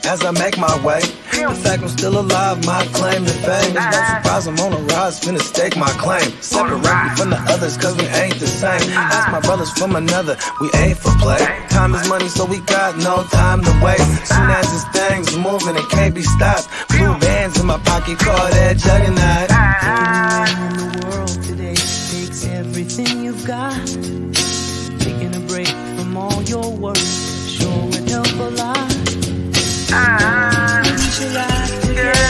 as I make my way. The fact I'm still alive, my claim to fame. It's no surprise I'm on a rise, finna stake my claim. Separate me from the others, cause we ain't the same. Ask my brothers from another, we ain't for play. Time is money, so we got no time to waste. Soon as this thing's moving, it can't be stopped. Blue bands in my pocket, call that juggernaut. In the world today takes everything you've got. Taking a break from all your work sure would help a lot. We should ride together.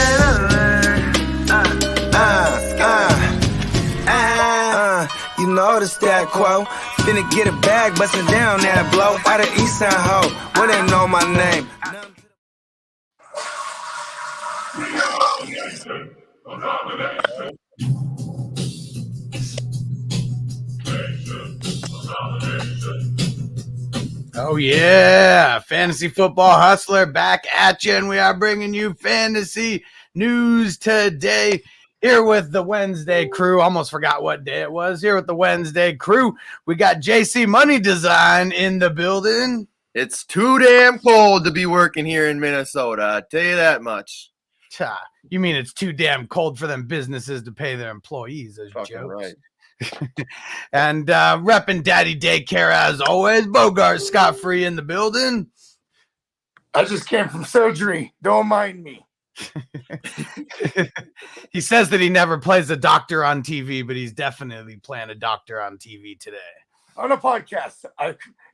You know the stat quo. Finna get a bag, bustin' down that blow. Out of East Side Ho, where they know my name. Oh yeah, Fantasy Football Hustler back at you, and we are bringing you fantasy news today. Here with the Wednesday crew, almost forgot what day it was. Here with the Wednesday crew, we got JC Money Design in the building. It's too damn cold to be working here in Minnesota, I tell you that much. You mean it's too damn cold for them businesses to pay their employees? As Fucking jokes. right. And repping Daddy Daycare as always, Bogard Scott free in the building. I just came from surgery. Don't mind me. He says that he never plays a doctor on TV, but he's definitely playing a doctor on TV today. On a podcast.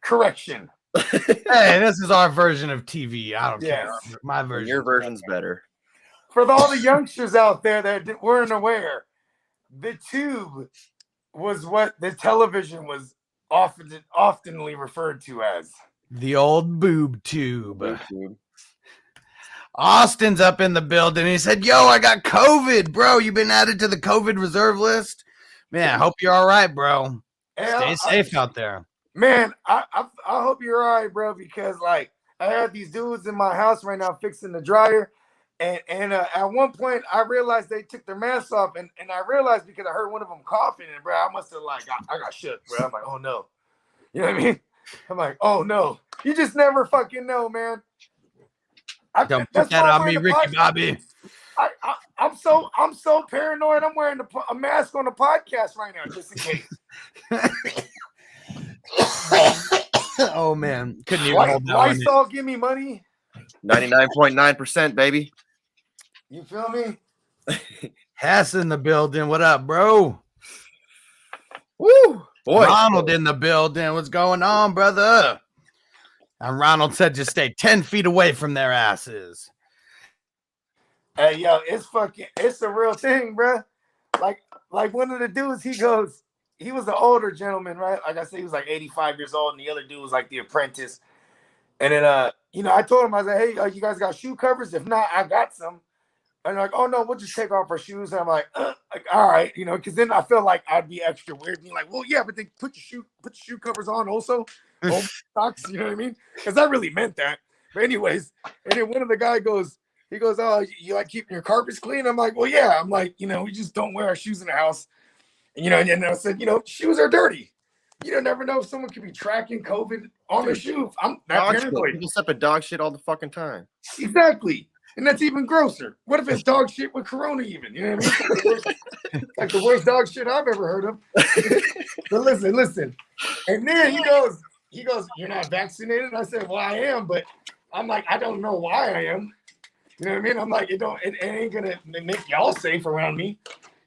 Correction. Hey, this is our version of TV. I don't care. My version. Your version's better. For all the youngsters out there that weren't aware, the tube was what the television was oftenly referred to as. The old boob tube. Austin's up in the building. He said, yo, I got COVID, bro. You been added to the COVID reserve list? Man, I hope you're all right, bro. Stay safe out there. Man, I hope you're all right, bro, because, like, I had these dudes in my house right now fixing the dryer, and at one point, I realized they took their masks off, and I realized because I heard one of them coughing, and, bro, I must have, like, I got shook, bro. I'm like, oh, no. You know what I mean? I'm like, oh, no. You just never fucking know, man. Don't put that on me, Ricky Bobby. I'm so paranoid. I'm wearing a mask on the podcast right now, just in case. Oh man, couldn't even hold that one. Lysol, give me money. 99.9%, baby. You feel me? Hess in the building. What up, bro? Woo, boy. Ronald in the building. What's going on, brother? And Ronald said just stay 10 feet away from their asses. Hey, yo, it's a real thing, bro. Like one of the dudes, he was an older gentleman, right? Like I said, he was like 85 years old, and the other dude was like the apprentice. And then, I told him, I said, hey, you guys got shoe covers? If not, I got some. And they're like, oh, no, we'll just take off our shoes. And I'm like, all right, because then I feel like I'd be extra weird. Being like, well, yeah, but then put your shoe covers on also. Socks, you know what I mean? Because I really meant that. But anyways, and then one of the guy goes, oh, you like keeping your carpets clean? I'm like, well, yeah. I'm like, we just don't wear our shoes in the house. And, and I said, shoes are dirty. You never know if someone could be tracking COVID on their shoes. I'm that paranoid. People step at dog shit all the fucking time. Exactly. And that's even grosser. What if it's dog shit with corona even? You know what I mean? Like the worst dog shit I've ever heard of. But listen. And then he goes, you're not vaccinated? I said, well, I am, but I'm like, I don't know why I am. You know what I mean? I'm like, it ain't gonna make y'all safe around me.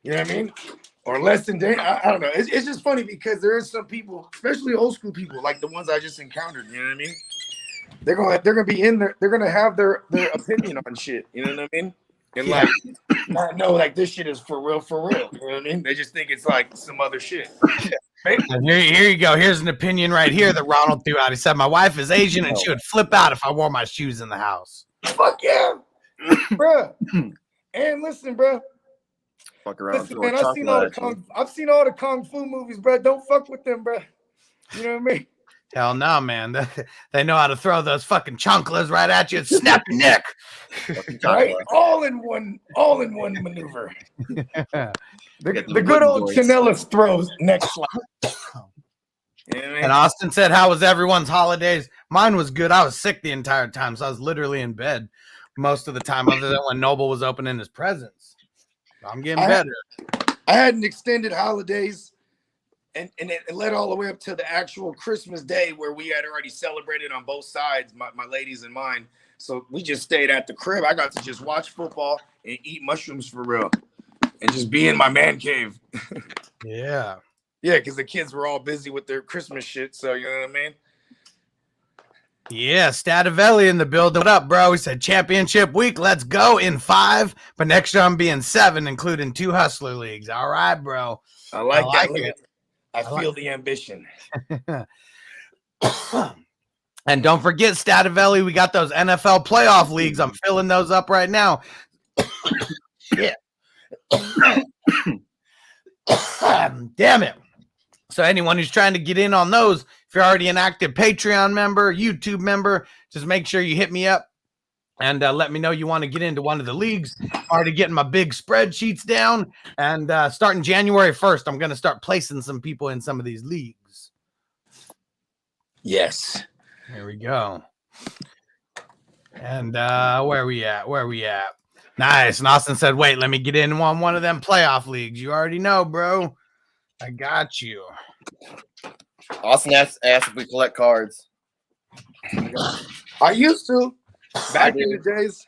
You know what I mean? Or less than day. I don't know. It's just funny because there is some people, especially old school people, like the ones I just encountered. You know what I mean? They're gonna be in there. They're gonna have their opinion on shit. You know what I mean? And like, I know like this shit is for real. You know what I mean? They just think it's like some other shit. And here you go. Here's an opinion right here that Ronald threw out. He said, my wife is Asian and she would flip out if I wore my shoes in the house. Fuck yeah, bro. And listen, bro. Fuck around. Listen, man, I've seen all the kung fu movies, bro. Don't fuck with them, bro. You know what I mean? Hell no, man. They know how to throw those fucking chunklers right at you and snap your neck. Right? All in one maneuver. The good old Chanellis throws next slide. And Austin said, how was everyone's holidays? Mine was good. I was sick the entire time, so I was literally in bed most of the time, other than when Noble was opening his presents. I'm getting better. I had an extended holidays, and it led all the way up to the actual Christmas day where we had already celebrated on both sides, my ladies and mine. So we just stayed at the crib. I got to just watch football and eat mushrooms for real and just be in my man cave. Yeah. Yeah, because the kids were all busy with their Christmas shit. So, you know what I mean? Yeah, Stativelli in the building. What up, bro? He said championship week. Let's go in 5. But next year I'm being 7, including 2 hustler leagues. All right, bro. I like it. I feel the ambition. And don't forget, Stativelli, we got those NFL playoff leagues. I'm filling those up right now. Yeah. Damn it. So anyone who's trying to get in on those, if you're already an active Patreon member, YouTube member, just make sure you hit me up and let me know you want to get into one of the leagues. Already getting my big spreadsheets down. And starting January 1st, I'm going to start placing some people in some of these leagues. Yes. There we go. And where we at? Nice. And Austin said, wait, let me get in on one of them playoff leagues. You already know, bro. I got you. Austin asked if we collect cards. I used to back in the days.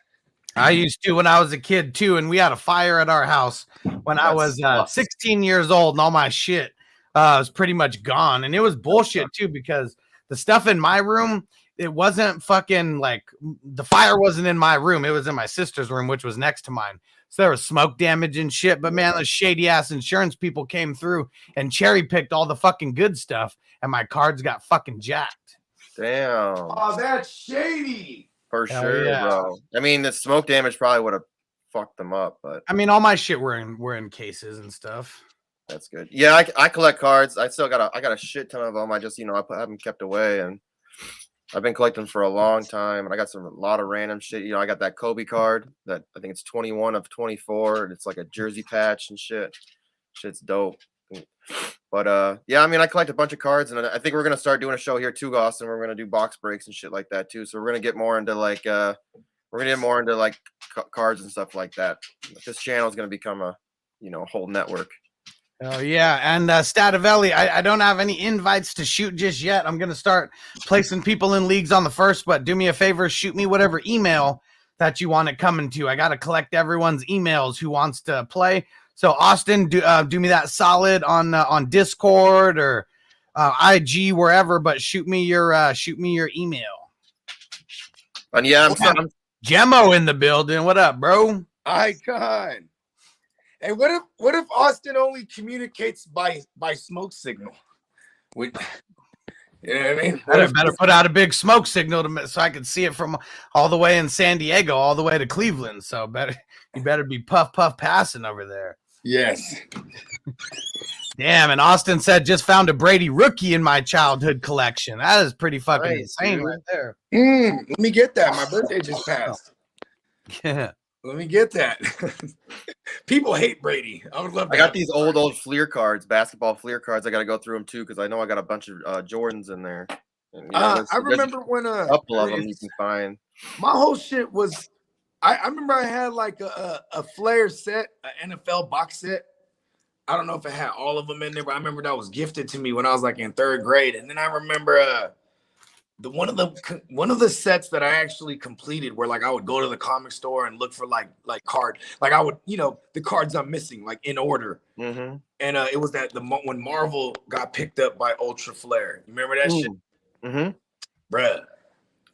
I used to when I was a kid too, and we had a fire at our house when I was 16 years old, and all my shit was pretty much gone. And it was bullshit too, because the stuff in my room, it wasn't fucking like the fire wasn't in my room. It was in my sister's room, which was next to mine. So there was smoke damage and shit. But man, those shady ass insurance people came through and cherry picked all the fucking good stuff, and my cards got fucking jacked. Damn. Oh, that's shady. For Hell sure, yeah. bro. I mean, the smoke damage probably would have fucked them up, but I mean, all my shit were in cases and stuff. that's good. Yeah, I collect cards. I got a shit ton of them. I just, I have them kept away, and I've been collecting for a long time, and I got a lot of random shit. I got that Kobe card that I think it's 21 of 24, and it's like a jersey patch and shit. Shit's dope. But yeah, I mean, I collect a bunch of cards, and I think we're gonna start doing a show here too, Austin. We're gonna do box breaks and shit like that too. So we're gonna get more into like cards and stuff like that. This channel is gonna become a whole network. Oh yeah, and Stativelli, I don't have any invites to shoot just yet. I'm gonna start placing people in leagues on the 1st, but do me a favor, shoot me whatever email that you want it coming to. I gotta collect everyone's emails who wants to play. So Austin, do me that solid on Discord or IG, wherever, but shoot me your email. And yeah, I'm Gemmo in the building. What up, bro? Icon. Hey, what if Austin only communicates by smoke signal? You know what I mean? Better put out a big smoke signal so I can see it from all the way in San Diego, all the way to Cleveland. So you better be puff passing over there. Yes. Damn, and Austin said, just found a Brady rookie in my childhood collection. That is pretty fucking insane right there. Let me get that. My birthday just passed. Yeah. Let me get that. People hate Brady. I would love. I got these old Fleer cards, basketball Fleer cards. I got to go through them too because I know I got a bunch of Jordans in there. And, I remember when a couple of them you can find. My whole shit was. I remember I had like a Flair set, an NFL box set. I don't know if it had all of them in there, but I remember that was gifted to me when I was like in 3rd grade. And then I remember one of the sets that I actually completed where like I would go to the comic store and look for like card, like I would, the cards I'm missing like in order. Mm-hmm. And it was when Marvel got picked up by Ultra Flair. You remember that shit? Mm-hmm. Bruh.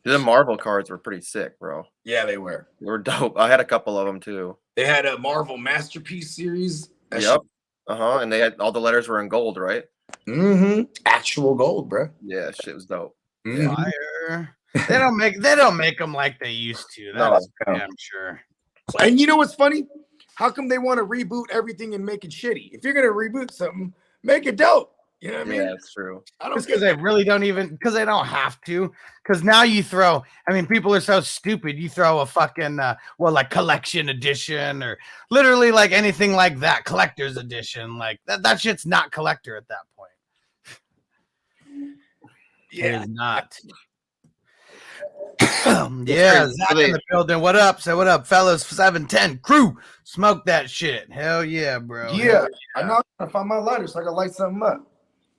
The Marvel cards were pretty sick, bro. Yeah, they were. They were dope. I had a couple of them too. They had a Marvel Masterpiece series. Yep. And they had all the letters were in gold, right? Mm-hmm. Actual gold, bro. Yeah, shit was dope. Mm-hmm. Fire. They don't make them like they used to. That's I'm sure. And you know what's funny? How come they want to reboot everything and make it shitty? If you're gonna reboot something, make it dope. You know what I mean? Yeah, that's true. I don't because they really don't because they don't have to. Because now you throw, people are so stupid. You throw a fucking, like collection edition or literally like anything like that, collector's edition. Like that shit's not collector at that point. Yeah. It is not. Yeah, Zach in the building. What up? Say what up, fellas. 710 crew. Smoke that shit. Hell yeah, bro. Yeah, I know. I'm gonna find my lighter so I can light something up.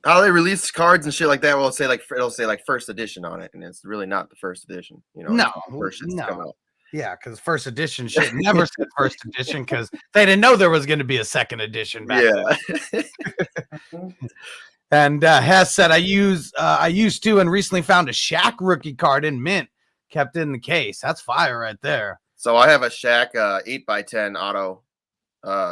How they release cards and shit like that? Well, it'll say like first edition on it, and it's really not the first edition. You know, no. Yeah, because first edition shit never said first edition because they didn't know there was going to be a second edition back then. And Hess said, I used to and recently found a Shaq rookie card in mint, kept in the case. That's fire right there. So I have a Shaq 8x10 auto.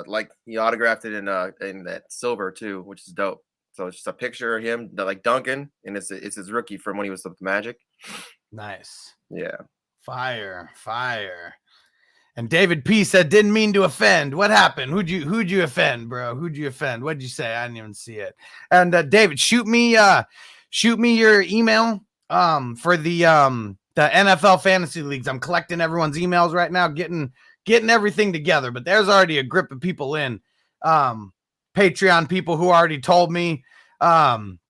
Like he autographed it in that silver too, which is dope. So it's just a picture of him like dunking, and it's his rookie from when he was with Magic. Nice. Yeah. Fire. And David P said, didn't mean to offend. What happened? Who'd you offend, bro? Who'd you offend? What'd you say? I didn't even see it. And David, shoot me your email for the NFL fantasy leagues. I'm collecting everyone's emails right now, getting everything together. But there's already a grip of people in. Patreon people who already told me.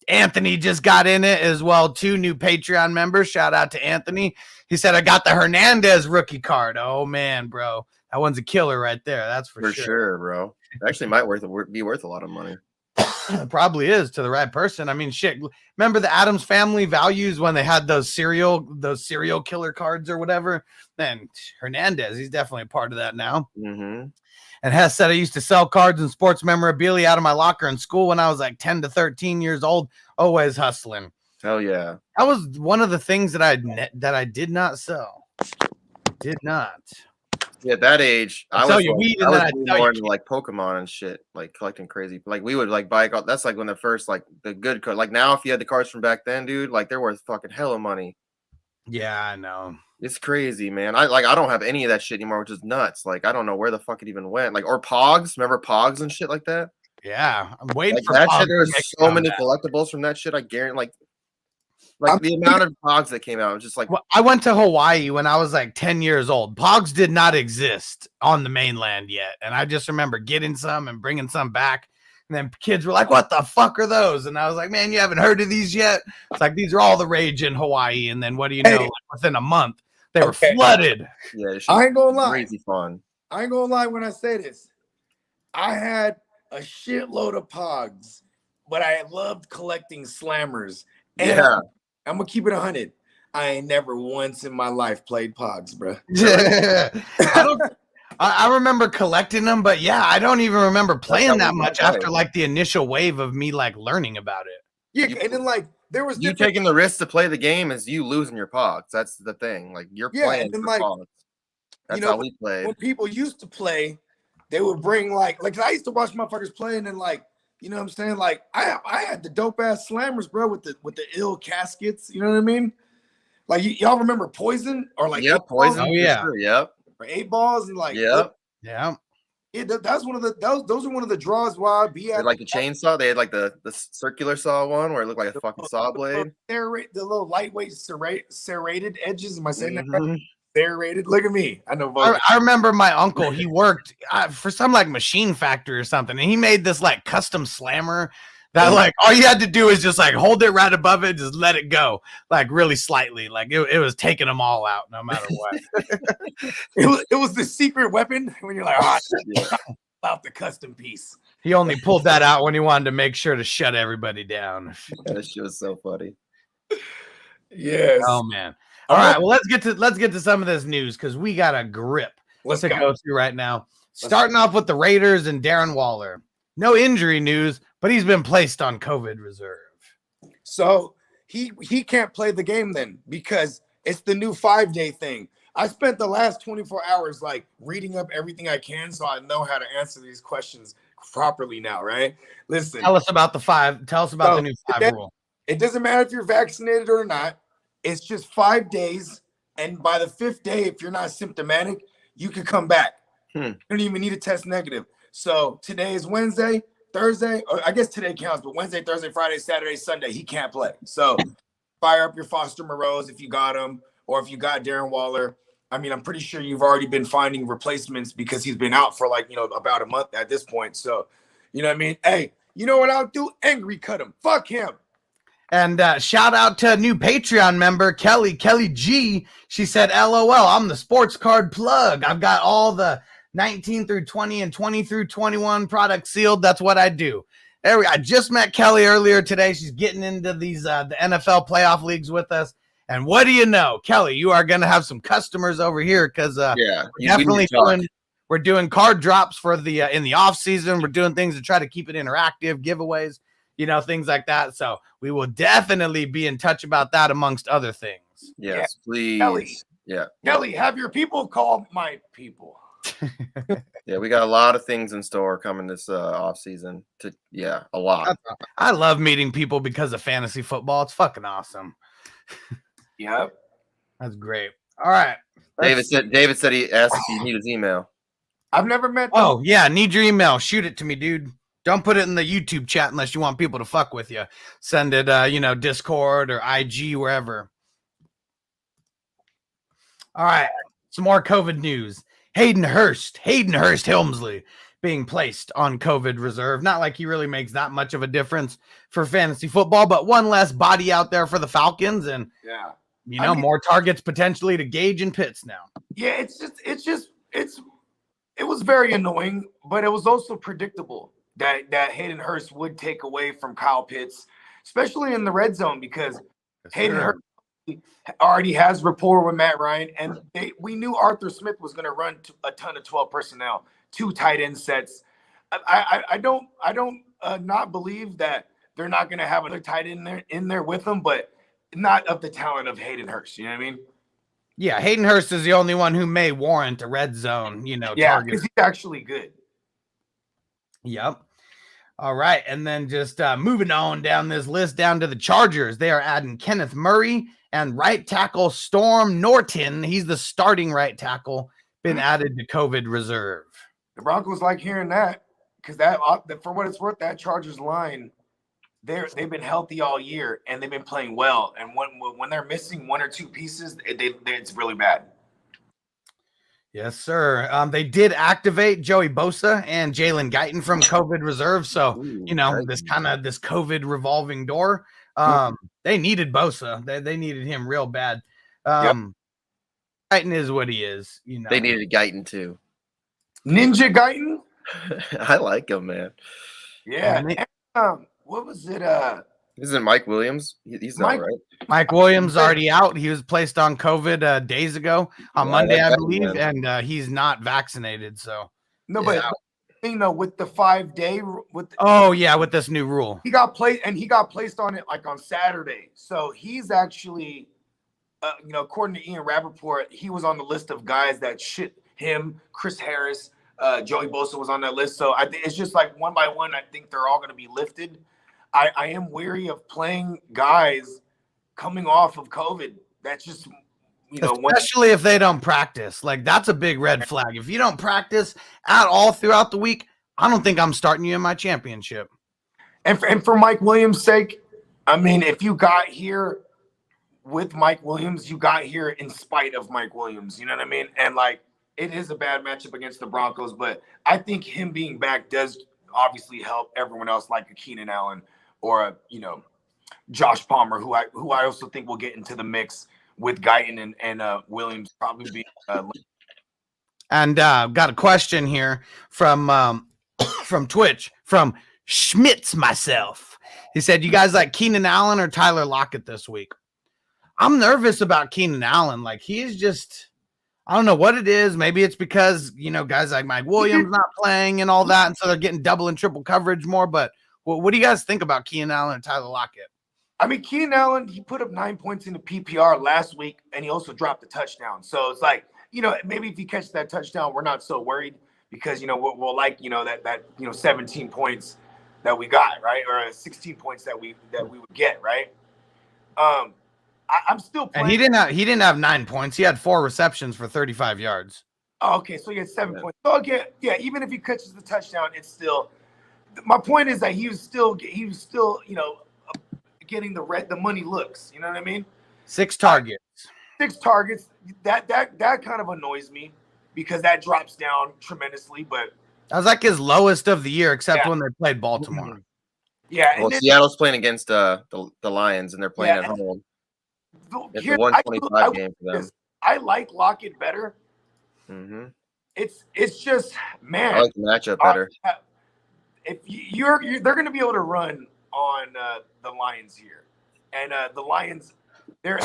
Anthony just got in it as well. 2 new Patreon members. Shout out to Anthony. He said, I got the Hernandez rookie card. Oh, man, bro. That one's a killer right there. That's for sure, bro. It actually might be worth a lot of money. It probably is to the right person. I mean, shit. Remember the Addams Family Values when they had those serial killer cards or whatever? Then Hernandez, he's definitely a part of that now. Mm-hmm. And Hess said, I used to sell cards and sports memorabilia out of my locker in school when I was like 10 to 13 years old, always hustling. Hell yeah. That was one of the things that I did not sell. Did not. Yeah, at that age, I was more into like Pokemon and shit, like collecting crazy. Like we would like buy. That's like when the first like the good card. Like now, if you had the cards from back then, dude, like they're worth fucking hella money. Yeah, I know. It's crazy, man. I don't have any of that shit anymore, which is nuts. Like I don't know where the fuck it even went. Like or Pogs, remember Pogs and shit like that? Yeah, I'm waiting like for that Pogs shit. There's so many collectibles from that shit. I guarantee, like the amount of Pogs that came out was just like. Well, I went to Hawaii when I was like 10 years old. Pogs did not exist on the mainland yet, and I just remember getting some and bringing some back. And then kids were like, what the fuck are those? And I was like, man, you haven't heard of these yet? It's like, these are all the rage in Hawaii. And then what do you know? Like, within a month, they were flooded. Yeah, I ain't gonna lie. Crazy fun. I ain't gonna lie when I say this. I had a shitload of Pogs, but I loved collecting slammers. And yeah. I'm gonna keep it 100. I ain't never once in my life played Pogs, bro. I remember collecting them, but yeah, I don't even remember playing that much after like the initial wave of me like learning about it. Yeah, and then like there was you taking the risk to play the game is you losing your Pogs. That's the thing. Like you're playing for like, Pogs. That's how we played. When people used to play, they would bring like I used to watch motherfuckers play, and then like you know what I'm saying? Like I had the dope ass slammers, bro, with the ill caskets. You know what I mean? Like y'all remember Poison or like Poison? Oh yeah, sure, yep. Or 8 balls and like yeah. That's one of the those are one of the draws why I be at like the chainsaw. They had like the circular saw one where it looked like a fucking saw blade. The little lightweight serrated edges. Am I saying that right? Serrated. Look at me. I know. I remember my uncle. He worked for some like machine factory or something, and he made this like custom slammer. That like all you had to do is just like hold it right above it, just let it go, like really slightly. Like it was taking them all out, no matter what. it was the secret weapon when you're like, about the custom piece. He only pulled that out when he wanted to make sure to shut everybody down. That shit was so funny. Yes. Oh man. All right. Well, let's get to some of this news because we got a grip to go through right now. Starting off with the Raiders and Darren Waller. No injury news, but he's been placed on COVID reserve. So he can't play the game then because it's the new 5-day thing. I spent the last 24 hours like reading up everything I can so I know how to answer these questions properly now, right? Listen. Tell us about the new 5 rule. It doesn't matter if you're vaccinated or not. It's just 5 days. And by the 5th day, if you're not symptomatic, you can come back. You don't even need a test negative. So today is Wednesday, Thursday, or I guess today counts, but Wednesday, Thursday, Friday, Saturday, Sunday, he can't play. So fire up your Foster Moreaus if you got him, or if you got Darren Waller. I mean, I'm pretty sure you've already been finding replacements because he's been out for like, about a month at this point. So, you know what I mean? Hey, you know what I'll do? Angry cut him. Fuck him. And shout out to a new Patreon member, Kelly G. She said, LOL, I'm the sports card plug. I've got all the 19 through 20 and 20 through 21 products sealed. That's what I do. I just met Kelly earlier today. She's getting into these the NFL playoff leagues with us. And what do you know, Kelly, you are going to have some customers over here because we're doing card drops for the in the off season. We're doing things to try to keep it interactive, giveaways, things like that. So we will definitely be in touch about that amongst other things. Yes, please. Kelly. Yeah. Kelly, have your people call my people. Yeah, we got a lot of things in store coming this off season. A lot. I love meeting people because of fantasy football. It's fucking awesome. Yep. That's great. All right. David said he asked if you need his email. I've never met them. Oh, yeah. Need your email. Shoot it to me, dude. Don't put it in the YouTube chat unless you want people to fuck with you. Send it, Discord or IG, wherever. All right. Some more COVID news. Hayden Hurst Helmsley being placed on COVID reserve. Not like he really makes that much of a difference for fantasy football, but one less body out there for the Falcons. And, more targets potentially to Gage and Pitts now. Yeah, it was very annoying, but it was also predictable that Hayden Hurst would take away from Kyle Pitts, especially in the red zone, because Hayden Hurst already has rapport with Matt Ryan, and we knew Arthur Smith was going to run a ton of 12 personnel, 2 tight end sets. I don't not believe that they're not going to have another tight end in there with them, but not of the talent of Hayden Hurst. You know what I mean? Yeah, Hayden Hurst is the only one who may warrant a red zone, target. Because he's actually good. Yep. All right, and then just moving on down this list, down to the Chargers. They are adding Kenneth Murray and right tackle Storm Norton. He's the starting right tackle, been added to COVID reserve. The Broncos like hearing that because for what it's worth, that Chargers line, they've been healthy all year and they've been playing well. And when they're missing 1 or 2 pieces, it's really bad. Yes, sir. They did activate Joey Bosa and Jalen Guyton from COVID reserve. So, this COVID revolving door. They needed Bosa. They needed him real bad. Guyton is what he is. They needed Guyton too. Ninja Guyton? I like him, man. Yeah. What was it? Isn't Mike Williams? He's not right. Mike Williams already out. He was placed on COVID days ago on Monday, I believe, and he's not vaccinated. So but with the 5-day with this new rule, he got placed on it like on Saturday. So he's actually, according to Ian Rappaport, he was on the list of guys that shit him. Chris Harris, Joey Bosa was on that list. So I think it's just like one by one. I think they're all going to be lifted. I am weary of playing guys coming off of COVID. That's just, especially if they don't practice. Like, that's a big red flag. If you don't practice at all throughout the week, I don't think I'm starting you in my championship. And for Mike Williams' sake, I mean, if you got here with Mike Williams, you got here in spite of Mike Williams. You know what I mean? And it is a bad matchup against the Broncos, but I think him being back does obviously help everyone else, like a Keenan Allen or Josh Palmer, who I also think will get into the mix with Guyton and Williams probably being. And got a question here from Twitch from Schmitz myself. He said, "You guys like Keenan Allen or Tyler Lockett this week?" I'm nervous about Keenan Allen. Like, he's just, I don't know what it is. Maybe it's because guys like Mike Williams not playing and all that, and so they're getting double and triple coverage more. But what do you guys think about Keenan Allen and Tyler Lockett? I mean, Keenan Allen, he put up 9 points in the PPR last week, and he also dropped a touchdown. So it's like, maybe if he catches that touchdown, we're not so worried because, we'll like, that 17 points that we got, right? Or 16 points that we would get, right? I'm still playing. And he didn't have 9 points. He had 4 receptions for 35 yards. Oh, okay, so he had 7 points. So again, even if he catches the touchdown, it's still. My point is that he was still, getting the money looks. You know what I mean? 6 targets. 6 targets. That kind of annoys me because that drops down tremendously. But that was like his lowest of the year, except when they played Baltimore. Yeah, Well, and then, Seattle's playing against the Lions, and they're playing at home. It's a 125 game for them. I like Lockett better. Mm-hmm. It's just, man. I like the matchup better. If they're going to be able to run on the Lions here, and the Lions, they're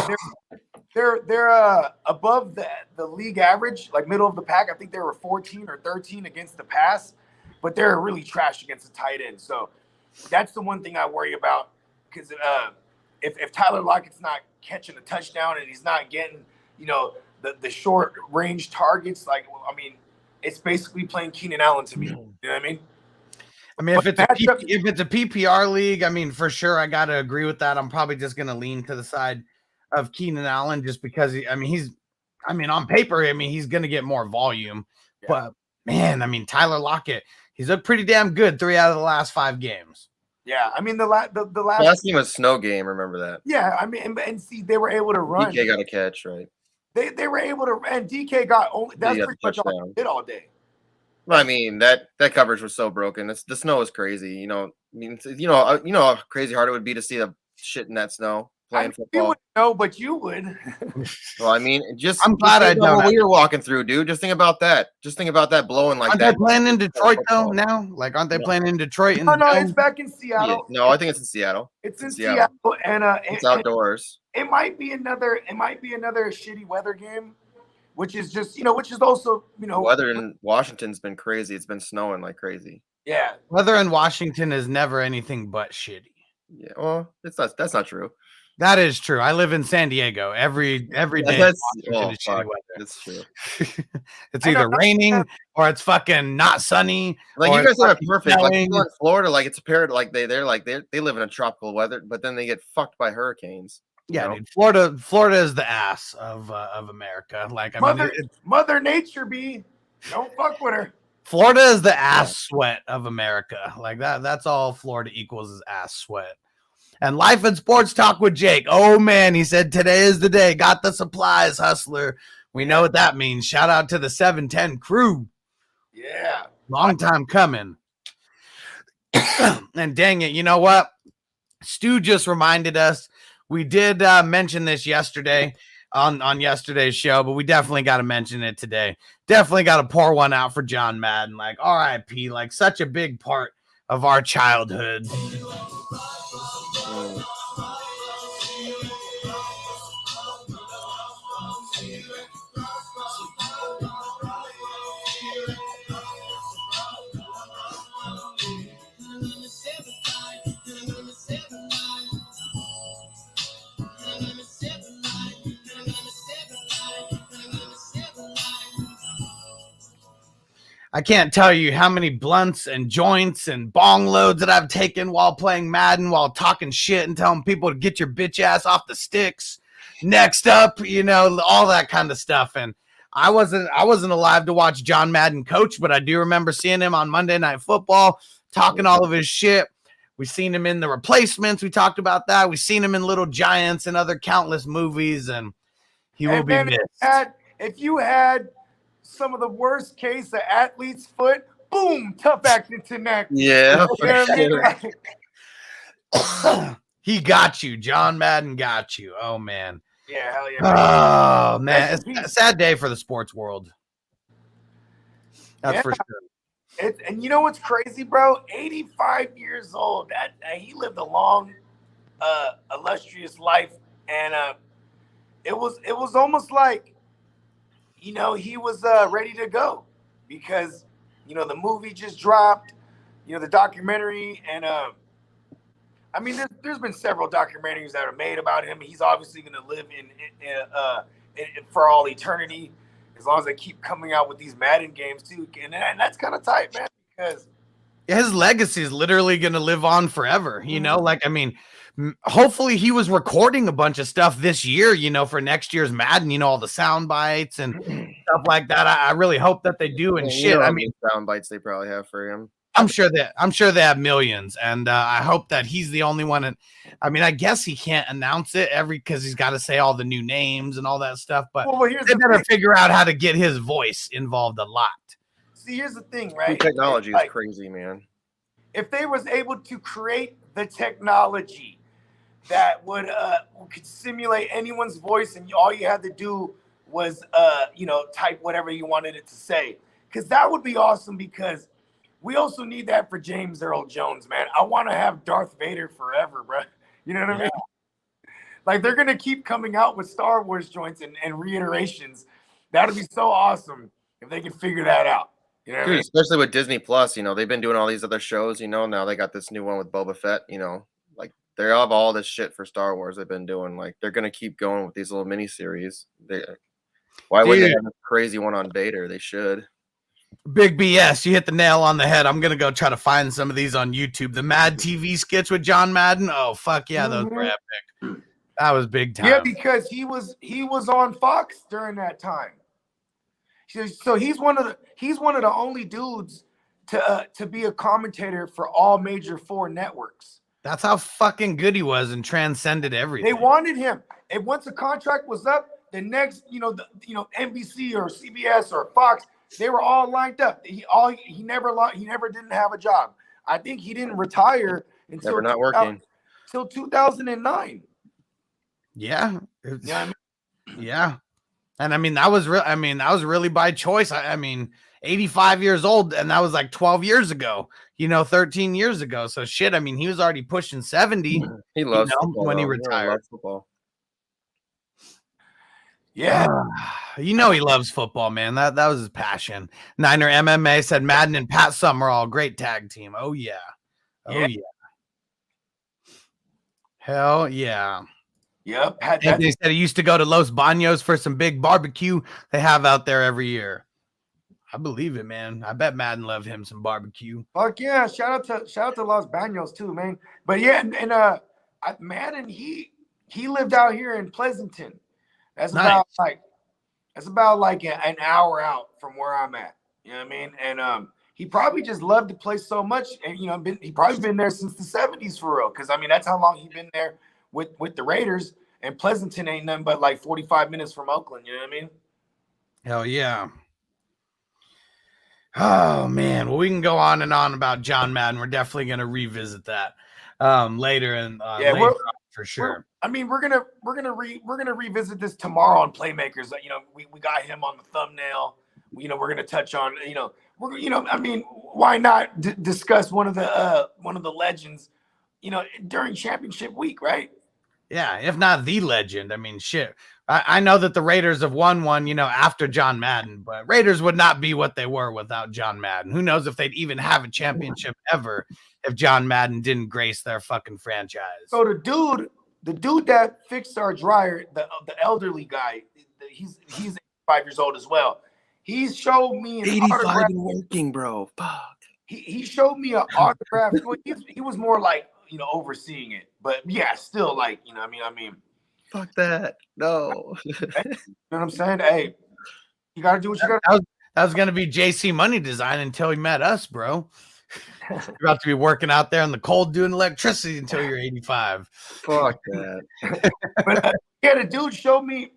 above the league average, like middle of the pack. I think they were 14 or 13 against the pass, but they're really trash against the tight end. So that's the one thing I worry about, because if Tyler Lockett's not catching a touchdown and he's not getting, the short range targets, it's basically playing Keenan Allen to me. You know what I mean? I mean, if it's a PPR league, I mean, for sure, I got to agree with that. I'm probably just going to lean to the side of Keenan Allen just because, on paper, he's going to get more volume. Yeah. But, man, Tyler Lockett, he's looked pretty damn good 3 out of the last 5 games. Yeah, the last game was snow game. Remember that? Yeah, and see, they were able to run. DK got a catch, right? They were able to, and DK got only. That's pretty much all he did all day. Well, that coverage was so broken. The snow is crazy. You know how crazy hard it would be to see the shit in that snow playing football. You would know, but you would. Well, I'm glad I know what you're walking through, dude. Just think about that. Blowing like aren't that. Aren't they playing in Detroit though now? Like, aren't they playing in Detroit? No, it's back in Seattle. Yeah, no, I think it's in Seattle. It's in Seattle, and it's outdoors. It might be another shitty weather game. Which is just, which is also, weather in Washington's been crazy. It's been snowing like crazy. Yeah. Weather in Washington is never anything but shitty. Yeah. Well, that's not true. That is true. I live in San Diego. Every day is shitty weather. That's true. It's either raining or it's fucking not sunny. Like, you guys are perfect. Like, people in Florida, like, it's apparent like they live in a tropical weather, but then they get fucked by hurricanes. Yeah, dude, Florida is the ass of America. Like, Mother Nature don't fuck with her. Florida is the ass sweat of America. Like that's all Florida equals is ass sweat. And Life and Sports Talk with Jake. Oh man, he said today is the day. Got the supplies, hustler. We know what that means. Shout out to the 710 crew. Yeah, long time coming. And dang it, you know what? Stu just reminded us. We did mention this yesterday on yesterday's show, but we definitely got to mention it today. Definitely got to pour one out for John Madden. Like, RIP, like such a big part of our childhood. I can't tell you how many blunts and joints and bong loads that I've taken while playing Madden, while talking shit and telling people to get your bitch ass off the sticks. Next up, all that kind of stuff. And I wasn't alive to watch John Madden coach, but I do remember seeing him on Monday Night Football talking all of his shit. We've seen him in The Replacements. We talked about that. We've seen him in Little Giants and other countless movies, and he will be missed. If you had some of the worst case of athlete's foot, boom, tough acting to neck. Yeah. He got you. John Madden got you. Oh, man. Yeah, hell yeah. Oh, man. It's a sad day for the sports world. That's for sure. And you know what's crazy, bro? 85 years old. He lived a long, illustrious life. And it was almost like, he was ready to go because, the movie just dropped, the documentary. And, there's been several documentaries that are made about him. He's obviously going to live in for all eternity as long as they keep coming out with these Madden games, too. And that's kind of tight, man, because his legacy is literally going to live on forever. Hopefully he was recording a bunch of stuff this year, for next year's Madden, all the sound bites and stuff like that. I really hope that they do and shit. Sound bites they probably have for him. I'm sure they have millions, and I hope that he's the only one. And I guess he can't announce it because he's got to say all the new names and all that stuff. But they better figure out how to get his voice involved a lot. See, here's the thing, right? Technology is crazy, man. If they was able to create the technology that could simulate anyone's voice, and all you had to do was type whatever you wanted it to say. Because that would be awesome, because we also need that for James Earl Jones, man. I want to have Darth Vader forever, bro. You know what I mean? Like, they're going to keep coming out with Star Wars joints and reiterations. That would be so awesome if they could figure that out. You know what I mean? Especially with Disney Plus, they've been doing all these other shows, now they got this new one with Boba Fett, like they have all this shit for Star Wars they've been doing. Like, they're going to keep going with these little miniseries. Why wouldn't they have a crazy one on Vader? They should. Big BS. You hit the nail on the head. I'm going to go try to find some of these on YouTube. The Mad TV skits with John Madden. Oh, fuck yeah. Those were epic. That was big time. Yeah, because he was on Fox during that time. So he's one of the only dudes to be a commentator for all major 4 networks. That's how fucking good he was and transcended everything. They wanted him. And once the contract was up, the next, NBC or CBS or Fox, they were all lined up. He never didn't have a job. I think he didn't retire until 2009. Yeah. Yeah. Yeah. And I mean, that was really by choice. I mean, 85 years old, and that was like 12 years ago, 13 years ago. So shit, I mean, he was already pushing 70. He loves football, when he retired. He loves football. Yeah. He loves football, man. That was his passion. Niner MMA said Madden and Pat Summerall, great tag team. Oh yeah. Oh yeah. Hell yeah. Yep. Anthony said he used to go to Los Banos for some big barbecue they have out there every year. I believe it, man. I bet Madden loved him some barbecue. Fuck yeah. Shout out to Los Banos too, man. But yeah, and Madden, he lived out here in Pleasanton. That's nice. about like an hour out from where I'm at. You know what I mean? And he probably just loved the place so much, and he probably been there since the 70s for real. Because I mean, that's how long he been there with the Raiders. And Pleasanton ain't nothing but like 45 minutes from Oakland. You know what I mean? Hell yeah. Oh man, well, we can go on and on about John Madden. We're definitely going to revisit that later, and later for sure. We're gonna revisit this tomorrow on Playmakers. We got him on the thumbnail. We're gonna touch on why not discuss one of the legends, during championship week, right? Yeah, if not the legend. I mean, shit. I know that the Raiders have won one, after John Madden, but Raiders would not be what they were without John Madden. Who knows if they'd even have a championship ever if John Madden didn't grace their fucking franchise. So the dude that fixed our dryer, the elderly guy, he's 85 years old as well. He showed me an 85 autograph. and working, bro. Fuck. He showed me an autograph. He was more like, overseeing it, but yeah, still like, I mean, fuck that. No. You know what I'm saying? Hey, you gotta do what you gotta do. That was gonna be JC Money Design until he met us, bro. You're about to be working out there in the cold doing electricity until you're 85. Fuck that. But yeah, the dude showed me,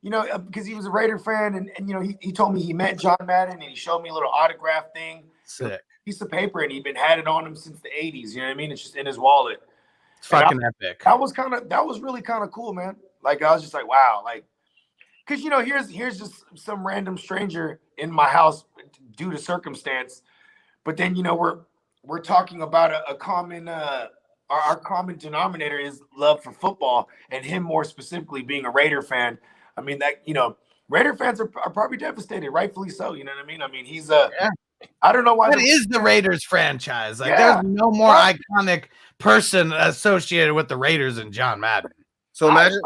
because he was a Raider fan, and he told me he met John Madden, and he showed me a little autograph thing. Sick. Piece of paper, and he'd had it on him since the 80s. You know what I mean? It's just in his wallet. It's fucking epic. That was really kind of cool, man. Like, I was just like, wow, like, because here's just some random stranger in my house due to circumstance, but then we're talking about a common our common denominator is love for football, and him more specifically being a Raider fan. I mean, that Raider fans are probably devastated, rightfully so. You know what I mean? I mean, he's I don't know why. That is the Raiders franchise. Like, there's no more iconic person associated with the Raiders than John Madden. So imagine.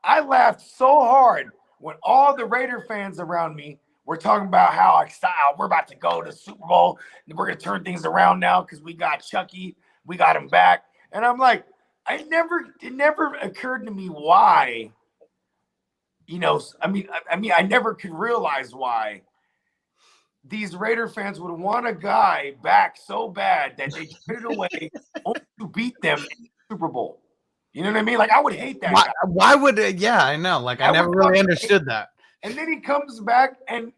I laughed so hard when all the Raider fans around me were talking about how excited we're about to go to the Super Bowl. And we're going to turn things around now because we got Chucky. We got him back. And I'm like, it never occurred to me why, I never could realize why these Raider fans would want a guy back so bad that they traded away only to beat them in the Super Bowl. You know what I mean? Like, I would hate that guy. Why would it? Yeah, I know. Like, I never really understood that. And then he comes back and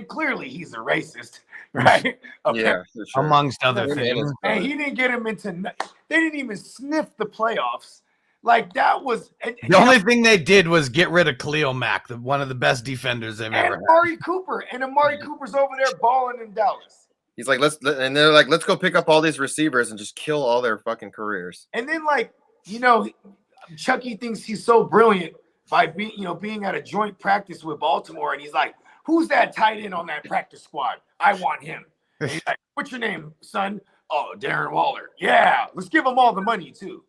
clearly he's a racist, right? Yeah, for sure. Amongst other things. And he didn't get him into They didn't even sniff the playoffs. Like that was the only thing they did was get rid of Khalil Mack, one of the best defenders they've ever had. Amari Cooper, and Amari Cooper's over there balling in Dallas. He's like, and they're like, let's go pick up all these receivers and just kill all their fucking careers. And then, like, Chucky thinks he's so brilliant by being at a joint practice with Baltimore, and he's like, "Who's that tight end on that practice squad? I want him." And he's like, "What's your name, son?" "Oh, Darren Waller." "Yeah, let's give him all the money too."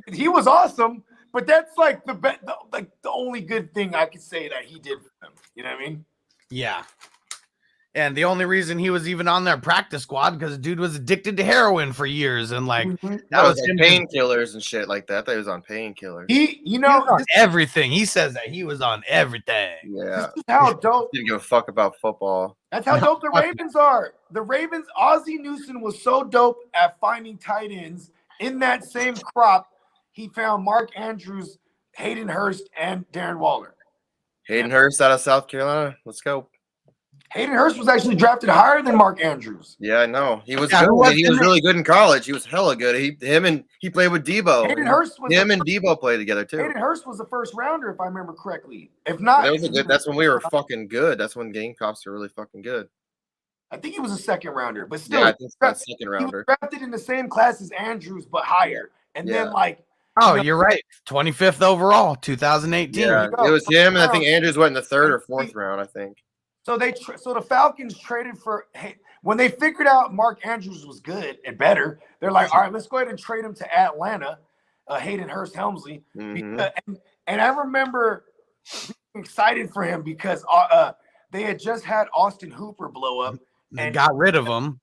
He was awesome, but that's like the only good thing I could say that he did for them. You know what I mean? Yeah. And the only reason he was even on their practice squad because the dude was addicted to heroin for years, and like that was like painkillers and shit like that. I thought he was on painkillers. He was on everything. He says that he was on everything. Yeah. This is how dope. Didn't give a fuck about football. That's how dope the Ravens are. The Ravens, Ozzie Newsome was so dope at finding tight ends. In that same crop, he found Mark Andrews, Hayden Hurst, and Darren Waller. Hayden Hurst out of South Carolina. Let's go. Hayden Hurst was actually drafted higher than Mark Andrews. Yeah, I know. He was good. He was really good in college. He was hella good. He played with Debo. Hayden Hurst was and Debo played together too. Hayden Hurst was the first rounder, if I remember correctly. If not, that's when we were fucking good. That's when Gamecocks were really fucking good. I think he was a second rounder, but still, yeah, I think that's second rounder. He was drafted in the same class as Andrews, but higher. And then you're right. 25th overall, 2018. Yeah, it was him, and I think Andrews went in the third or fourth round. I think. So so the Falcons traded for when they figured out Mark Andrews was good and better. They're like, all right, let's go ahead and trade him to Atlanta, Hayden Hurst Helmsley. Mm-hmm. And I remember being excited for him because they had just had Austin Hooper blow up and got rid of him.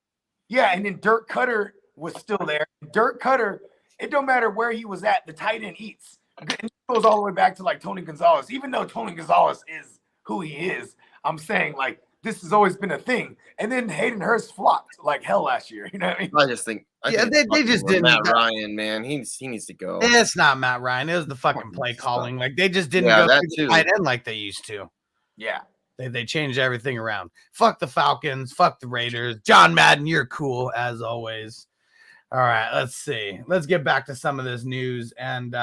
Yeah, and then Dirk Cutter was still there. Dirk Cutter, it don't matter where he was at, the tight end eats. It goes all the way back to like Tony Gonzalez. Even though Tony Gonzalez is who he is, I'm saying like this has always been a thing. And then Hayden Hurst flopped like hell last year. You know what I mean? I just think they just didn't. Matt Ryan, man, he needs to go. It's not Matt Ryan. It was the fucking play calling. Like they just didn't go to tight end like they used to. Yeah. They changed everything around. Fuck the Falcons. Fuck the Raiders. John Madden, you're cool as always. All right, let's see. Let's get back to some of this news. And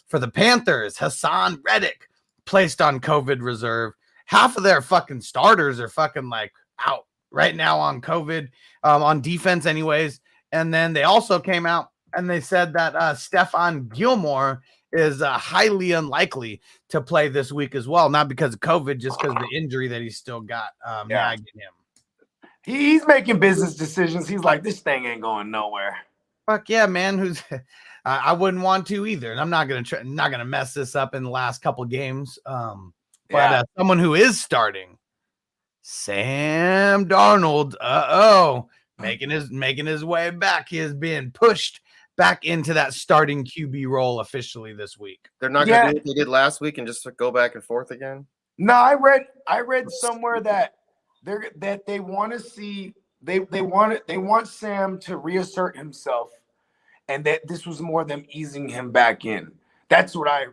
for the Panthers, Hassan Reddick placed on COVID reserve. Half of their fucking starters are fucking like out right now on COVID, on defense anyways. And then they also came out and they said that Stephon Gilmore is highly unlikely to play this week as well. Not because of COVID, just because of the injury that he's still got nagging him. He's making business decisions. He's like, this thing ain't going nowhere. Fuck yeah, man. I wouldn't want to either. And I'm not gonna mess this up in the last couple games. But someone who is starting, Sam Darnold, making his way back. He is being pushed back into that starting QB role officially this week. They're not going to do what they did last week and just go back and forth again. No, I read somewhere that they want to see they want Sam to reassert himself, and that this was more them easing him back in. That's what I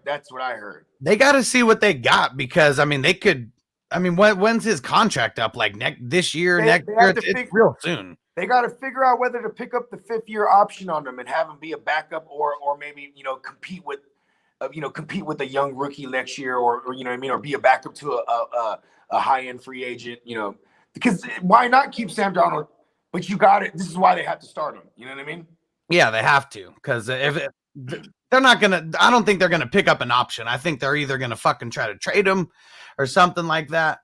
heard. They got to see what they got because I mean they could. I mean, when's his contract up? Like this year, next year? It's real soon. They got to figure out whether to pick up the 5th-year option on him and have him be a backup, or maybe compete with a young rookie next year, or you know what I mean, or be a backup to a high-end free agent. Because why not keep Sam Darnold? But you got it. This is why they have to start him. You know what I mean? Yeah, they have to because if they're not gonna, I don't think they're gonna pick up an option. I think they're either gonna fucking try to trade him or something like that.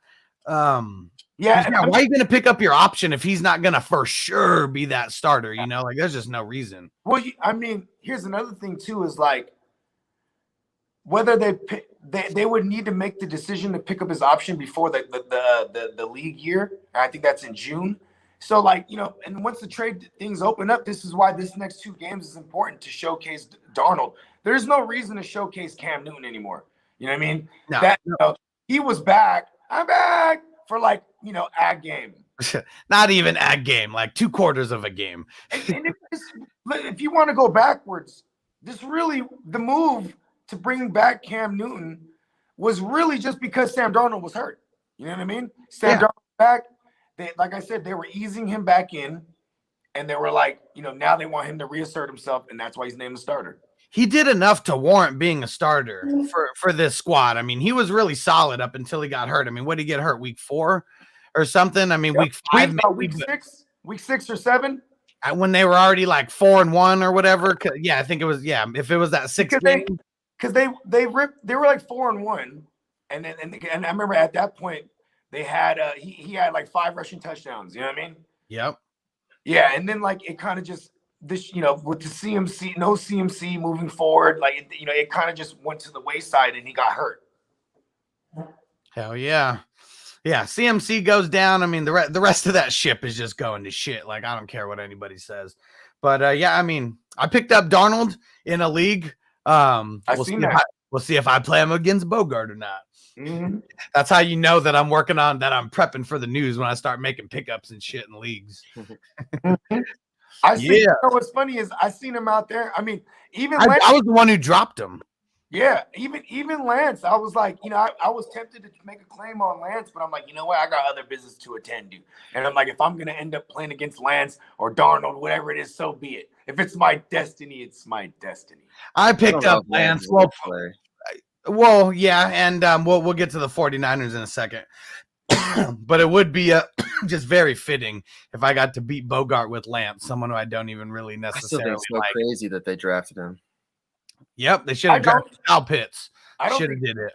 Yeah, why are you going to pick up your option if he's not going to for sure be that starter? Like there's just no reason. Well, I mean, here's another thing too is like whether they would need to make the decision to pick up his option before the league year. I think that's in June. So like, and once the trade things open up, this is why this next 2 games is important to showcase Darnold. There's no reason to showcase Cam Newton anymore. You know what I mean? No. He was back. I'm back. For like, ag game. Not even ag game, like 2 quarters of a game. And if you want to go backwards, the move to bring back Cam Newton was really just because Sam Darnold was hurt. You know what I mean? Sam Darnold back. Like I said, they were easing him back in. and they were like, now they want him to reassert himself, and that's why he's named the starter. He did enough to warrant being a starter for this squad. I mean, he was really solid up until he got hurt. I mean, what did he get hurt? Week 4 or something? I mean, week 5, week 6 or 7. When they were already like 4-1 or whatever. Yeah, I think it was. Yeah, if it was that 6th game, because they were like 4-1, and I remember at that point they had he had like 5 rushing touchdowns. You know what I mean? Yep. Yeah, and then like it kind of just this, with the CMC, no CMC moving forward, like it kind of just went to the wayside, and he got hurt. Hell yeah. Yeah, CMC goes down. I mean, the rest of that ship is just going to shit. Like, I don't care what anybody says. But, yeah, I mean, I picked up Darnold in a league. We'll see if I play him against Bogard or not. Mm-hmm. That's how you know that I'm prepping for the news when I start making pickups and shit in leagues. What's funny is I seen him out there. I mean, even I was the one who dropped him. Yeah, even Lance, I was like, I was tempted to make a claim on Lance, but I'm like, you know what? I got other business to attend to. And I'm like, if I'm going to end up playing against Lance or Darnold, whatever it is, so be it. If it's my destiny, it's my destiny. I picked up Lance. Well, yeah, and we'll get to the 49ers in a second. But it would be just very fitting if I got to beat Bogart with Lance, someone who I don't even really necessarily like. Crazy that they drafted him. Yep, they should have drafted Kyle Pitts. Should have did it.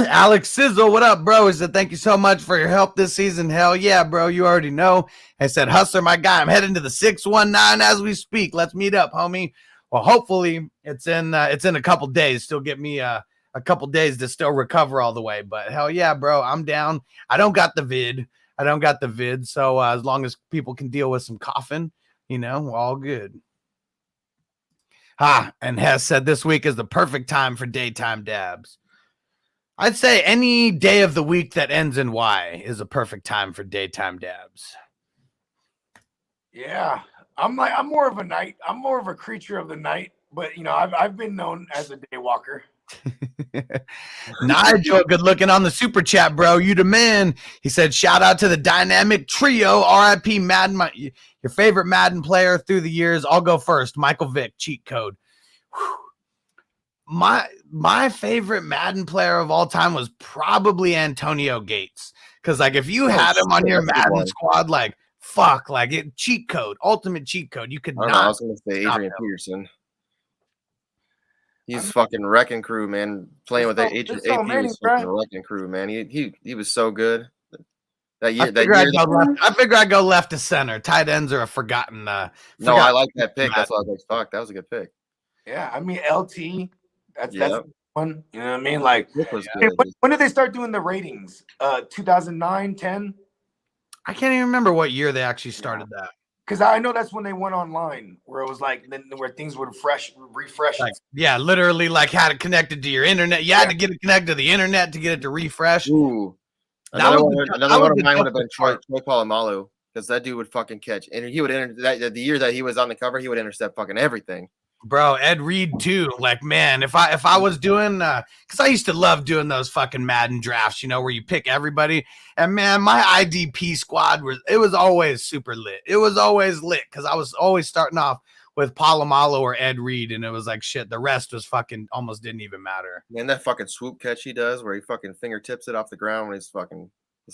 Alex Sizzle, what up, bro? He said, thank you so much for your help this season. Hell yeah, bro. You already know. I said, Hustler, my guy, I'm heading to the 619 as we speak. Let's meet up, homie. Well, hopefully it's in a couple days. Still get me a couple days to still recover all the way. But hell yeah, bro, I'm down. I don't got the vid. So as long as people can deal with some coughing, all good. And Hess said this week is the perfect time for daytime dabs. I'd say any day of the week that ends in Y is a perfect time for daytime dabs. Yeah, I'm more of a creature of the night, but I've been known as a day walker. Nigel, good looking on the super chat, bro. You the man. He said, shout out to the dynamic trio, RIP Madden, your favorite Madden player through the years. I'll go first. Michael Vick, cheat code. Whew. My favorite Madden player of all time was probably Antonio Gates. Because like if you had him on your Madden squad, like fuck, like it cheat code, ultimate cheat code. You could not. I was gonna say Adrian Peterson. He's fucking wrecking crew, man. Playing with AP was fucking wrecking crew, man. He was so good. I figure I go left to center. Tight ends are a forgotten. No, I like that pick. That's why I was like, fuck, that was a good pick. Yeah, I mean LT. That's fun. You know what I mean? Like, when did they start doing the ratings? 2009, 10. I can't even remember what year they actually started that. Because I know that's when they went online, where it was like where things would refresh. Like, yeah, literally, like had it connected to your internet. You had to get it connected to the internet to get it to refresh. Ooh, another one of mine would have been Troy Polamalu, because that dude would fucking catch, and he would the year that he was on the cover, he would intercept fucking everything. Bro, Ed Reed too. Like, man, if I was doing, because I used to love doing those fucking Madden drafts, where you pick everybody. And man, my IDP squad was always super lit. It was always lit because I was always starting off with Polamalu or Ed Reed, and it was like shit. The rest was fucking almost didn't even matter. Man, that fucking swoop catch he does, where he fucking fingertips it off the ground when his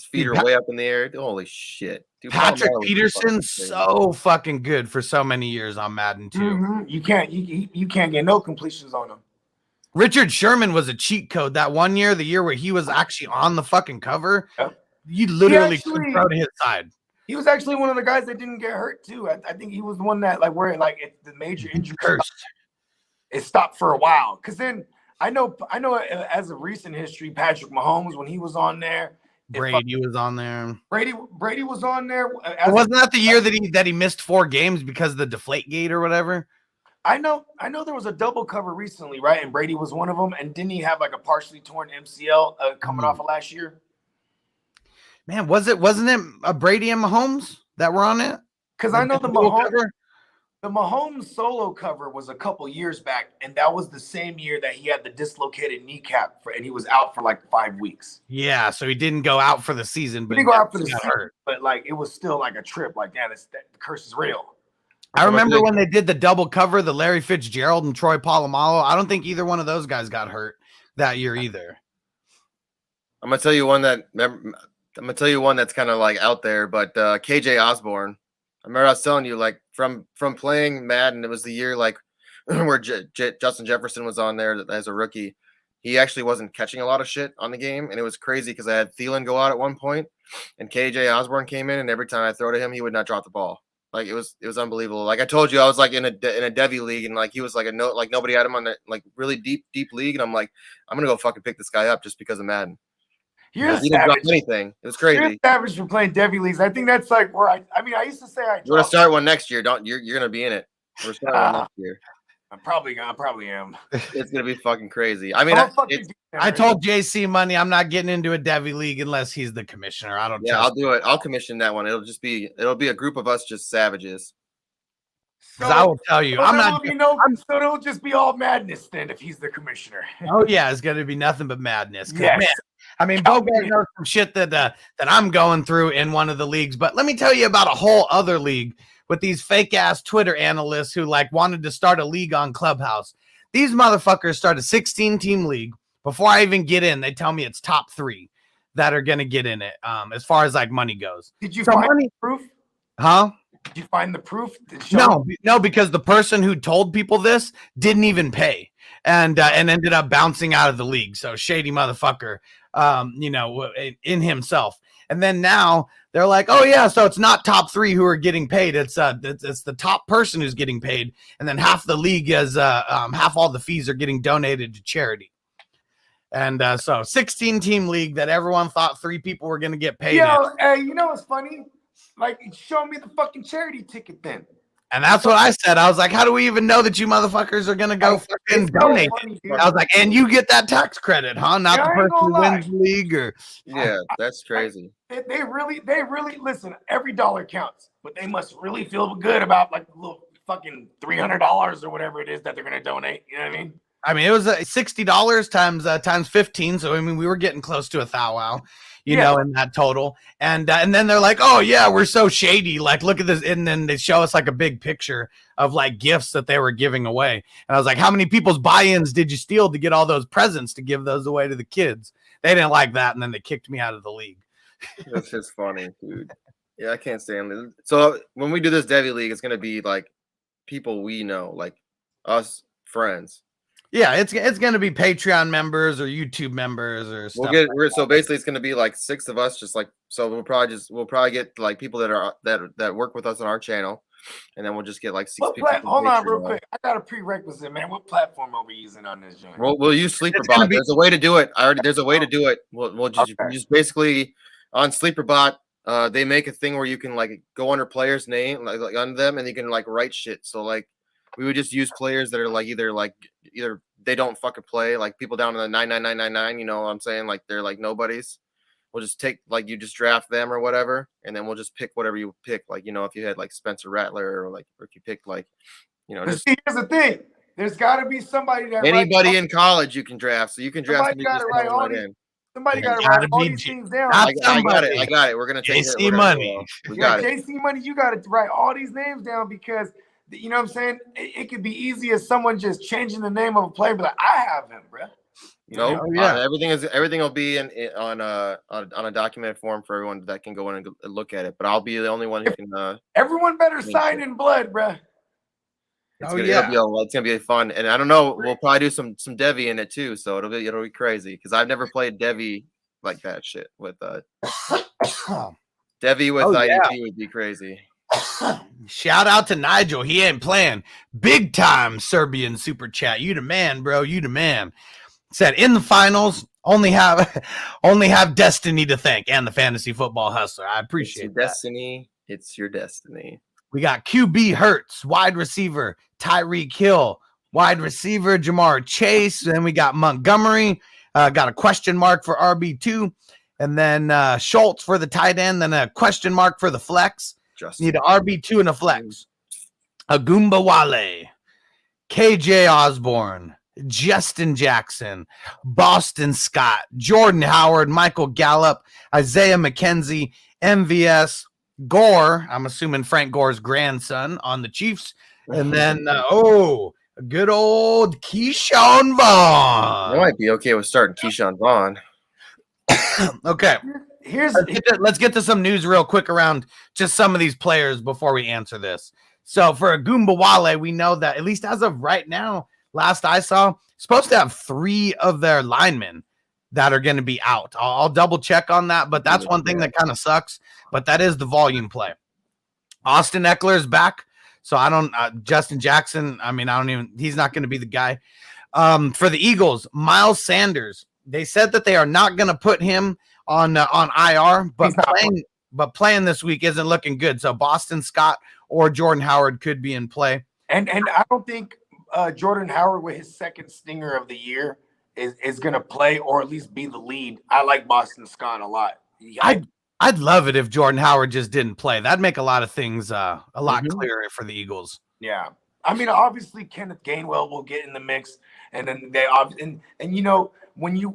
feet are way up in the air. Holy shit. Dude, Patrick Peterson's so fucking good for so many years on Madden too. Mm-hmm. You can't get no completions on him. Richard Sherman was a cheat code that one year, the year where he was actually on the fucking cover. Yep. You literally couldn't throw to his side. He was actually one of the guys that didn't get hurt too. I think he was the one that the major injury it stopped for a while. Because then I know as a recent history, Patrick Mahomes, when he was on there. Brady was on there. Brady was on there. Wasn't that the year that he missed 4 games because of the deflate gate or whatever? I know there was a double cover recently, right? And Brady was one of them. And didn't he have like a partially torn MCL coming off of last year? Man, wasn't it Brady and Mahomes that were on it? Because I know the Mahomes. The Mahomes solo cover was a couple years back, and that was the same year that he had the dislocated kneecap, and he was out for like 5 weeks. Yeah, so he didn't go out for the season, but He didn't go out for the got season, hurt. but like it was still like a trip. Like, yeah, the curse is real. I remember when they did the double cover, the Larry Fitzgerald and Troy Polamalu. I don't think either one of those guys got hurt that year either. I'm gonna tell you one that's kind of like out there, but KJ Osborne. I remember I was telling you, like from playing Madden, it was the year like where Justin Jefferson was on there as a rookie. He actually wasn't catching a lot of shit on the game, and it was crazy because I had Thielen go out at one point, and KJ Osborne came in, and every time I throw to him, he would not drop the ball. Like it was unbelievable. Like I told you, I was like in a Devy league, and like he was like nobody had him on the like really deep league, and I'm like, I'm gonna go fucking pick this guy up just because of Madden. He didn't drop anything. It was crazy. You're savage for playing Devy leagues. I think that's like where I used to say We're gonna start one next year. You're gonna be in it. We're starting one next year. I probably am. It's gonna be fucking crazy. I mean, I told JC Money I'm not getting into a Devy league unless he's the commissioner. I don't. Yeah, I'll do it. I'll commission that one. It'll be a group of us just savages. So, I will tell you, I'm not. So it'll just be all madness then if he's the commissioner. Oh yeah, it's gonna be nothing but madness. Yes. Man, I mean, Bogard knows some shit that I'm going through in one of the leagues. But let me tell you about a whole other league with these fake ass Twitter analysts who like wanted to start a league on Clubhouse. These motherfuckers start a 16-team league. Before I even get in, they tell me it's top 3 that are gonna get in it. As far as like money goes. Did you find the proof? Huh? Did you find the proof? No, because the person who told people this didn't even pay and ended up bouncing out of the league. So shady motherfucker, in himself. And then now they're like, oh yeah, so it's not top 3 who are getting paid. It's the top person who's getting paid, and then half the league is half all the fees are getting donated to charity. And so 16-team league that everyone thought 3 people were going to get paid. Hey, you know what's funny? Like, show me the fucking charity ticket then. And that's what I said. I was like, how do we even know that you motherfuckers are going to go fucking donate? I was like, and you get that tax credit, huh? Not the person who wins the league or. Yeah, that's crazy. They really listen, every dollar counts, but they must really feel good about like a little fucking $300 or whatever it is that they're going to donate. You know what I mean? I mean, it was $60 times 15. So, I mean, we were getting close to a thou wow. In that total. And then they're like, oh yeah, we're so shady. Like, look at this. And then they show us like a big picture of like gifts that they were giving away. And I was like, how many people's buy-ins did you steal to get all those presents to give those away to the kids? They didn't like that. And then they kicked me out of the league. That's just funny, dude. Yeah, I can't stand it. So when we do this Devy League, it's going to be like people we know, like us friends. Yeah, it's going to be Patreon members or YouTube members or stuff. So basically it's going to be like 6 of us, just like, so we'll probably get like people that work with us on our channel, and then we'll just get like 6 people. Hold on real quick. I got a prerequisite, man. What platform are we using on this joint? We'll use SleeperBot. There's a way to do it. There's a way to do it. We'll just basically on SleeperBot, they make a thing where you can like go under players' name, like under them, and you can like write shit. So like we would just use players that are like either they don't fucking play, like people down in the 99999, you know what I'm saying? Like they're like nobodies. We'll just take like you just draft them or whatever, and then we'll just pick whatever you pick. Like, you know, if you had like Spencer Rattler or if you picked like, you know, see, here's the thing. There's got to be somebody that anybody in college you can draft. So you can draft somebody got to write all these things down. I got it. We're gonna take JC Money. We got it. JC Money, you got to write all these names down because you know what I'm saying? It could be easy as someone just changing the name of a player, but like, I have him, bro. No, everything will be on a documented form for everyone that can go in and look at it. But I'll be the only one who can. Everyone better sign in blood, bro. It's gonna be fun, and I don't know. We'll probably do some Devy in it too, so it'll be crazy because I've never played Devy like that shit with Devy with IDP would be crazy. Shout out to Nigel. He ain't playing. Big time Serbian super chat. You the man, bro. You the man. Said in the finals, only have Destiny to thank and the Fantasy Football Hustler. I appreciate that. Destiny. It's your destiny. We got QB Hurts, wide receiver Tyreek Hill, wide receiver Jamar Chase. Then we got Montgomery. Got a question mark for RB2. And then Schultz for the tight end. Then a question mark for the flex. Need an RB2 and a flex. Agumba Wale, KJ Osborne, Justin Jackson, Boston Scott, Jordan Howard, Michael Gallup, Isaiah McKenzie, MVS, Gore, I'm assuming Frank Gore's grandson on the Chiefs, and then, good old Keyshawn I Vaughn. might be okay with starting Keyshawn Vaughn. Okay, Here's let's get to some news real quick around just some of these players before we answer this. So for Agumba Wale, we know that at least as of right now, last I saw, supposed to have 3 of their linemen that are going to be out. I'll double check on that, but that's one thing that kind of sucks. But that is the volume play. Austin Eckler is back, so I don't. Justin Jackson, I mean, I don't even. He's not going to be the guy. For the Eagles, Miles Sanders. They said that they are not going to put him on IR, but playing this week isn't looking good. So Boston Scott or Jordan Howard could be in play. and I don't think Jordan Howard with his second stinger of the year is going to play or at least be the lead. I like Boston Scott a lot. I'd love it if Jordan Howard just didn't play. That'd make a lot of things a lot clearer for the Eagles. Yeah. I mean, obviously Kenneth Gainwell will get in the mix, and then they and you know when you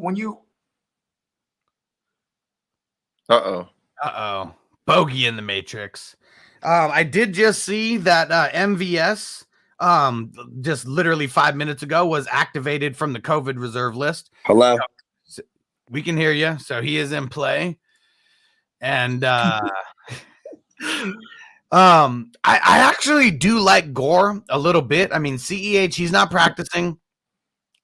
Bogey in the Matrix. I did just see that MVS just literally 5 minutes ago was activated from the COVID reserve list. Hello. So we can hear you. So he is in play. And I actually do like Gore a little bit. I mean, CEH, he's not practicing.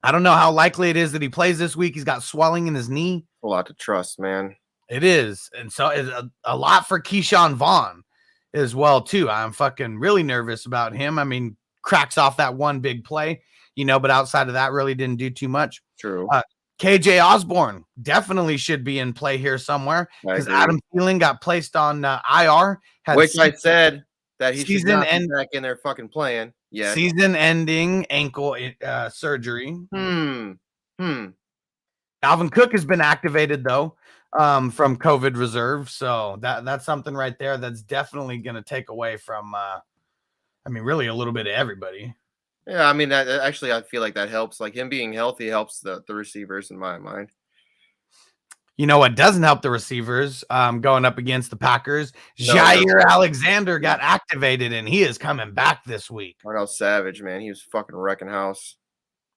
I don't know how likely it is that he plays this week. He's got swelling in his knee. A lot to trust, man. It is. And so it's a lot for Keyshawn Vaughn as well, too. I'm fucking really nervous about him. I mean, cracks off that one big play, but outside of that, really didn't do too much. True. KJ Osborne definitely should be in play here somewhere because Adam Thielen got placed on IR. Which I said that he should not be back in there fucking playing. Yeah. Season-ending ankle surgery. Alvin Cook has been activated, though, from COVID reserve. So that's something right there that's definitely going to take away from, really a little bit of everybody. Yeah, I mean, actually, I feel like that helps. Like him being healthy helps the receivers in my mind. You know what doesn't help the receivers going up against the Packers? Jair Alexander got activated, and he is coming back this week. I know Savage, man. He was fucking wrecking house.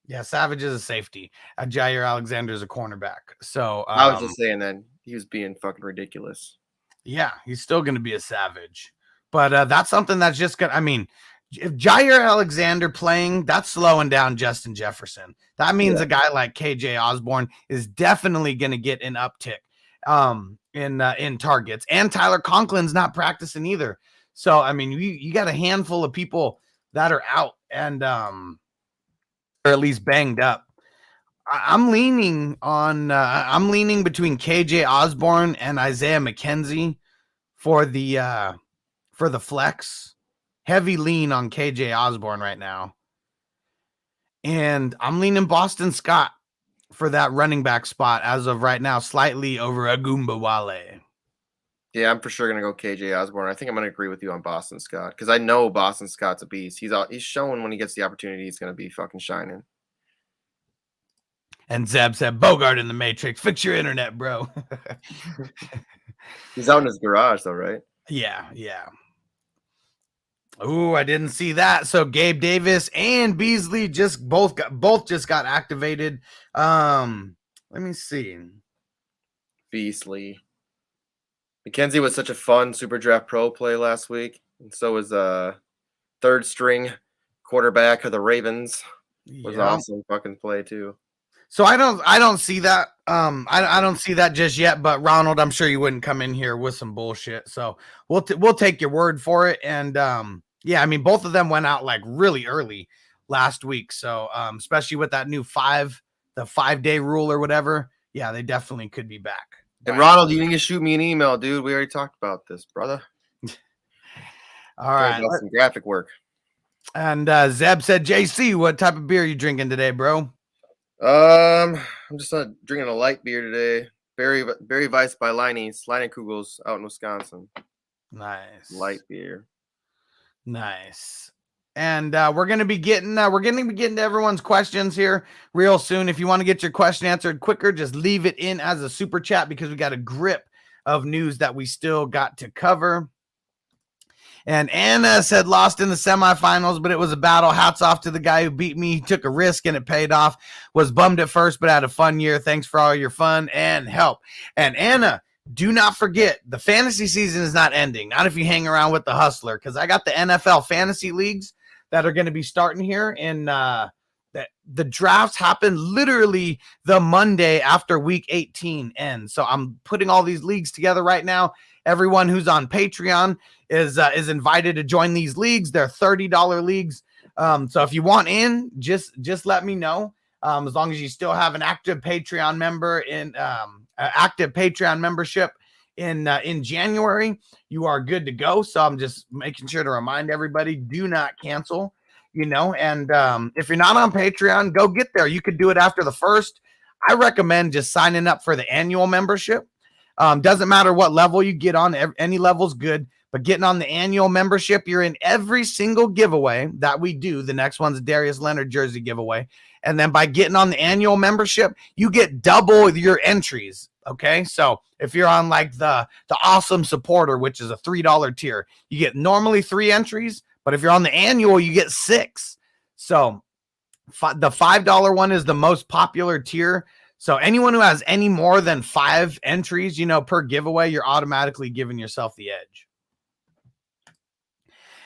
Yeah, Savage is a safety. Jair Alexander is a cornerback. So I was just saying that he was being fucking ridiculous. Yeah, he's still going to be a savage. But that's something that's just going to, if Jair Alexander playing, that's slowing down Justin Jefferson. That means a guy like KJ Osborne is definitely going to get an uptick in targets. And Tyler Conklin's not practicing either. So, you got a handful of people that are out and or at least banged up. I'm leaning between KJ Osborne and Isaiah McKenzie for the flex. Heavy lean on KJ Osborne right now. And I'm leaning Boston Scott for that running back spot as of right now, slightly over Agumba Wale. Yeah, I'm for sure going to go KJ Osborne. I think I'm going to agree with you on Boston Scott because I know Boston Scott's a beast. He's showing when he gets the opportunity, he's going to be fucking shining. And Zeb said, Bogard in the Matrix. Fix your internet, bro. He's out in his garage, though, right? Yeah. Oh, I didn't see that. So Gabe Davis and Beasley both got activated. Let me see. Beasley. McKenzie was such a fun Super Draft Pro play last week, and so was third string quarterback of the Ravens. Was awesome fucking play too. So I don't see that. I don't see that just yet. But Ronald, I'm sure you wouldn't come in here with some bullshit. So we'll take your word for it. And both of them went out like really early last week. So especially with that new 5-day rule or whatever. Yeah, they definitely could be back. And Ronald, you need to shoot me an email, dude. We already talked about this, brother. All right, some graphic work. And Zeb said, JC, what type of beer are you drinking today, bro? I'm just drinking a light beer today. Berry Weiss by Leinenkugels out in Wisconsin. Nice. Light beer. Nice. And we're gonna be getting to everyone's questions here real soon. If you want to get your question answered quicker, just leave it in as a super chat because we got a grip of news that we still got to cover. And Anna said lost in the semifinals, but it was a battle. Hats off to the guy who beat me. He took a risk and it paid off. Was bummed at first, but had a fun year. Thanks for all your fun and help. And Anna, do not forget, the fantasy season is not ending. Not if you hang around with the Hustler, because I got the NFL fantasy leagues that are going to be starting here. And the drafts happen literally the Monday after week 18 ends. So I'm putting all these leagues together right now. Everyone who's on Patreon is invited to join these leagues. They're $30 leagues. So if you want in, just let me know. As long as you still have an active Patreon member in active Patreon membership in January, you are good to go. So I'm just making sure to remind everybody, do not cancel, and if you're not on Patreon, go get there. You could do it after the first. I recommend just signing up for the annual membership. Doesn't matter what level you get on, any level's good, but getting on the annual membership, you're in every single giveaway that we do. The next one's Darius Leonard jersey giveaway. And then by getting on the annual membership, you get double your entries. Okay. So if you're on like the awesome supporter, which is a $3 tier, you get normally 3 entries, but if you're on the annual, you get 6. So the $5 one is the most popular tier. So anyone who has any more than 5 entries, per giveaway, you're automatically giving yourself the edge.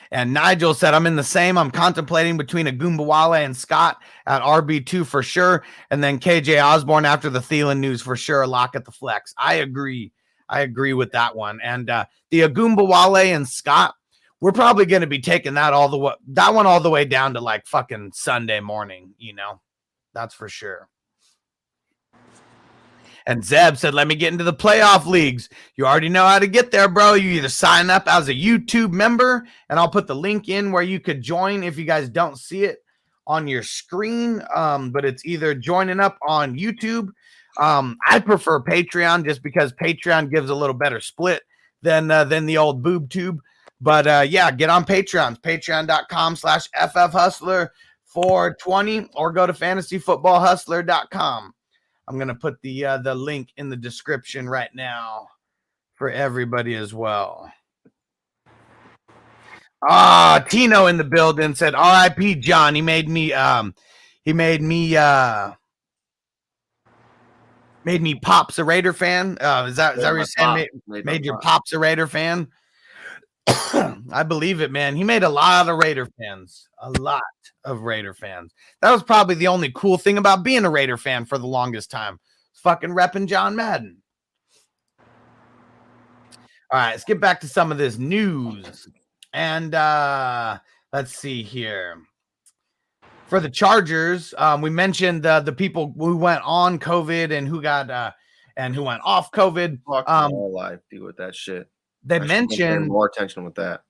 And Nigel said, I'm in the same. I'm contemplating between Agumbawale and Scott at RB2 for sure. And then KJ Osborne after the Thielen news for sure. A lock at the flex. I agree with that one. And the Agumbawale and Scott, we're probably going to be taking that all the way down to like fucking Sunday morning, that's for sure. And Zeb said, let me get into the playoff leagues. You already know how to get there, bro. You either sign up as a YouTube member, and I'll put the link in where you could join if you guys don't see it on your screen. But it's either joining up on YouTube. I prefer Patreon just because Patreon gives a little better split than the old boob tube. But yeah, get on Patreon. Patreon.com/FFHustler420 or go to fantasyfootballhustler.com. I'm going to put the link in the description right now for everybody as well. Tino in the building said, R.I.P. John. He made me Pops a Raider fan. Is that what you're saying? Made your Pops a Raider fan? I believe it, man. He made a lot of Raider fans. A lot of Raider fans. That was probably the only cool thing about being a Raider fan for the longest time. Fucking repping John Madden. All right, let's get back to some of this news. And let's see here. For the Chargers, we mentioned the people who went on COVID and who got and who went off COVID. All life deal with that shit. They mentioned more attention with that.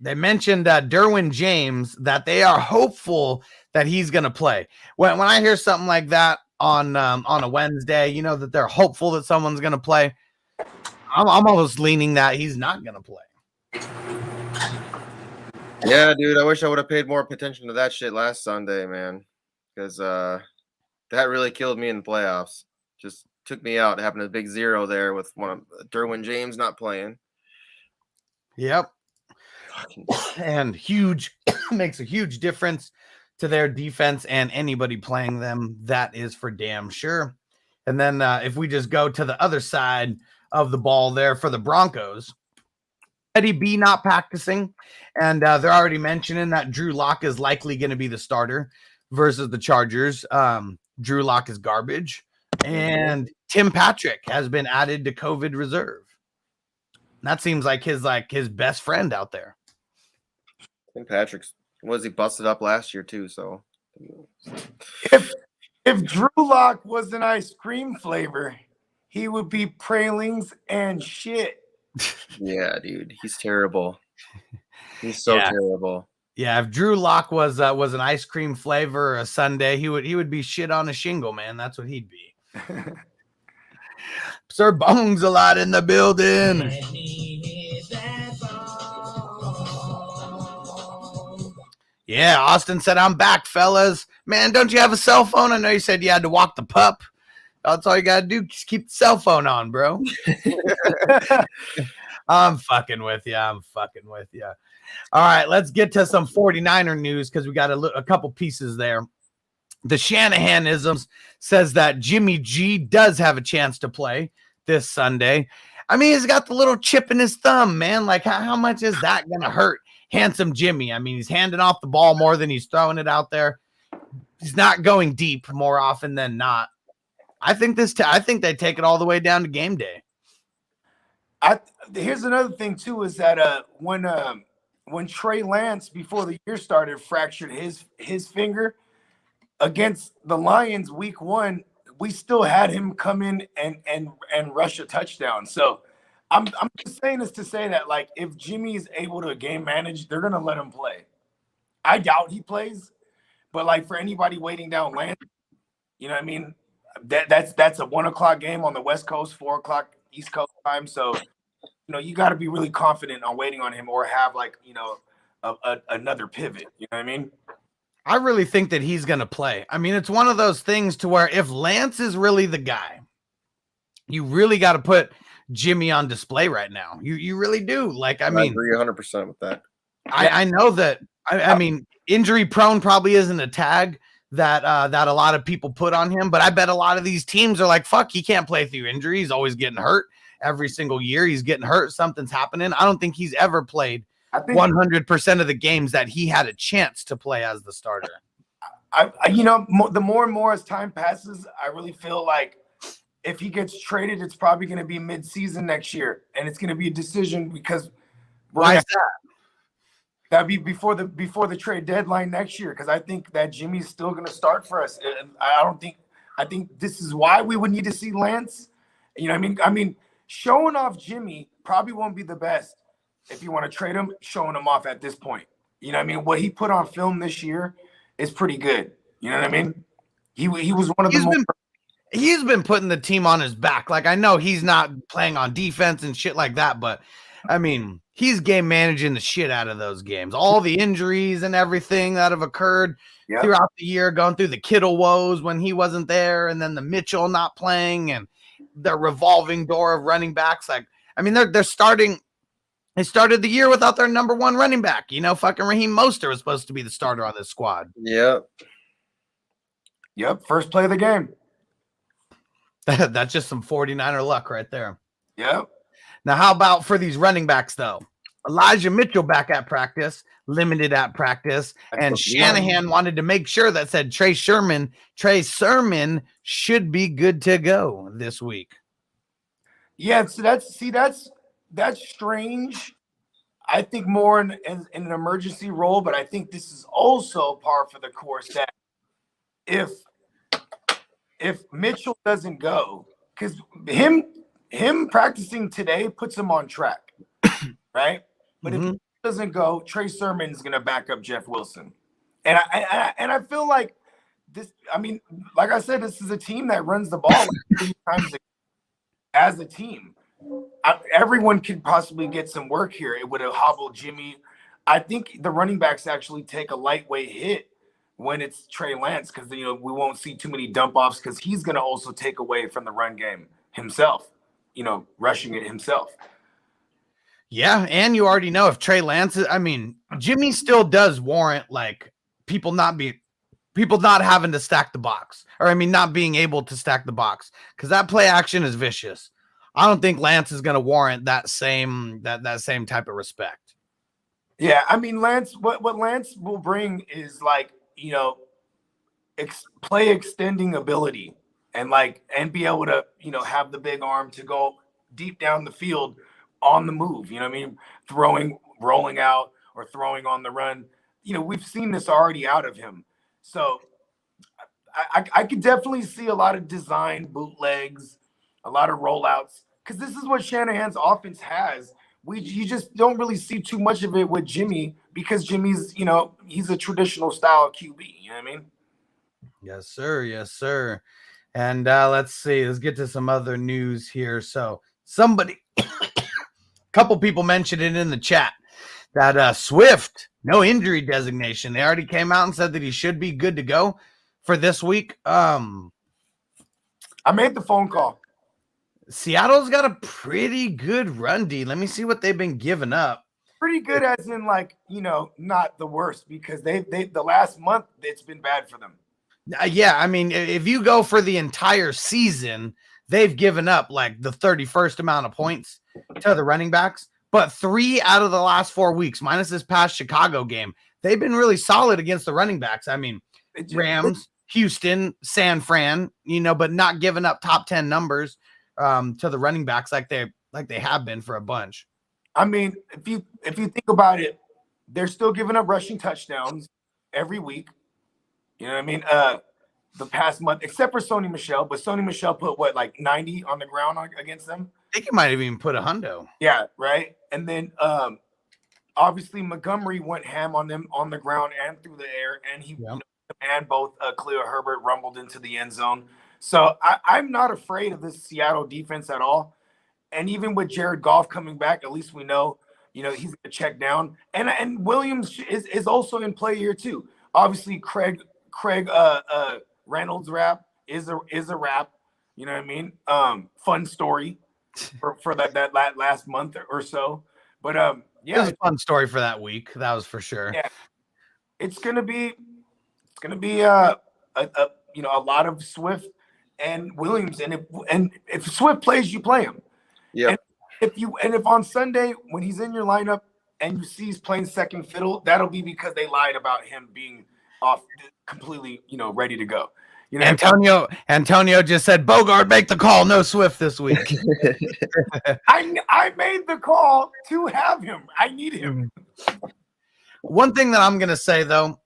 They mentioned Derwin James, that they are hopeful that he's going to play. When I hear something like that on a Wednesday, that they're hopeful that someone's going to play. I'm almost leaning that he's not going to play. Yeah, dude. I wish I would have paid more attention to that shit last Sunday, man, because that really killed me in the playoffs. Just took me out, having a big 0 there with one of Derwin James not playing. Yep. And huge makes a huge difference to their defense and anybody playing them. That is for damn sure. And then if we just go to the other side of the ball there for the Broncos, Eddie B not practicing, and they're already mentioning that Drew Lock is likely going to be the starter versus the Chargers. Drew Lock is garbage, and Tim Patrick has been added to COVID reserve. That seems like his best friend out there. Tim Patrick's he busted up last year too, so if Drew Lock was an ice cream flavor, he would be pralines and shit. Yeah, dude, he's terrible. He's so terrible. Yeah, if Drew Lock was an ice cream flavor or a sundae, he would be shit on a shingle, man. That's what he'd be. Sir Bones a lot in the building. Yeah, Austin said, I'm back, fellas. Man, don't you have a cell phone? I know you said you had to walk the pup. That's all you got to do. Just keep the cell phone on, bro. I'm fucking with you. All right, let's get to some 49er news because we got a couple pieces there. The Shanahanisms says that Jimmy G does have a chance to play this Sunday. I mean, he's got the little chip in his thumb, man. Like, how much is that going to hurt handsome Jimmy? I mean, he's handing off the ball more than he's throwing it out there. He's not going deep more often than not. I think they take it all the way down to game day. Here's another thing too, is that when Trey Lance before the year started fractured his finger against the Lions week 1, we still had him come in and rush a touchdown. So I'm just saying this to say that, like, if Jimmy is able to game manage, they're gonna let him play. I doubt he plays, but like for anybody waiting down Lance, you know what I mean? That's a 1:00 game on the West Coast, 4:00 East Coast time. So, you know, you got to be really confident on waiting on him, or have like, you know, another pivot. You know what I mean? I really think that he's going to play. I mean, it's one of those things to where if Lance is really the guy, you really got to put Jimmy on display right now. You really do. Like, I mean, agree 100% with that. I know that. I mean, injury prone probably isn't a tag that a lot of people put on him, but I bet a lot of these teams are like, fuck, he can't play through injury. He's always getting hurt every single year. He's getting hurt. Something's happening. I don't think he's ever played 100% of the games that he had a chance to play as the starter. You know, the more and more as time passes, I really feel like if he gets traded, it's probably going to be mid-season next year, and it's going to be a decision because why is that? That'd be before the trade deadline next year, because I think that Jimmy's still going to start for us. And I think this is why we would need to see Lance. You know what I mean? Showing off Jimmy probably won't be the best if you want to trade him, showing him off at this point. You know what I mean? What he put on film this year is pretty good. You know what I mean? He was one of the He's been putting the team on his back. Like, I know he's not playing on defense and shit like that, but I mean, he's game managing the shit out of those games. All the injuries and everything that have occurred throughout the year, going through the Kittle woes when he wasn't there, and then the Mitchell not playing, and the revolving door of running backs. Like, I mean, they're starting. They started the year without their number one running back. You know, fucking Raheem Mostert was supposed to be the starter on this squad. Yep. First play of the game. That's just some 49er luck right there. Yep. Now, how about for these running backs, though? Elijah Mitchell back at practice, limited at practice, and Shanahan wanted to make sure that said Trey Sermon should be good to go this week. Yeah, so that's strange. I think more in an emergency role, but I think this is also par for the course that if Mitchell doesn't go, because him practicing today puts him on track, right? But if he doesn't go, Trey Sermon is going to back up Jeff Wilson, and I feel like this. I mean, like I said, this is a team that runs the ball like 3 times as a team. Everyone could possibly get some work here. It would have hobbled Jimmy. I think the running backs actually take a lightweight hit when it's Trey Lance, because we won't see too many dump offs, because he's going to also take away from the run game himself. Rushing it himself. Yeah, and you already know if Trey Lance Jimmy still does warrant like people not having to stack the box, or not being able to stack the box, because that play action is vicious. I don't think Lance is going to warrant that same type of respect. Yeah, Lance, what Lance will bring is like, play extending ability, and be able to, have the big arm to go deep down the field on the move. Throwing, rolling out, or throwing on the run. We've seen this already out of him. So I could definitely see a lot of design bootlegs, a lot of rollouts, because this is what Shanahan's offense has. You just don't really see too much of it with Jimmy, because Jimmy's, he's a traditional style QB. You know what I mean? Yes, sir. Yes, sir. And let's see. Let's get to some other news here. So a couple people mentioned it in the chat that Swift no injury designation. They already came out and said that he should be good to go for this week. I made the phone call. Seattle's got a pretty good run D. Let me see what they've been giving up. Pretty good, as in like, not the worst, because they the last month it's been bad for them. Yeah, I mean, if you go for the entire season, they've given up like the 31st amount of points to the running backs. But 3 out of the last 4 weeks, minus this past Chicago game, they've been really solid against the running backs. I mean, Rams, Houston, San Fran, but not giving up top 10 numbers to the running backs like they have been for a bunch. I mean, if you think about it, they're still giving up rushing touchdowns every week. You know what I mean? The past month, except for Sony Michel, but Sony Michel put what, like 90 on the ground against them? I think he might have even put a hundo. Yeah, right. And then obviously Montgomery went ham on them on the ground and through the air, and he and both Khalil Herbert rumbled into the end zone. So I'm not afraid of this Seattle defense at all. And even with Jared Goff coming back, at least we know, he's going to check down. And Williams is also in play here too. Obviously, Craig Reynolds rap is a rap. You know what I mean? Fun story for that last month or so. But it was a fun story for that week. That was for sure. Yeah, it's gonna be a lot of Swift and Williams, and if Swift plays, you play him. Yeah. If on Sunday when he's in your lineup and you see he's playing second fiddle, that'll be because they lied about him being off completely, ready to go. Antonio just said, Bogard, make the call. No Swift this week. I made the call to have him. I need him. One thing that I'm going to say, though,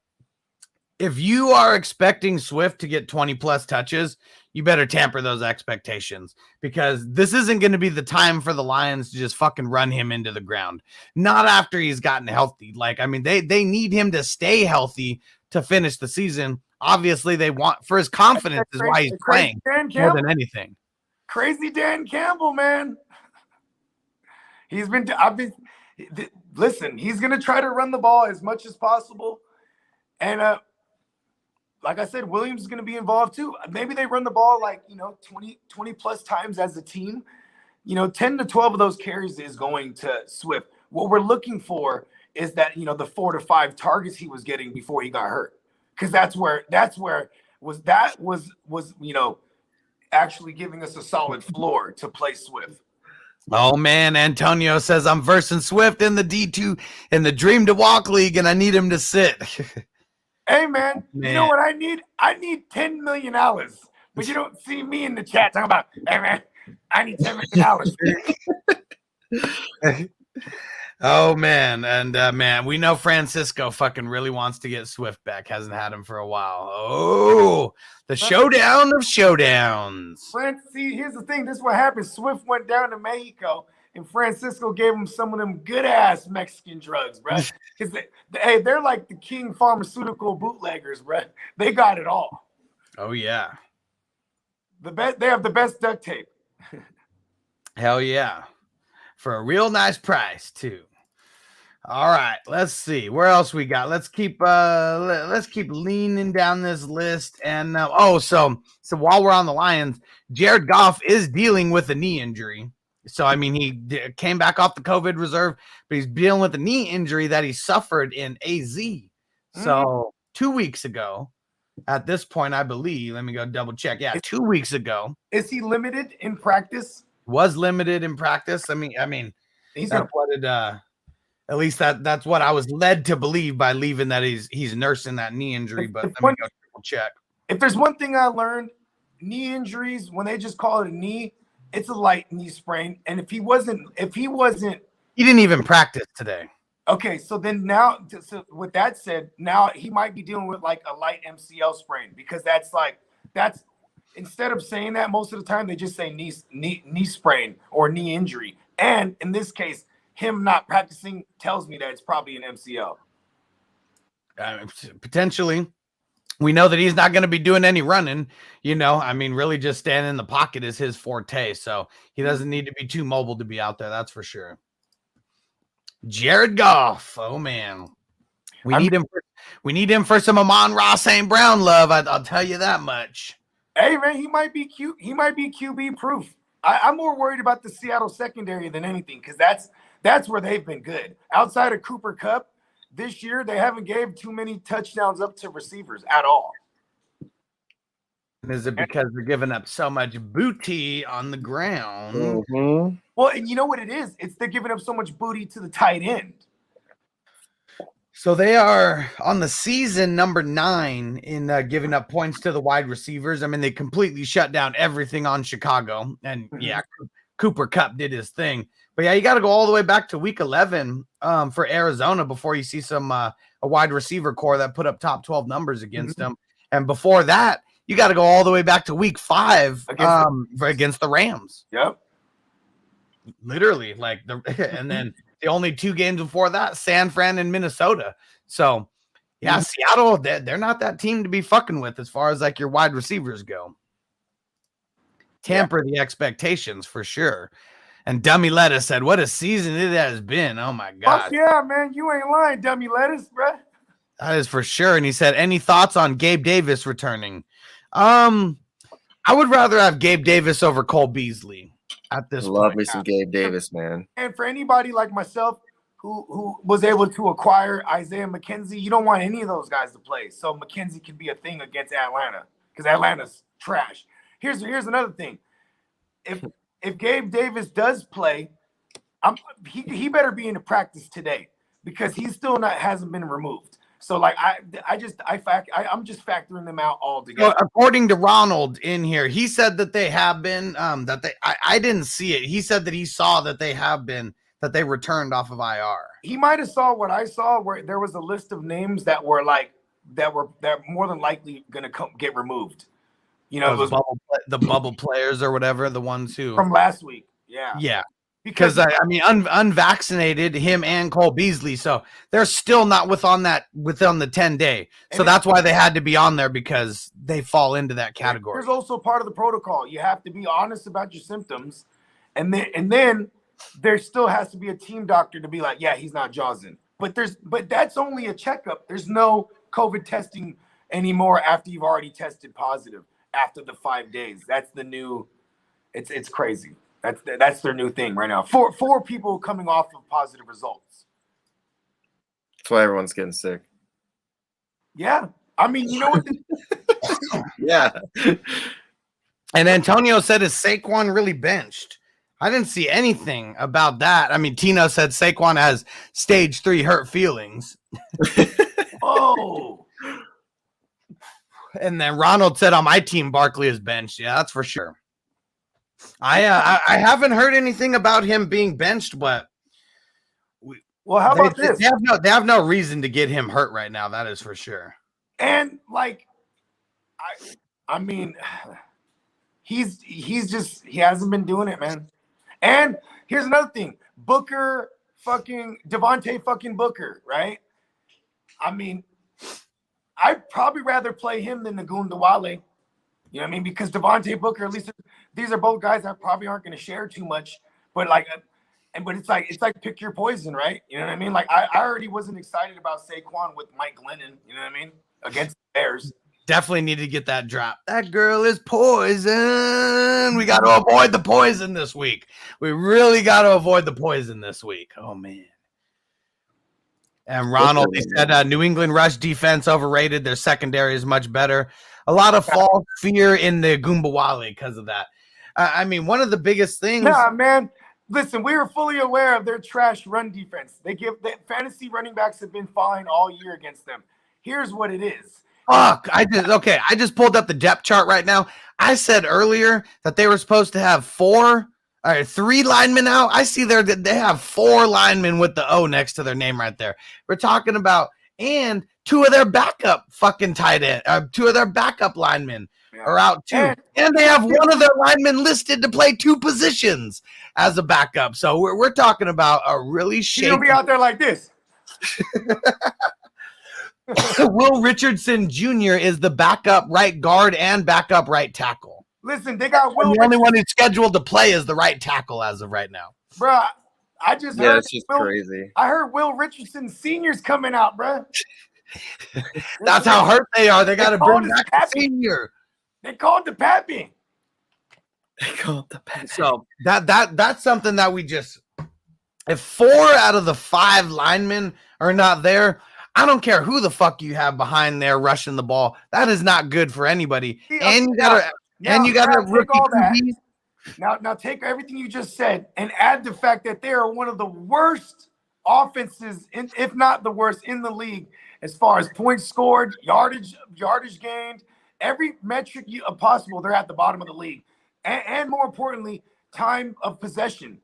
if you are expecting Swift to get 20 plus touches, you better tamper those expectations, because this isn't going to be the time for the Lions to just fucking run him into the ground. Not after he's gotten healthy. They need him to stay healthy to finish the season. Obviously, they want for his confidence is why he's playing more than anything. Crazy Dan Campbell, man. He's going to try to run the ball as much as possible. And like I said, Williams is going to be involved too. Maybe they run the ball 20 plus times as a team. 10 to 12 of those carries is going to Swift. What we're looking for is that, the 4 to 5 targets he was getting before he got hurt. Because that's where was actually giving us a solid floor to play Swift. Oh man, Antonio says I'm versing Swift in the D2 in the Dream to Walk League, and I need him to sit. Hey man, you know what I need? I need $10 million, but you don't see me in the chat talking about, hey man, I need $10 million. Oh man, and man, we know Francisco fucking really wants to get Swift back. Hasn't had him for a while. Oh, the showdown of showdowns. See, here's the thing. This is what happened. Swift went down to Mexico, and Francisco gave him some of them good ass Mexican drugs, bro. Because they're like the king pharmaceutical bootleggers, bro. They got it all. Oh yeah, they have the best duct tape. Hell yeah, for a real nice price too. All right, let's see where else we got. Let's keep leaning down this list. And so while we're on the Lions, Jared Goff is dealing with a knee injury. So I mean, he came back off the COVID reserve, but he's dealing with a knee injury that he suffered in AZ. So 2 weeks ago, at this point, I believe. Let me go double check. Yeah, 2 weeks ago. Is he limited in practice? Was limited in practice. I mean, that's what it. At least that's what I was led to believe by leaving that he's nursing that knee injury. But let me go triple check. If there's one thing I learned, knee injuries, when they just call it a knee, it's a light knee sprain. And if he wasn't, he didn't even practice today. Okay, so then now, with that said, now he might be dealing with like a light MCL sprain, because that's instead of saying that most of the time, they just say knee sprain or knee injury. And in this case, him not practicing tells me that it's probably an MCL. Potentially. We know that he's not going to be doing any running, really just standing in the pocket is his forte. So he doesn't need to be too mobile to be out there. That's for sure. Jared Goff. Oh man. We need him. We need him for some Amon-Ra St. Brown love. I'll tell you that much. Hey man, he might be cute. He might be QB proof. I'm more worried about the Seattle secondary than anything because that's where they've been good. Outside of Cooper Kupp, this year they haven't gave too many touchdowns up to receivers at all. Is it because they're giving up so much booty on the ground? Mm-hmm. Well, and you know what it is? It's they're giving up so much booty to the tight end. So they are on the season number 9 in giving up points to the wide receivers. I mean, they completely shut down everything on Chicago. And yeah, Cooper Kupp did his thing. But yeah, you got to go all the way back to week 11 for Arizona before you see some a wide receiver core that put up top 12 numbers against them. And before that, you got to go all the way back to week 5 against the Rams. Yep. Literally, and then the only 2 games before that, San Fran and Minnesota. So, yeah, Seattle, they're not that team to be fucking with as far as like your wide receivers go. Tamper the expectations for sure. And Dummy Lettuce said, what a season it has been. Oh, my God. Fuck yeah, man. You ain't lying, Dummy Lettuce, bruh. That is for sure. And he said, any thoughts on Gabe Davis returning? I would rather have Gabe Davis over Cole Beasley at this point. Love me some Gabe Davis, man. And for anybody like myself who was able to acquire Isaiah McKenzie, you don't want any of those guys to play. So McKenzie can be a thing against Atlanta because Atlanta's trash. Here's another thing. If Gabe Davis does play, he better be in the practice today because he still hasn't been removed. So like I'm just factoring them out all together. So according to Ronald in here, he said that they have been I didn't see it. He said that he saw that they have been that they returned off of IR. He might have saw what I saw where there was a list of names that were more than likely going to get removed. You know, the bubble players or whatever, the ones who from last week. Yeah. Yeah. Because I mean, unvaccinated him and Cole Beasley, so they're still not within the 10-day. So that's why they had to be on there because they fall into that category. There's also part of the protocol. You have to be honest about your symptoms, and then there still has to be a team doctor to be like, yeah, he's not jazzing. But that's only a checkup. There's no COVID testing anymore after you've already tested positive after the 5 days. That's the new. It's crazy. That's their new thing right now. Four people coming off of positive results. That's why everyone's getting sick. Yeah. I mean, you know what? Yeah. And Antonio said, is Saquon really benched? I didn't see anything about that. I mean, Tino said Saquon has stage 3 hurt feelings. Oh. And then Ronald said on my team, Barkley is benched. Yeah, that's for sure. I haven't heard anything about him being benched, but how about this? They have no reason to get him hurt right now. That is for sure. And like, I mean, he hasn't been doing it, man. And here's another thing: Devontae fucking Booker, right? I mean, I'd probably rather play him than Nagun Dewale. You know what I mean? Because Devontae Booker, at least these are both guys that probably aren't going to share too much. But it's like pick your poison, right? You know what I mean? Like I already wasn't excited about Saquon with Mike Glennon. You know what I mean? Against the Bears. Definitely need to get that drop. That girl is poison. We got to avoid the poison this week. We really got to avoid the poison this week. Oh man. And Ronald, he said New England rush defense overrated. Their secondary is much better. A lot of false fear in the Goombawale because of that. I mean, one of the biggest things. Nah, man. Listen, we were fully aware of their trash run defense. The fantasy running backs have been fine all year against them. Here's what it is. Fuck. I just pulled up the depth chart right now. I said earlier that they were supposed to have 3 linemen out. I see there that they have 4 linemen with the O next to their name right there. We're talking about and 2 of their backup fucking tight end, 2 of their backup linemen are out too. And they have 1 of their linemen listed to play 2 positions as a backup. So we're talking about a really shaky. He'll be out there like this. Will Richardson Jr. is the backup right guard and backup right tackle. Listen, they got Will. The only one who's scheduled to play is the right tackle as of right now. Bruh, I just Yeah, heard it's just crazy. I heard Will Richardson Sr.'s coming out, bro. That's how hurt they are. They got to bring called back the senior. They called the Pappy. They call it the Pappy. So that's something that we just, if 4 out of the 5 linemen are not there, I don't care who the fuck you have behind there rushing the ball. That is not good for anybody. And you gotta take all that. Now take everything you just said and add the fact that they are one of the worst offenses, if not the worst, in the league as far as points scored, yardage gained, every metric possible. They're at the bottom of the league, and more importantly, time of possession.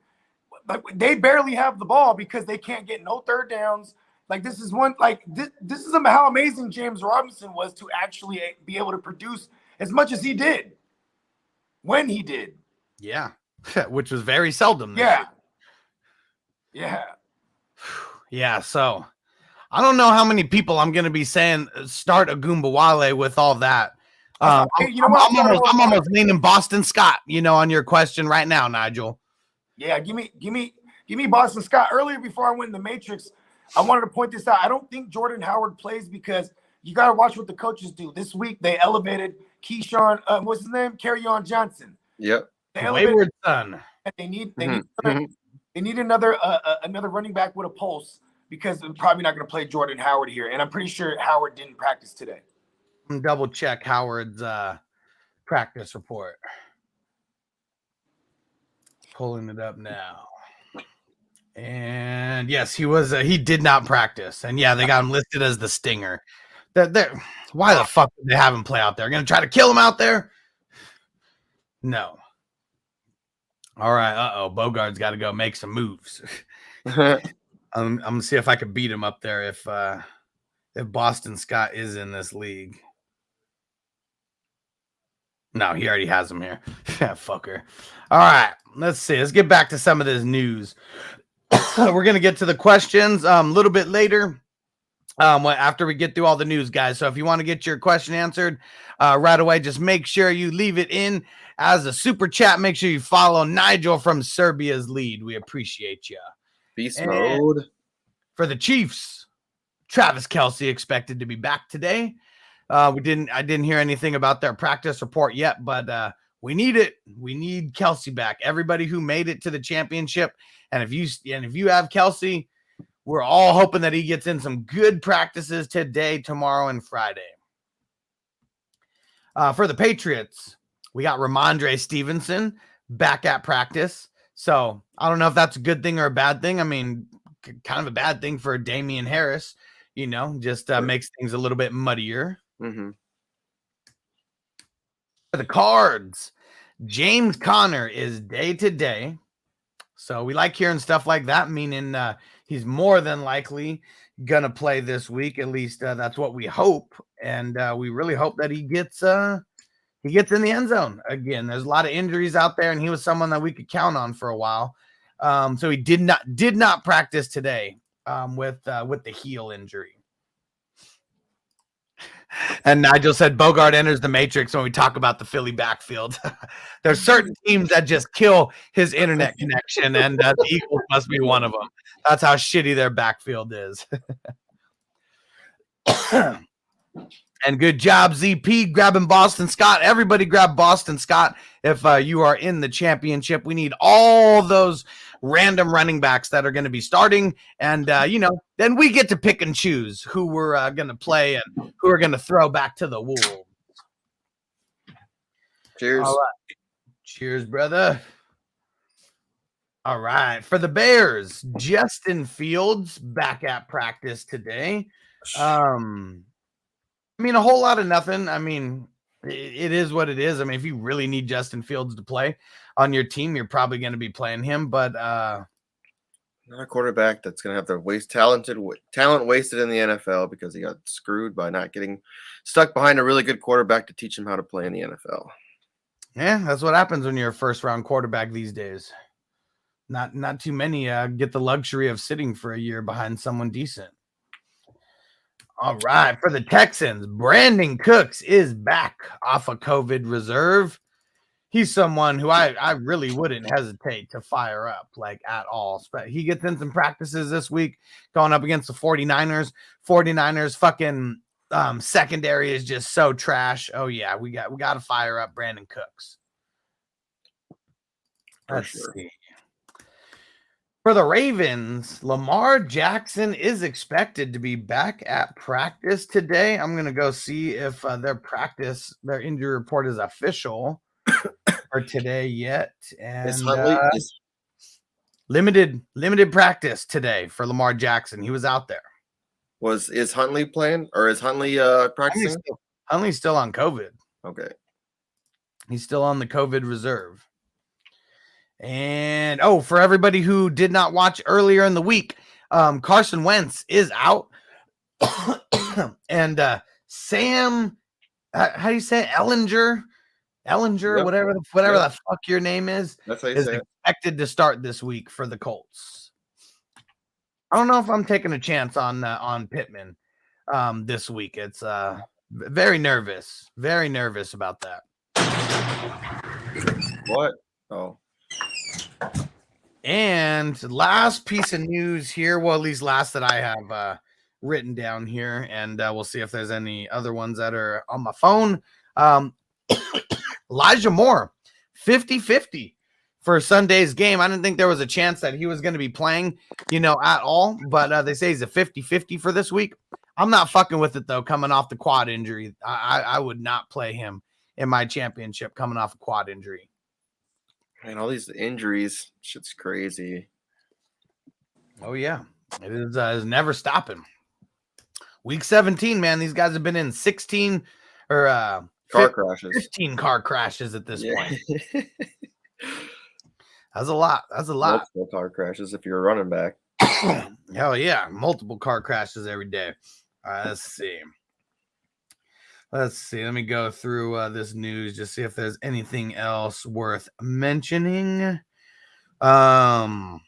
Like they barely have the ball because they can't get no third downs. Like this is how amazing James Robinson was to actually be able to produce as much as he did when he did. Yeah, which was very seldom. Yeah. So I don't know how many people I'm going to be saying start Agumbawale with all that. I'm almost leaning Boston Scott, on your question right now, Nigel. Yeah, give me Boston Scott. Earlier, before I went in the Matrix, I wanted to point this out. I don't think Jordan Howard plays because you got to watch what the coaches do. This week, they elevated Keyshawn, what's his name? Kerryon Johnson. Yep. Wayward son. They need another running back with a pulse because they're probably not going to play Jordan Howard here. And I'm pretty sure Howard didn't practice today. Double check Howard's practice report. Pulling it up now. And yes, he did not practice. And yeah, they got him listed as the stinger. Why the fuck did they have him play out there? Going to try to kill him out there? No. All right. Bogard's got to go make some moves. I'm going to see if I can beat him up there if Boston Scott is in this league. No, he already has him here. Fucker. All right. Let's see. Let's get back to some of this news. We're going to get to the questions a little bit later after we get through all the news, guys. So if you want to get your question answered right away, just make sure you leave it in as a super chat. Make sure you follow Nigel from Serbia's lead. We appreciate you. Beast mode. For the Chiefs, Travis Kelce expected to be back today. I didn't hear anything about their practice report yet, but we need it. We need Kelce back. Everybody who made it to the championship, and if you have Kelce, we're all hoping that he gets in some good practices today, tomorrow, and Friday. For the Patriots, we got Ramondre Stevenson back at practice. So I don't know if that's a good thing or a bad thing. I mean, kind of a bad thing for Damian Harris, just makes things a little bit muddier. Mm-hmm. For the Cards, James Conner is day to day. So we like hearing stuff like that, meaning he's more than likely going to play this week. At least that's what we hope. And we really hope that he gets in the end zone again. There's a lot of injuries out there, and he was someone that we could count on for a while. So he did not practice today with the heel injury. And Nigel said Bogard enters the matrix when we talk about the Philly backfield. There's certain teams that just kill his internet connection, and the Eagles must be one of them. That's how shitty their backfield is. And good job, ZP, grabbing Boston Scott. Everybody grab Boston Scott if you are in the championship. We need all those random running backs that are going to be starting. And, then we get to pick and choose who we're going to play and who are going to throw back to the Wolves. Cheers. All right. Cheers, brother. All right. For the Bears, Justin Fields back at practice today. A whole lot of nothing. It is what it is. If you really need Justin Fields to play on your team, you're probably going to be playing him. But not a quarterback that's going to have the talent wasted in the NFL because he got screwed by not getting stuck behind a really good quarterback to teach him how to play in the NFL. Yeah, that's what happens when you're a first-round quarterback these days. Not too many get the luxury of sitting for a year behind someone decent. All right, for the Texans, Brandon Cooks is back off a COVID reserve. he's someone who I really wouldn't hesitate to fire up like at all. But he gets in some practices this week going up against the 49ers. 49ers fucking secondary is just so trash. Oh yeah, we got to fire up Brandon Cooks. Let's see. For the Ravens, Lamar Jackson is expected to be back at practice today. I'm going to go see if their injury report is official for today yet. And limited practice today for Lamar Jackson. He was out there. Is Huntley playing or is Huntley practicing? Huntley's still on COVID. Okay. He's still on the COVID reserve. And for everybody who did not watch earlier in the week, Carson Wentz is out. And Sam, how do you say it? Ellinger, yep. whatever the fuck your name is expected to start this week for the Colts. I don't know if I'm taking a chance on Pittman this week. It's very nervous about that. What? Oh. And last piece of news here, well, at least last that I have written down here, and we'll see if there's any other ones that are on my phone. Elijah Moore, 50-50 for Sunday's game. I didn't think there was a chance that he was going to be playing, at all, but they say he's a 50-50 for this week. I'm not fucking with it, though, coming off the quad injury. I would not play him in my championship coming off a quad injury. Man, all these injuries, shit's crazy. Oh, yeah. It is never stopping. Week 17, man, these guys have been in 16 or car crashes. 15 car crashes at this point. That's a lot. Multiple car crashes if you're a running back. Hell yeah. Multiple car crashes every day. All right, let's see. Let me go through this news, just see if there's anything else worth mentioning. For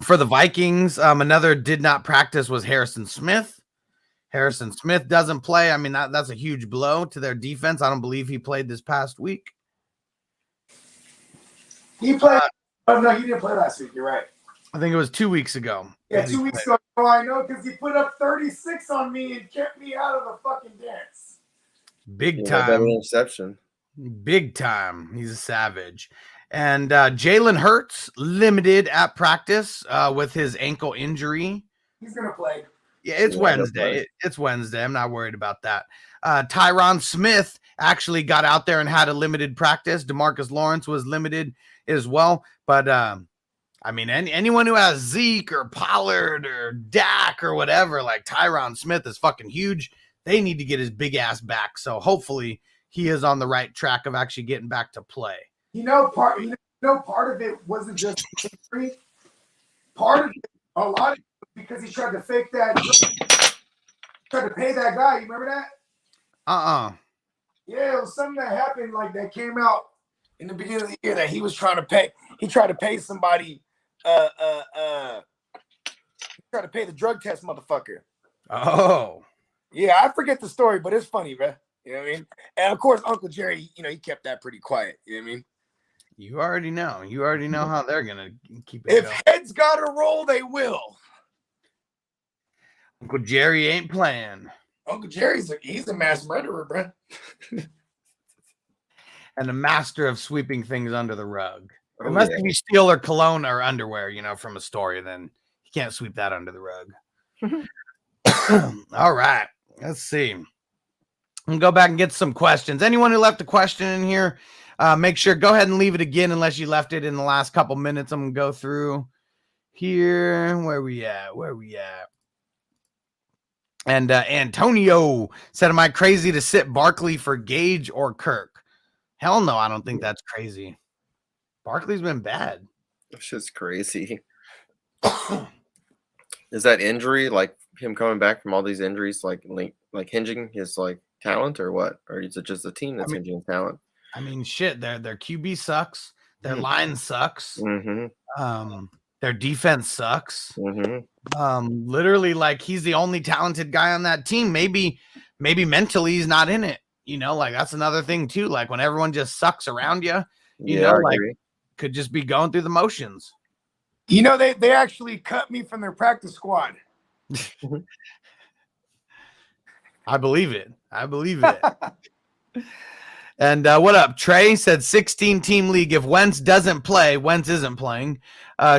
the Vikings, another did not practice was Harrison Smith. Harrison Smith doesn't play. I mean, that's a huge blow to their defense. I don't believe he played this past week. He played. No, he didn't play last week. You're right. I think it was 2 weeks ago. Yeah, 2 weeks ago. Oh, I know, because he put up 36 on me and kept me out of the fucking dance. Big time. Interception. Big time. He's a savage. And Jalen Hurts limited at practice with his ankle injury. He's going to play. Yeah, it's Wednesday. It's Wednesday. I'm not worried about that. Tyron Smith actually got out there and had a limited practice. DeMarcus Lawrence was limited as well. But, I mean, anyone who has Zeke or Pollard or Dak or whatever, like Tyron Smith is fucking huge. They need to get his big ass back. So hopefully he is on the right track of actually getting back to play. Part of it wasn't just injury. Part of it, a lot of it, because he tried to fake that, tried to pay that guy. You remember that? Yeah, it was something that happened, like that came out in the beginning of the year that he was trying to pay. He tried to pay somebody. He tried to pay the drug test motherfucker. Oh. Yeah, I forget the story, but it's funny, bro. You know what I mean? And of course, Uncle Jerry, he kept that pretty quiet. You know what I mean? You already know. You already know how they're gonna keep it. If going. heads gotta roll, they will. Uncle Jerry ain't playing. Uncle Jerry's he's a mass murderer, bro. And a master of sweeping things under the rug. Oh, Unless if you steal or cologne or underwear, from a store, then you can't sweep that under the rug. All right. Let's see. We'll go back and get some questions. Anyone who left a question in here, make sure, go ahead and leave it again unless you left it in the last couple minutes. I'm going to go through here. Where we at? And Antonio said, am I crazy to sit Barkley for Gage or Kirk? Hell no, I don't think that's crazy. Barkley's been bad. That's just crazy. Is that injury, like him coming back from all these injuries, like hinging his talent or what? Or is it just the team that's hinging talent? I mean, shit, their QB sucks. Their line sucks. Mm-hmm. Their defense sucks. Mm-hmm. Literally, he's the only talented guy on that team. Maybe mentally he's not in it. you know, like that's another thing too. Like when everyone just sucks around you, you Yeah, know, I like agree. could just be going through the motions. You know, they actually cut me from their practice squad. I believe it. I believe it. And what up? Trey said 16 team league. If Wentz doesn't play, Wentz isn't playing.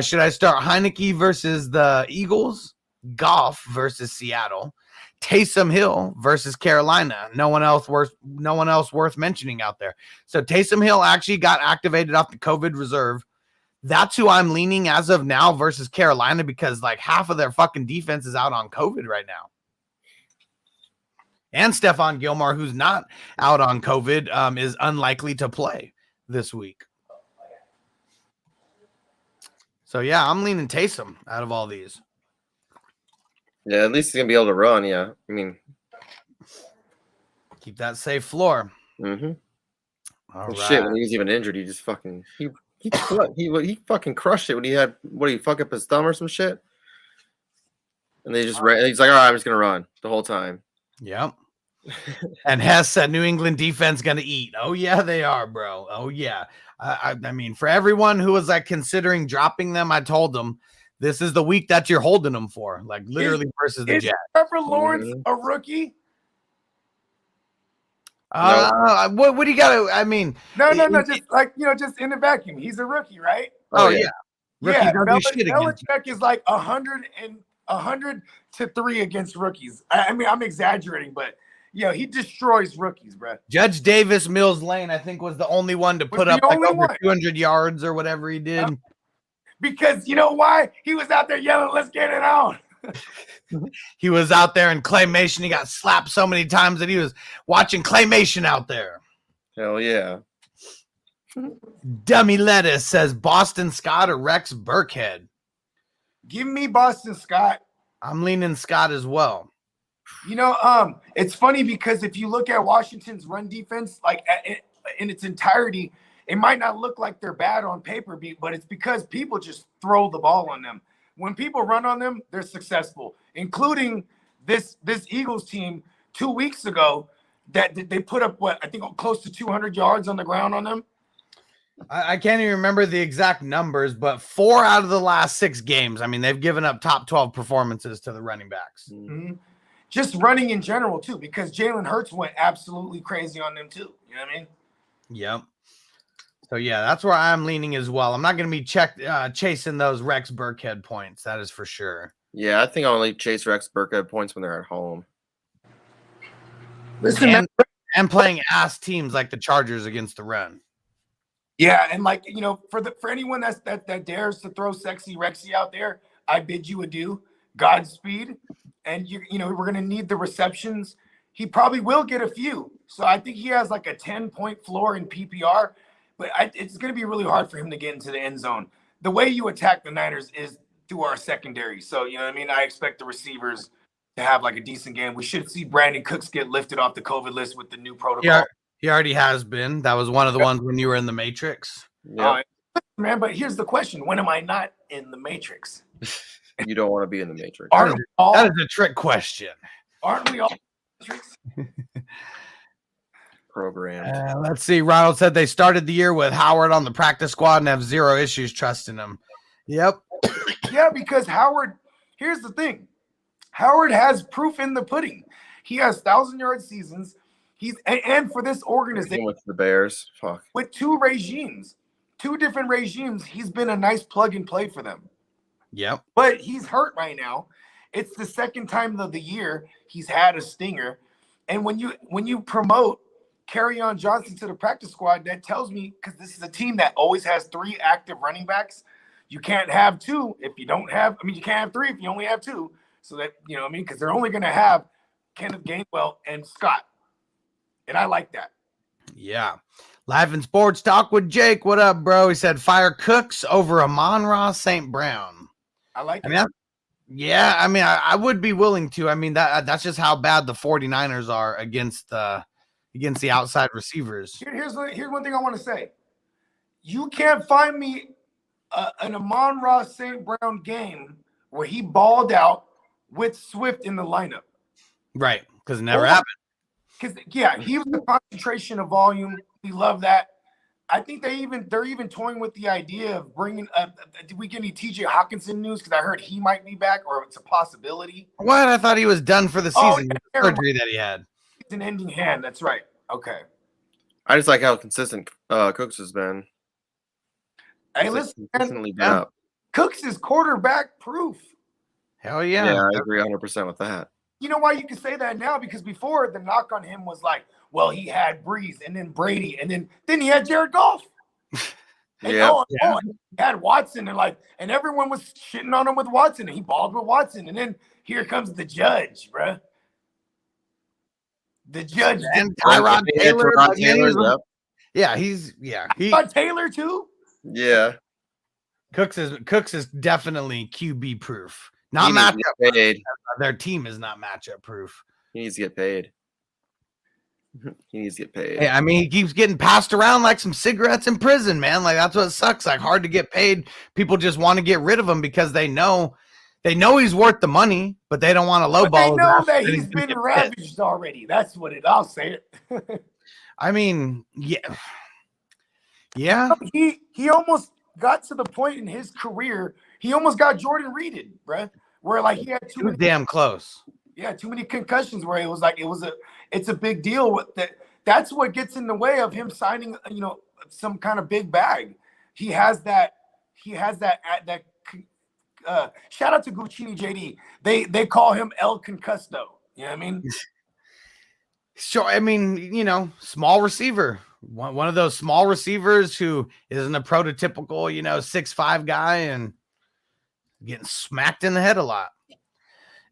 Should I start Heineke versus the Eagles? Goff versus Seattle? Taysom Hill versus Carolina? No one else worth mentioning out there. So Taysom Hill actually got activated off the COVID reserve. That's who I'm leaning as of now versus Carolina because like half of their fucking defense is out on COVID right now. And Stephon Gilmore, who's not out on COVID, is unlikely to play this week. So, yeah, I'm leaning Taysom out of all these. Yeah, at least he's gonna be able to run. Yeah, I mean, Keep that safe floor. mm-hmm. All right. Shit, when he was even injured, he just fucking he fucking crushed it when he had he fuck up his thumb or some shit. And they just ran. He's like, all right, I'm just gonna run the whole time. Yep. And Hess said New England defense going to eat. Oh, yeah, they are, bro. Oh, yeah. I mean, for everyone who was like considering dropping them, I told them this is the week that you're holding them for, like literally versus the Jets. Trevor Lawrence a rookie? What do you got to, I mean, No, just like, just in the vacuum. He's a rookie, right? Oh, yeah. Yeah, Rookie Belichick is like 100 to 3 against rookies. I mean, I'm exaggerating, but he destroys rookies, bro. Judge Davis Mills Lane, I think, was the only one to put up like over 200 yards or whatever he did. Because you know why? He was out there yelling, "Let's get it on." He was out there in claymation. He got slapped so many times that he was watching claymation out there. Hell yeah. Dummy Lettuce says Boston Scott or Rex Burkhead. Give me Boston Scott. I'm leaning Scott as well. It's funny because if you look at Washington's run defense, like in its entirety, it might not look like they're bad on paper, but it's because people just throw the ball on them. When people run on them, they're successful, including this Eagles team 2 weeks ago that they put up, I think close to 200 yards on the ground on them. I can't even remember the exact numbers, but 4 out of the last 6 games, I mean, they've given up top 12 performances to the running backs. Mm-hmm. Just running in general, too, because Jalen Hurts went absolutely crazy on them, too. You know what I mean? Yep. So, yeah, that's where I'm leaning as well. I'm not going to be chasing those Rex Burkhead points. That is for sure. Yeah, I think I'll only chase Rex Burkhead points when they're at home. Listen, and playing ass teams like the Chargers against the run. Yeah, and like, for anyone that dares to throw sexy Rexy out there, I bid you adieu. Godspeed. And we're going to need the receptions. He probably will get a few. So I think he has like a 10-point floor in PPR, but it's going to be really hard for him to get into the end zone. The way you attack the Niners is through our secondary. So, you know what I mean? I expect the receivers to have like a decent game. We should see Brandon Cooks get lifted off the COVID list with the new protocol. Yeah, he already has been. That was one of the ones when you were in the Matrix. Yeah. Man, but here's the question. When am I not in the Matrix? You don't want to be in the Matrix. That is a trick question. Aren't we all Matrix? Programmed. Let's see. Ronald said they started the year with Howard on the practice squad and have zero issues trusting him. Yep. Yeah, because Howard, here's the thing. Howard has proof in the pudding. He has 1,000-yard seasons. And for this organization with the Bears, with 2 different regimes, he's been a nice plug and play for them. Yep. But he's hurt right now. It's the second time of the year he's had a stinger. And when you promote Kerryon Johnson to the practice squad, that tells me, because this is a team that always has 3 active running backs, you can't have 2 if you don't have, you can't have 3 if you only have 2. So that, because they're only going to have Kenneth Gainwell and Scott. And I like that. Yeah. Live in Sports Talk with Jake. What up, bro? He said fire Cooks over Amon-Ra St. Brown. I like that. I would be willing to. I mean, that's just how bad the 49ers are against the outside receivers. Here's one thing I want to say. You can't find me an Amon-Ra St. Brown game where he balled out with Swift in the lineup. Right, because it never happened. because he was the concentration of volume. We love that. I think they're even toying with the idea of bringing up. Did we get any TJ Hawkinson news? Because I heard he might be back, or it's a possibility. What? I thought he was done for the season. Yeah, The surgery that he had. It's an ending hand. That's right. Okay. I just like how consistent Cooks has been. Hey, listen, consistently been up. Cooks is quarterback proof. Hell yeah. Yeah, I agree 100% with that. You know why you can say that now? Because before the knock on him was like, well, he had Breeze and then Brady and then he had Jared Goff. And he had Watson and everyone was shitting on him with Watson and he balled with Watson. And then here comes the judge, bruh. The judge and Tyrod Taylor. Tyrod Taylor too. Yeah. Cooks is definitely QB proof. Not matchup proof. Their team is not matchup proof. He needs to get paid. Hey, I mean, he keeps getting passed around like some cigarettes in prison, man. Like that's what sucks. Like hard to get paid. People just want to get rid of him because they know he's worth the money, but they don't want to lowball. They know that he's been ravaged already. That's what it. I'll say it. I mean, yeah. He almost got to the point in his career. He almost got Jordan Reeded, bruh. Where like he had too damn close. Yeah, too many concussions. Where it was like it's a big deal with that. That's what gets in the way of him signing, some kind of big bag. He has that. Shout out to Guccini JD. They call him El Concusto. You know what I mean? Sure. I mean, small receiver. One of those small receivers who isn't a prototypical, 6'5" guy and getting smacked in the head a lot.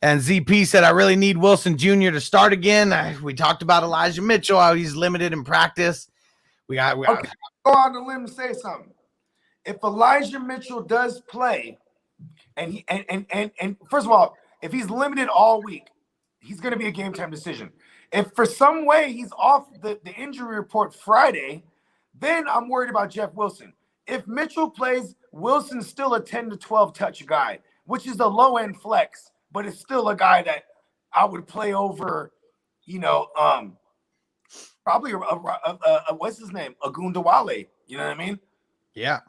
And ZP said, I really need Wilson Jr. to start again. We talked about Elijah Mitchell, how he's limited in practice. We got go on the limb and say something. If Elijah Mitchell does play, and he and first of all, if he's limited all week, he's going to be a game time decision. If for some way he's off the injury report Friday, then I'm worried about Jeff Wilson. If Mitchell plays, Wilson's still a 10 to 12 touch guy, which is the low end flex, but it's still a guy that I would play over, probably what's his name? Agundawale. You know what I mean? Yeah.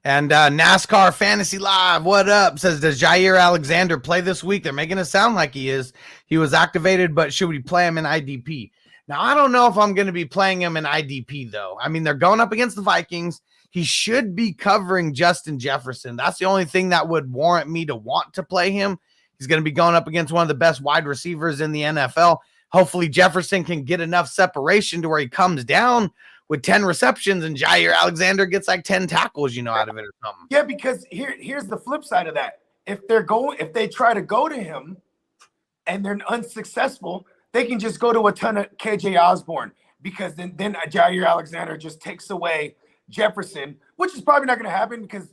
And NASCAR Fantasy Live, what up? Says, does Jair Alexander play this week? They're making it sound like he is. He was activated, but should we play him in IDP? Now, I don't know if I'm going to be playing him in IDP, though. I mean, they're going up against the Vikings. He should be covering Justin Jefferson. That's the only thing that would warrant me to want to play him. He's going to be going up against one of the best wide receivers in the NFL. Hopefully, Jefferson can get enough separation to where he comes down with 10 receptions and Jair Alexander gets like 10 tackles, out of it or something. Yeah, because here's the flip side of that. If they try to go to him and they're unsuccessful, they can just go to a ton of KJ Osborne because then Jair Alexander just takes away Jefferson, which is probably not going to happen because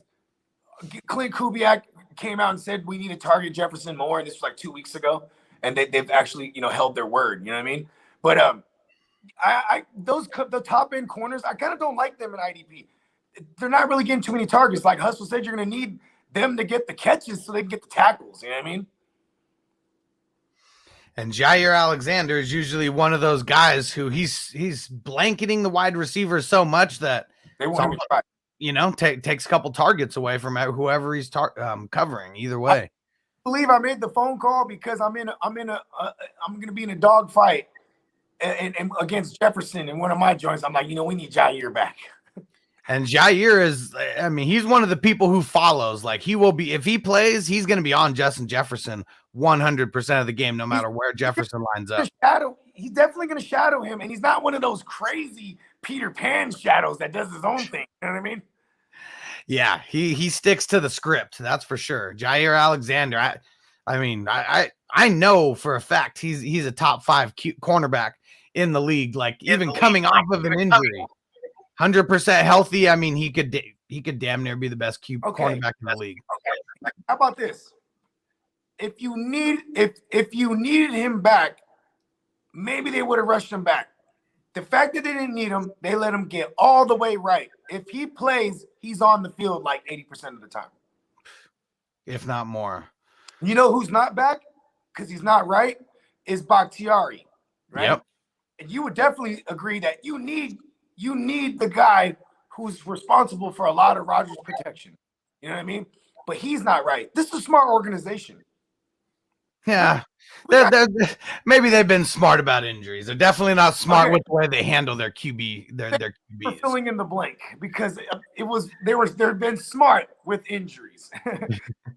Clint Kubiak came out and said we need to target Jefferson more, and this was like 2 weeks ago, and they've actually held their word. You know what I mean? But the top end corners, I kind of don't like them in IDP. They're not really getting too many targets. Like Hustle said, you're going to need them to get the catches so they can get the tackles. You know what I mean? And Jair Alexander is usually one of those guys who he's blanketing the wide receivers so much that they won't try. Takes a couple targets away from whoever he's covering. Either way, I believe I made the phone call because I'm going to be in a dog fight and against Jefferson in one of my joints. I'm like, we need Jair back. And Jair is, he's one of the people who follows. Like he will be, if he plays, he's going to be on Justin Jefferson 100% of the game, no matter where Jefferson lines up. He's definitely going to shadow him, and he's not one of those crazy Peter Pan shadows that does his own thing. You know what I mean? Yeah, he sticks to the script. That's for sure. Jair Alexander. I know for a fact he's a top 5 cornerback in the league. Like even coming off of an injury, 100% healthy. He could damn near be the best cornerback in the league. Okay. How about this? If you needed him back, maybe they would have rushed him back. The fact that they didn't need him, they let him get all the way right. If he plays, he's on the field like 80% of the time, if not more. You know who's not back because he's not right is Bakhtiari. right? Yep. And you would definitely agree that you need the guy who's responsible for a lot of Rodgers' protection. You know what I mean? But he's not right. This is a smart organization. Yeah. We got- Maybe they've been smart about injuries. They're definitely not smart with the way they handle their QB, their for QBs. filling in the blank because they've been smart with injuries.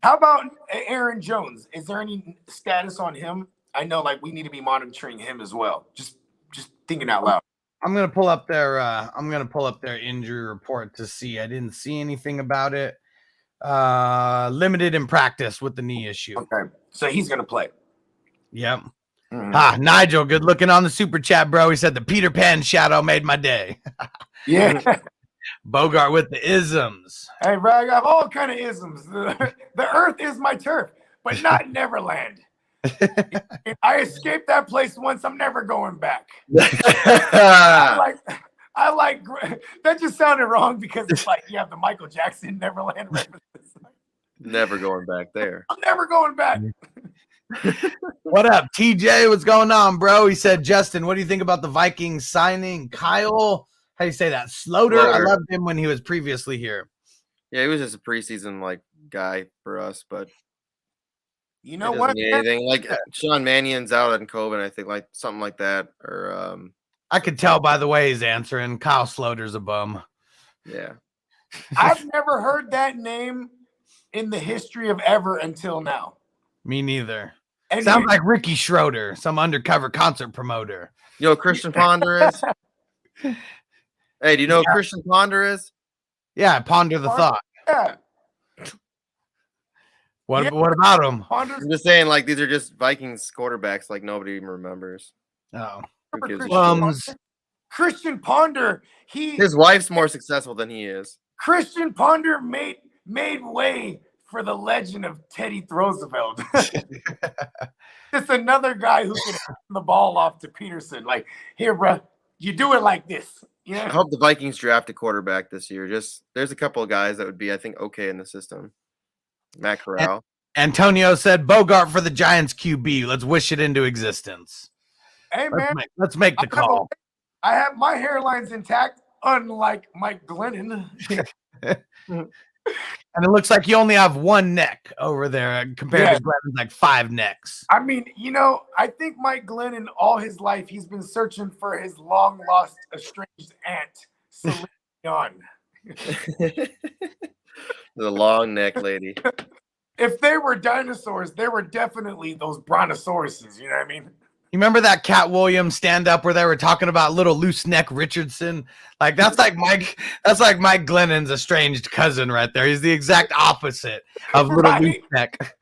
How about Aaron Jones? Is there any status on him? I know, like, we need to be monitoring him as well. Just thinking out loud. I'm gonna pull up their injury report to see. I didn't see anything about it. Limited in practice with the knee issue. Okay, so he's gonna play. Yep. Mhm. Nigel, good looking on the super chat, bro. He said the Peter Pan shadow made my day. Yeah. Bogart with the isms. Hey, bro, I got all kind of isms. The earth is my turf, but not Neverland. I escaped that place once. I'm never going back. I like that. Just sounded wrong because it's like you have the Michael Jackson Neverland references. Never going back there. I'm never going back. What up, TJ? What's going on, bro? He said, Justin, what do you think about the Vikings signing Kyle? How do you say that? Sloter. I loved him when he was previously here. Yeah, he was just a preseason like guy for us, but You know he what? doesn't need anything. Like Sean Mannion's out on COVID, I think, like something like that. Or I could tell by the way he's answering. Kyle Sloter's a bum. yeah. I've never heard that name in the history of ever until now. Me neither. And Sounds like Ricky Schroeder, some undercover concert promoter. You know who Christian Ponder is? Hey, do you know who Christian Ponder is? Yeah, ponder the thought. yeah, What Yeah. What about him? Ponder's I'm just saying, like, these are just Vikings quarterbacks, like nobody even remembers. Oh, Who gives a shit? bums. Christian Ponder. His wife's more successful than he is. Christian Ponder made way for the legend of Teddy Roosevelt. Just another guy who can hand the ball off to Peterson. Like, here, bro, you do it like this. I Yeah. hope the Vikings draft a quarterback this year. Just there's a couple of guys that would be, I think, okay in the system. Matt Corral. Antonio said Bogart for the Giants QB. Let's wish it into existence. Hey, man, Let's make the call. I have my hairline's intact, unlike Mike Glennon. And it looks like you only have one neck over there compared Yeah. to Glenn's like 5 necks. I mean, I think Mike Glennon, all his life, he's been searching for his long-lost, estranged aunt, Celine Dion. The long neck lady. If they were dinosaurs, they were definitely those brontosauruses. You know what I mean? You remember that Cat Williams stand up where they were talking about little loose neck Richardson? Like that's like Mike Glennon's estranged cousin right there. He's the exact opposite of little Right. loose neck.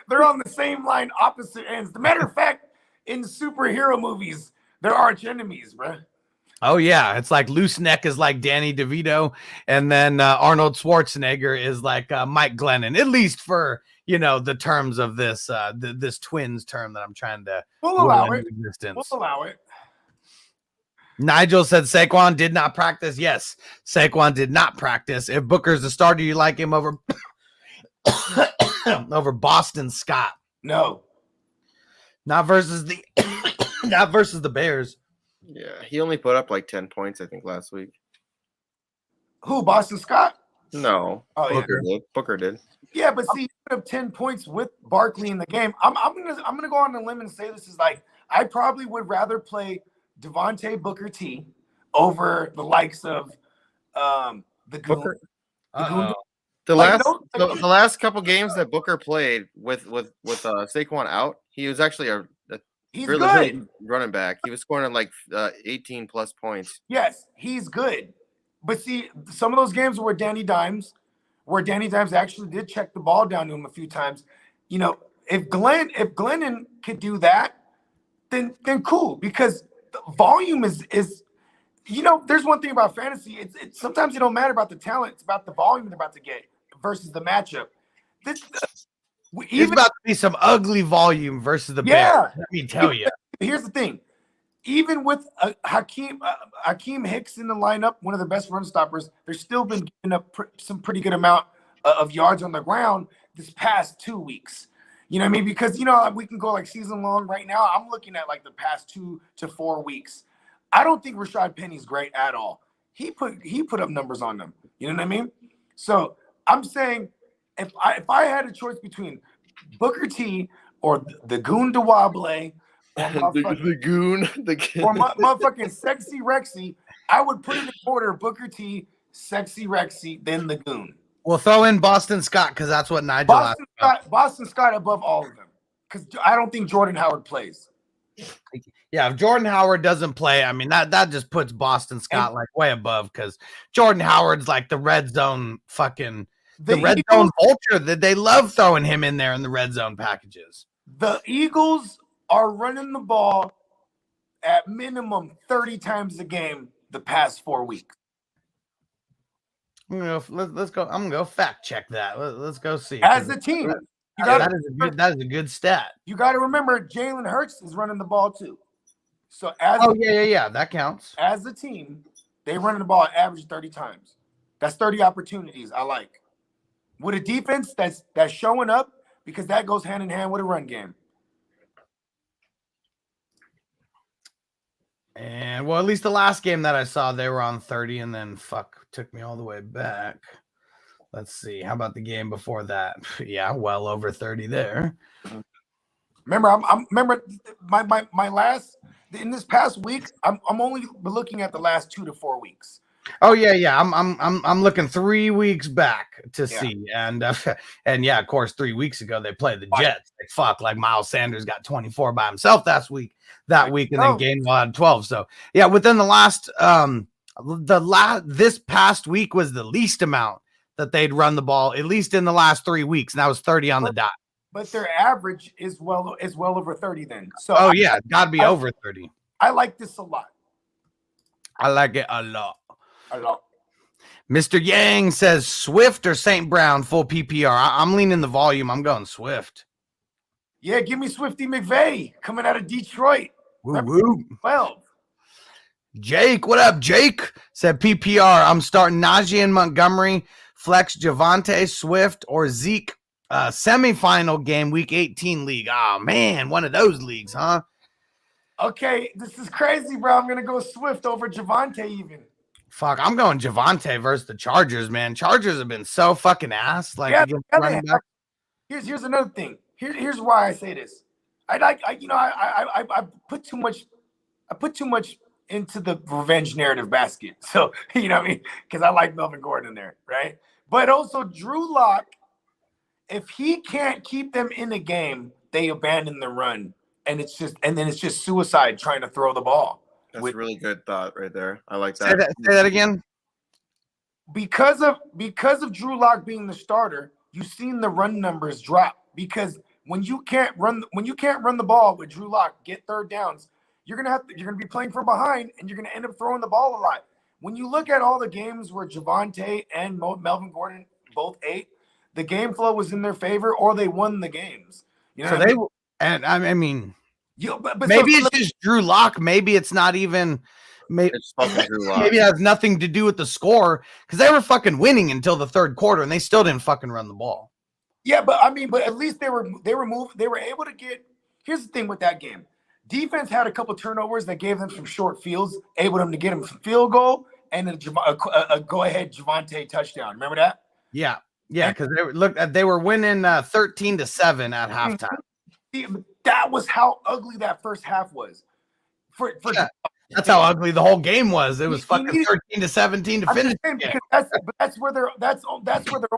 They're on the same line, opposite ends. The matter of fact, in superhero movies, they're arch enemies, bro. Oh yeah, it's like loose neck is like Danny DeVito, and then Arnold Schwarzenegger is like Mike Glennon, at least for the terms of this this twins term that I'm trying to We'll allow will it. into existence. We'll allow it. Nigel said Saquon did not practice. Yes, Saquon did not practice. If Booker's the starter, you like him over over Boston Scott. No. Not versus the not versus the Bears. Yeah, he only put up like 10 points, I think, last week. Who? Boston Scott? No, Oh yeah. Booker did. Yeah, but see, he put up 10 points with Barkley in the game. I'm gonna go on a limb and say this is like I probably would rather play Devontae Booker T over the likes of the Goon. Uh-oh. The Like, the last couple games that Booker played with Saquon out, he was actually a He's really good. good running back. He was scoring like 18 plus points. Yes, he's good. But see, some of those games where Danny Dimes actually did check the ball down to him a few times. If Glennon could do that, then cool. Because the volume is there's one thing about fantasy. It's sometimes it don't matter about the talent. It's about the volume they're about to get versus the matchup. It's about to be some ugly volume versus the Bears. Let me tell you. Here's the thing. Even with Hakeem Hicks in the lineup, one of the best run stoppers, they're still been giving up some pretty good amount of yards on the ground this past 2 weeks. You know what I mean? Because, you know, we can go like season long right now. I'm looking at like the past 2 to 4 weeks. I don't think Rashad Penny's great at all. He put up numbers on them. You know what I mean? So I'm saying if I had a choice between Booker T or the Goon Dewable the goon, or motherfucking Sexy Rexy, I would put it in order: Booker T, Sexy Rexy, then the Goon. We'll throw in Boston Scott because that's what Nigel asked about. Boston Scott above all of them because I don't think Jordan Howard plays. Yeah, if Jordan Howard doesn't play, I mean that just puts Boston Scott like way above because Jordan Howard's like the red zone fucking the red zone vulture that they love throwing him in there in the red zone packages. The Eagles are running the ball at minimum 30 times a game the past 4 weeks. Let's go. I'm gonna go fact check that. Let's go see. As a team, that is a good stat. You got to remember Jalen Hurts is running the ball too. So that counts. As a team, they running the ball at average 30 times. That's 30 opportunities. I like with a defense that's showing up because that goes hand in hand with a run game. And well, at least the last game that I saw, they were on 30, and then took me all the way back. Let's see. How about the game before that? Yeah, well over 30 there. Remember, remember my last in this past week. I'm only looking at the last 2 to 4 weeks. Oh yeah. I'm looking 3 weeks back to see, and yeah, of course, 3 weeks ago they played the Jets. Like Miles Sanders got 24 by himself that week, and then Gainwell had 12. So yeah, within the last this past week was the least amount that they'd run the ball, at least in the last 3 weeks, and that was 30 on the dot. But their average is well over 30 then. So it's got to be over 30. I like this a lot. I like it a lot. Mr. Yang says Swift or St. Brown full PPR. I'm leaning the volume. I'm going Swift. Yeah, give me Swifty McVay coming out of Detroit. Woo. 12. Jake, what up, Jake? Said PPR. I'm starting Najee and Montgomery, flex Javonte, Swift, or Zeke. Semifinal game, week 18 league. Oh, man, one of those leagues, huh? Okay, this is crazy, bro. I'm going to go Swift over Javonte even. Fuck, I'm going Javonte versus the Chargers, man. Chargers have been so fucking ass. Here's another thing. Here's why I say this. I put too much into the revenge narrative basket. So, you know what I mean? Because I like Melvin Gordon there, right? But also Drew Lock, if he can't keep them in the game, they abandon the run. And then it's just suicide trying to throw the ball. That's a really good thought right there. I like that. Say that again. Because of Drew Lock being the starter, you've seen the run numbers drop. Because when you can't run the ball with Drew Lock, get third downs, you're gonna be playing from behind, and you're gonna end up throwing the ball a lot. When you look at all the games where Javonte and Melvin Gordon both ate, the game flow was in their favor, or they won the games. You know, maybe it's just Drew Lock. Maybe it's not even. It's fucking Drew Lock. Maybe it has nothing to do with the score because they were fucking winning until the third quarter, and they still didn't fucking run the ball. Yeah, but at least they were able to get. Here's the thing with that game. Defense had a couple turnovers that gave them some short fields, able them to get them some field goal and a go-ahead Javonte touchdown. Remember that? Yeah, because they were winning 13-7 at halftime. That was how ugly that first half was. That's how ugly the whole game was. It was fucking 13-17 to finish. That's where their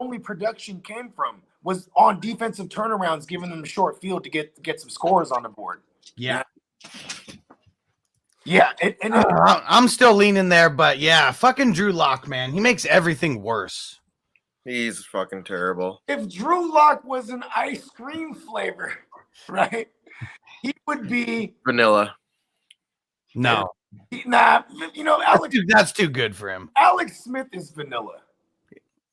only production came from, was on defensive turnarounds, giving them a short field to get some scores on the board. Yeah. Yeah, I'm still leaning there, but yeah, fucking Drew Lock, man, he makes everything worse. He's fucking terrible. If Drew Lock was an ice cream flavor, right, he would be vanilla. No, Alex. That's too good for him. Alex Smith is vanilla.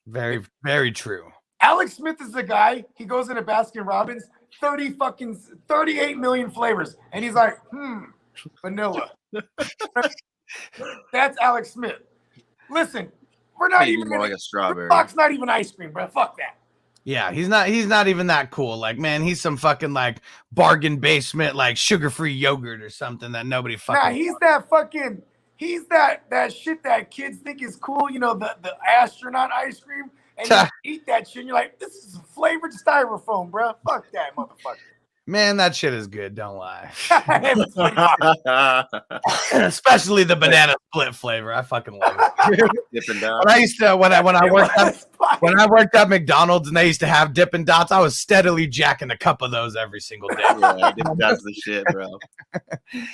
Very, very true. Alex Smith is the guy. He goes into Baskin Robbins, 38 million flavors, and he's like, vanilla. That's Alex Smith. Listen, we're not even more like a strawberry. Rock's not even ice cream, bro. Fuck that. Yeah, he's not even that cool. Like, man, he's some fucking like bargain basement, like sugar-free yogurt or something that nobody fucking. Nah, he's that shit that kids think is cool. You know, the astronaut ice cream, and you eat that shit, and you're like, this is flavored styrofoam, bro. Fuck that motherfucker. Man, that shit is good. Don't lie. It's pretty hard. Especially the banana split flavor. I fucking love it. Dipping down. When I used to when I worked at McDonald's and they used to have Dippin' Dots, I was steadily jacking a cup of those every single day. Yeah, that's the shit, bro.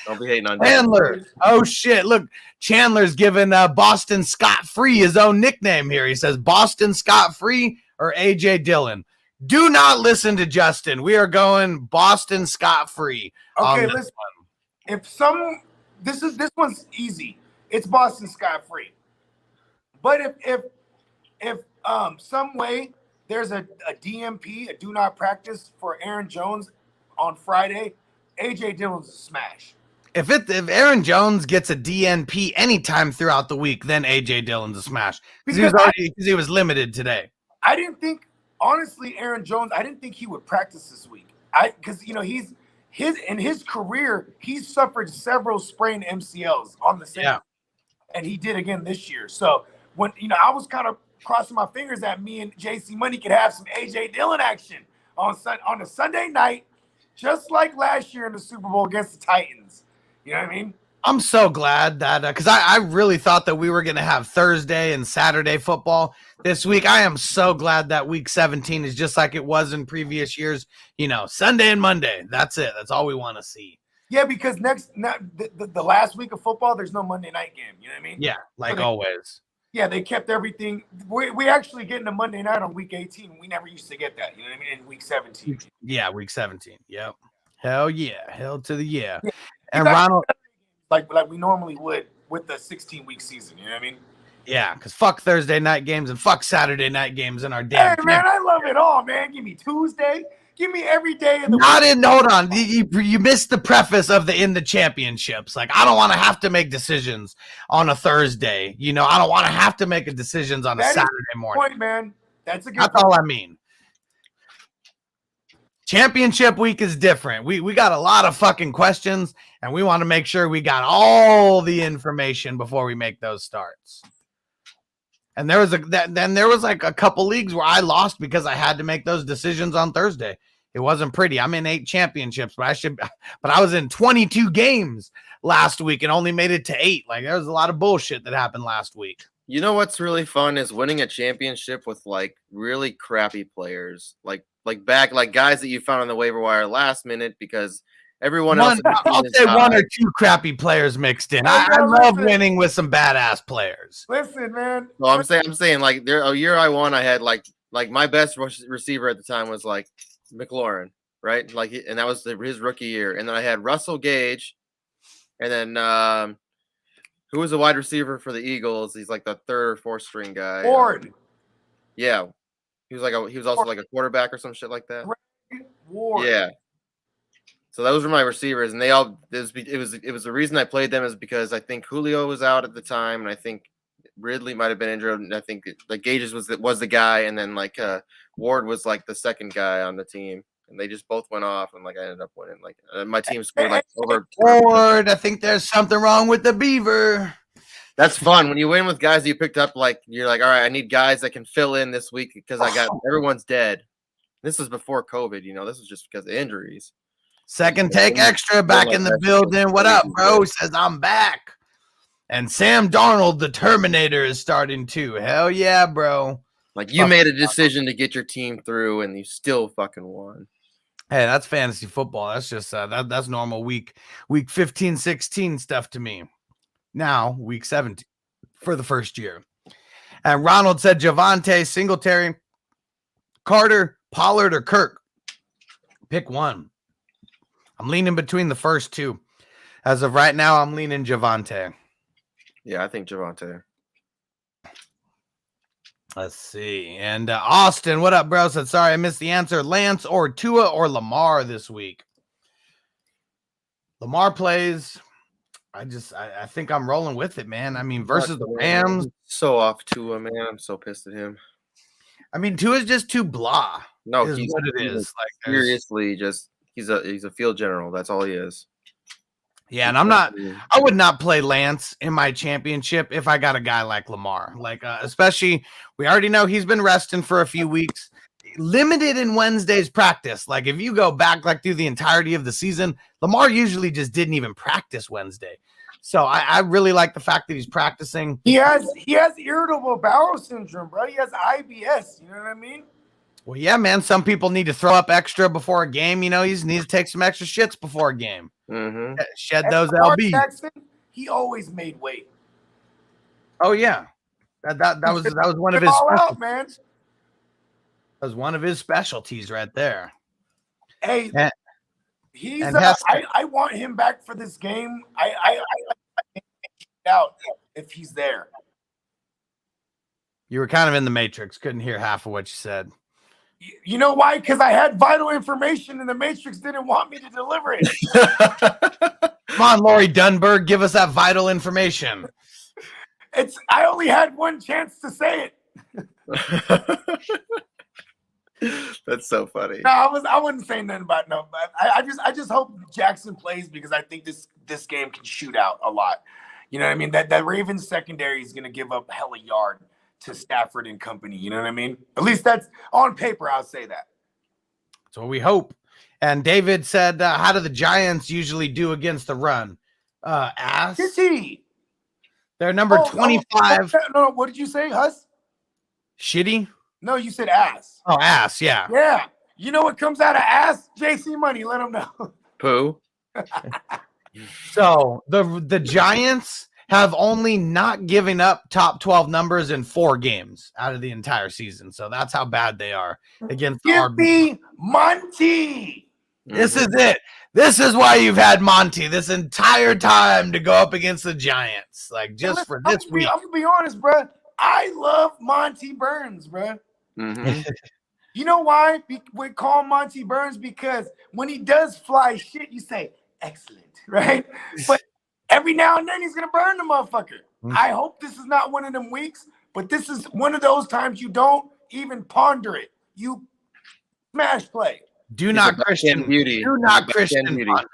Don't be hating on Chandler. Oh shit! Look, Chandler's giving Boston Scott Free his own nickname here. He says Boston Scott Free or AJ Dillon. Do not listen to Justin. We are going Boston Scott Free. Okay, listen. This one's easy. It's Boston Scott Free. But if some way there's a DMP, a do not practice for Aaron Jones on Friday, AJ Dillon's a smash. If Aaron Jones gets a DNP anytime throughout the week, then AJ Dillon's a smash because he was limited today. I didn't think. Honestly, Aaron Jones, I didn't think he would practice this week. Because in his career, he's suffered several sprained MCLs on the same, and he did again this year. So when I was kind of crossing my fingers that me and JC Money could have some AJ Dillon action on a Sunday night, just like last year in the Super Bowl against the Titans. You know what I mean? I'm so glad that because I really thought that we were going to have Thursday and Saturday football this week. I am so glad that week 17 is just like it was in previous years. Sunday and Monday. That's it. That's all we want to see. Yeah, because the last week of football, there's no Monday night game. You know what I mean? Yeah, like always. Yeah, they kept everything. We actually getting a Monday night on week 18. We never used to get that. You know what I mean? In week 17. Yeah, week 17. Yep. Hell yeah. Hell to the yeah. And Ronald. Like we normally would with the 16-week season, you know what I mean? Yeah, because fuck Thursday night games and fuck Saturday night games in our damn. Hey, man, I love it all, man. Give me Tuesday. Give me every day of the week. Hold on. You missed the preface of in the championships. Like, I don't want to have to make decisions on a Thursday. I don't want to have to make decisions on a Saturday morning. Point, man. That's a good That's all I mean. Championship week is different. We got a lot of fucking questions, and we want to make sure we got all the information before we make those starts. And there was like a couple leagues where I lost because I had to make those decisions on Thursday. It wasn't pretty. I'm in 8 championships, but I was in 22 games last week and only made it to 8. Like, there was a lot of bullshit that happened last week. You know what's really fun is winning a championship with like really crappy players, like guys that you found on the waiver wire last minute because everyone else. I'll say one or two crappy players mixed in. I love winning with some badass players. Listen, man. Well, I'm saying like a year I won, I had like my best receiver at the time was like McLaurin, right? Like, and that was his rookie year, and then I had Russell Gage, and then who was the wide receiver for the Eagles? He's like the 3rd or 4th string guy. Ward. Yeah. He was also like a quarterback or some shit like that. Ward. Yeah. So those were my receivers, and it was the reason I played them is because I think Julio was out at the time, and I think Ridley might have been injured, and I think like Gages was the guy, and then like Ward was like the second guy on the team, and they just both went off, and like I ended up winning. Like my team scored like over. Ward, I think there's something wrong with the Beaver. That's fun when you win with guys that you picked up. Like you're like, all right, I need guys that can fill in this week because everyone's dead. This was before COVID, This was just because of injuries. Second take extra back in the building. What up, bro? Says I'm back. And Sam Darnold, the Terminator, is starting too. Hell yeah, bro. Like you made a decision to get your team through, and you still fucking won. Hey, that's fantasy football. That's just that's normal week 15, 16 stuff to me. Now, week 17 for the first year. And Ronald said Javonte, Singletary, Carter, Pollard, or Kirk. Pick one. I'm leaning between the first two. As of right now, I'm leaning Javonte. Yeah, I think Javonte. Let's see. And Austin, what up, bro? Said, sorry, I missed the answer. Lance or Tua or Lamar this week. Lamar plays. I think I'm rolling with it, man. I mean, versus the Rams. So off Tua, man. I'm so pissed at him. I mean, Tua's just too blah. No, is he's what it he's is. Like, there's- seriously just he's a field general. That's all he is. yeah, and I would not play Lance in my championship if I got a guy like Lamar. Like, especially, we already know he's been resting for a few weeks. Limited in Wednesday's practice. Like, if you go back like through the entirety of the season, Lamar usually just didn't even practice Wednesday. So I really like the fact that he's practicing. He has irritable bowel syndrome, bro. He has IBS. You know what I mean? Well, yeah, man. Some people need to throw up extra before a game. You know, he needs to take some extra shits before a game. Mm-hmm. Shed those Lamar LBs. Jackson, he always made weight. Oh yeah, that was one of his. All out, man. That was one of his specialties right there. Hey, And- he's. and Hester. I want him back for this game. I out if he's there. You were kind of in the matrix. Couldn't hear half of what you said. You know why? Because I had vital information and the Matrix didn't want me to deliver it. Come on, Lori Dunberg, give us that vital information. I only had one chance to say it. That's so funny. No, I wasn't saying nothing about no. But I just hope Jackson plays because I think this game can shoot out a lot. You know what I mean? That Ravens secondary is going to give up hella yard to Stafford and company. You know what I mean? At least that's on paper. I'll say that. That's what we hope. And David said, how do the Giants usually do against the run? Ass. Shitty. They're number 25. No, what did you say, Huss? Shitty? No, you said ass. Oh, ass, yeah. Yeah. You know what comes out of ass? JC Money. Let them know. Pooh. So the Giants have only not given up top 12 numbers in 4 games out of the entire season. So that's how bad they are against Give me Monty. This is it. This is why you've had Monty this entire time to go up against the Giants. Like, just for this week. I'm going to be honest, bro. I love Monty Burns, bro. Mm-hmm. You know why we call Monty Burns? Because when he does fly shit, you say, excellent, right? But every now and then he's going to burn the motherfucker. I hope this is not one of them weeks, but this is one of those times you don't even ponder it. You smash play. Do not Christian beauty. Do not He's a Christian back-end beauty. ponder.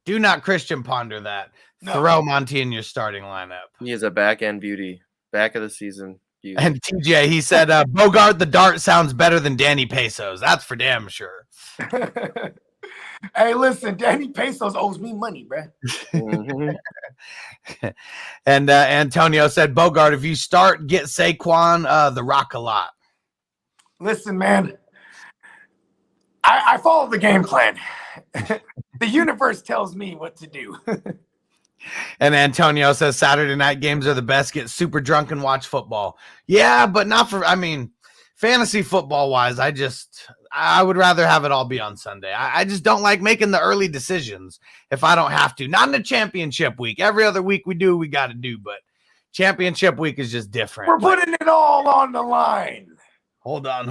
Do not Christian ponder that. No. Throw Monty in your starting lineup. He is a back end beauty. Back of the season beauty. And TJ, he said, Bogard the Dart sounds better than Danny Pesos. That's for damn sure. Hey, listen, Danny Pesos owes me money, bro. Mm-hmm. And Antonio said, Bogard, if you start, get Saquon the rock a lot. Listen, man, I follow the game plan. The universe tells me what to do. And Antonio says Saturday night games are the best. Get super drunk and watch football. Yeah, but not for, I mean, fantasy football wise, I would rather have it all be on Sunday. I just don't like making the early decisions if I don't have to. Not in a championship week. Every other week we got to do, but championship week is just different. We're putting it all on the line. Hold on.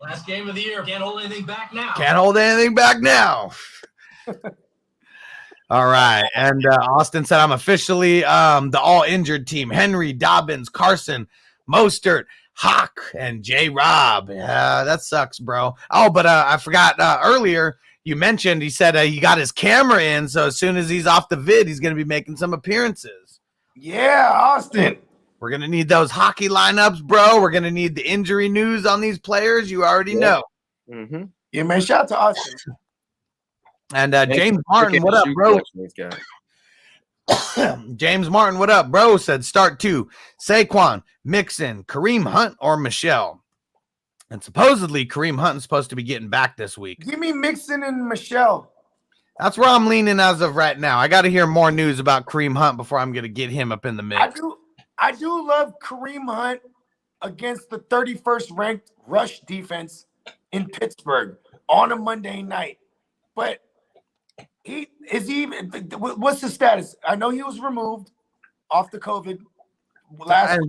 Last game of the year. Can't hold anything back now. Can't hold anything back now. All right. And Austin said, I'm officially the all-injured team. Henry, Dobbins, Carson, Mostert, Hawk, and J-Rob. Yeah, that sucks, bro. Oh, but I forgot earlier, you mentioned, he said he got his camera in, so as soon as he's off the vid, he's going to be making some appearances. Yeah, Austin. We're going to need those hockey lineups, bro. We're going to need the injury news on these players. You already know. Mm-hmm. Yeah, man, shout out to Austin. And James Martin, what up, bro? James Martin, what up, bro? Said start 2. Saquon, Mixon, Kareem Hunt, or Michelle. And supposedly Kareem Hunt is supposed to be getting back this week. Give me Mixon and Michelle. That's where I'm leaning as of right now. I got to hear more news about Kareem Hunt before I'm going to get him up in the mix. I do love Kareem Hunt against the 31st ranked rush defense in Pittsburgh on a Monday night. But what's the status? I know he was removed off the COVID last.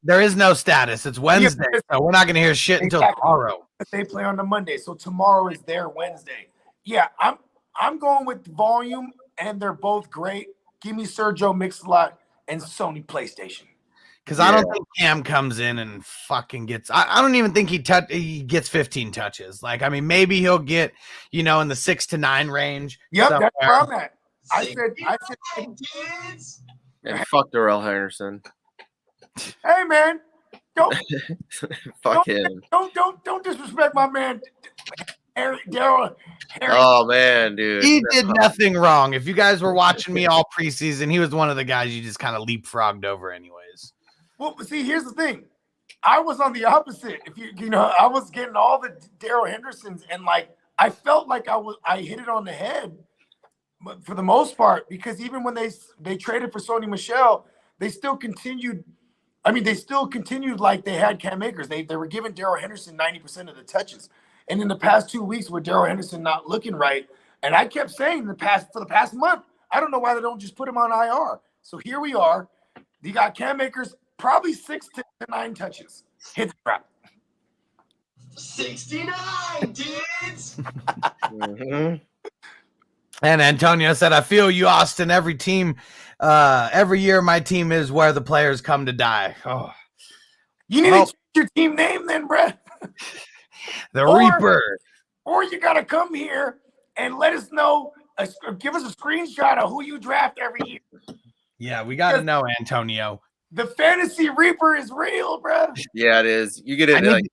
There is no status. It's Wednesday, so we're not going to hear shit until tomorrow. They play on the Monday, so tomorrow is their Wednesday. Yeah, I'm going with volume, and they're both great. Give me Sergio Mix-a-Lot and Sony PlayStation. Because I don't think Cam comes in and fucking gets. I don't even think he gets 15 touches. Like, I mean, maybe he'll get, in the 6 to 9 range. Yep, somewhere. that's where I'm at. I said, Kids. And fuck Darrell Henderson. hey man, Fuck him. don't disrespect my man, Daryl. Oh man, dude. He did nothing wrong. If you guys were watching me all preseason, he was one of the guys you just kind of leapfrogged over, anyways. Well, see, here's the thing. I was on the opposite. If I was getting all the Daryl Hendersons, and like I felt like I hit it on the head, but for the most part, because even when they traded for Sony Michel, they still continued. I mean, they still continued like they had Cam Akers. They were giving Daryl Henderson 90% of the touches. And in the past 2 weeks, with Daryl Henderson not looking right, and I kept saying for the past month, I don't know why they don't just put him on IR. So here we are. You got Cam Akers, probably 6 to 9 touches. Hit the trap. 69, dudes. And Antonio said, I feel you, Austin. Every year my team is where the players come to die. Oh, You need to change your team name then, bruh. the Reaper. Or you got to come here and let us know, give us a screenshot of who you draft every year. Yeah, we got to know, Antonio. The fantasy Reaper is real, bruh. Yeah, it is. You get it.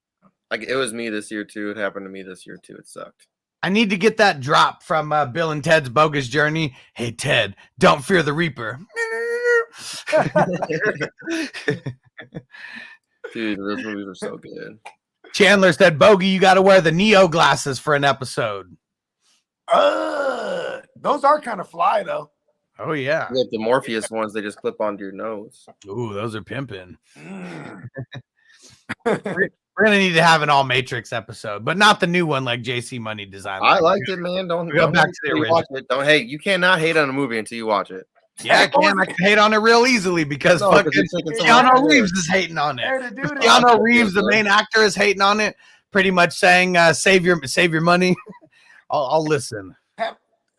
Like it was me this year too. It happened to me this year too. It sucked. I need to get that drop from Bill and Ted's Bogus Journey. Hey, Ted, don't fear the Reaper. Dude, those movies are so good. Chandler said, Bogey, you got to wear the Neo glasses for an episode. Those are kind of fly, though. Oh, yeah. You have the Morpheus ones, they just clip onto your nose. Ooh, those are pimping. We're going to need to have an all Matrix episode, but not the new one like JC Money designed. I liked it, man. Don't go back to the original. Watch it. Don't hate. You cannot hate on a movie until you watch it. Yeah, I can hate on it real easily because fucking Keanu Reeves is hating on it. Keanu Reeves, the main actor, is hating on it, pretty much saying, save your money. I'll listen.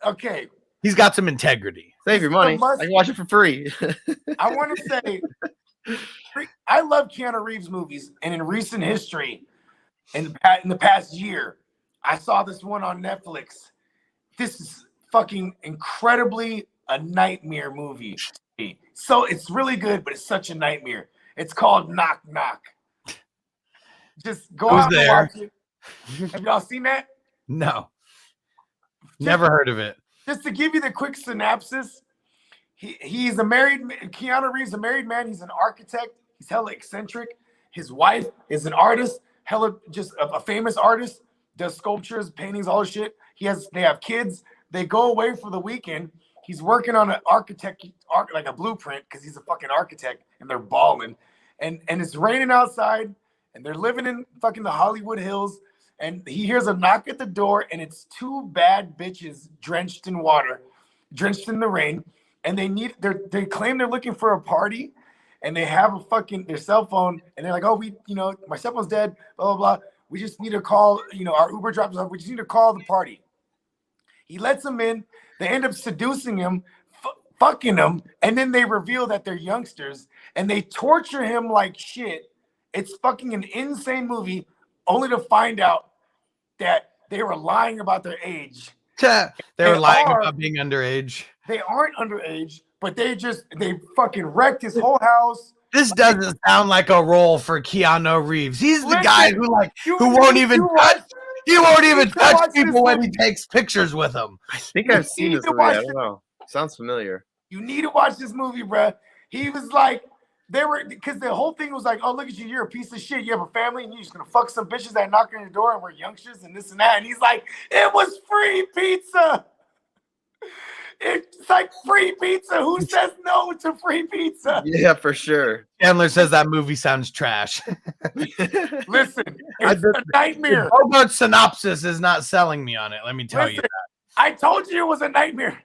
Okay. He's got some integrity. Save your money. I can watch it for free. I want to say, I love Keanu Reeves movies, and in recent history, in the past year, I saw this one on Netflix. This is fucking incredibly a nightmare movie. So it's really good, but it's such a nightmare. It's called Knock Knock. Just go out and watch it. Have y'all seen that? No. Never heard of it. Just to give you the quick synopsis, Keanu Reeves is a married man. He's an architect. He's hella eccentric. His wife is an artist, just a famous artist, does sculptures, paintings, all this shit. They have kids. They go away for the weekend. He's working on an like a blueprint because he's a fucking architect, and they're balling. And it's raining outside, and they're living in fucking the Hollywood Hills. And he hears a knock at the door, and it's 2 bad bitches drenched in water, drenched in the rain. And they claim they're looking for a party, and they have their cell phone, and they're like, oh, my cell phone's dead, blah, blah, blah. We just need to call, our Uber drops off. We just need to call the party. He lets them in. They end up seducing him, fucking him, and then they reveal that they're youngsters, and they torture him like shit. It's fucking an insane movie, only to find out that they were lying about their age. They were lying about being underage. They aren't underage, but they fucking wrecked his whole house. This doesn't sound like a role for Keanu Reeves. He's the guy who won't even touch. He won't even touch people when he takes pictures with them. I think I've seen this movie. I don't know. Sounds familiar. You need to watch this movie, bro. He was like, because the whole thing was like, oh, look at you, you're a piece of shit. You have a family, and you're just gonna fuck some bitches that knock on your door and we're youngsters and this and that. And he's like, it was free pizza. It's like free pizza. Who says no to free pizza? Yeah, for sure. Chandler says that movie sounds trash. Listen, it's a nightmare. Bogart synopsis is not selling me on it. Let me tell you that. I told you it was a nightmare.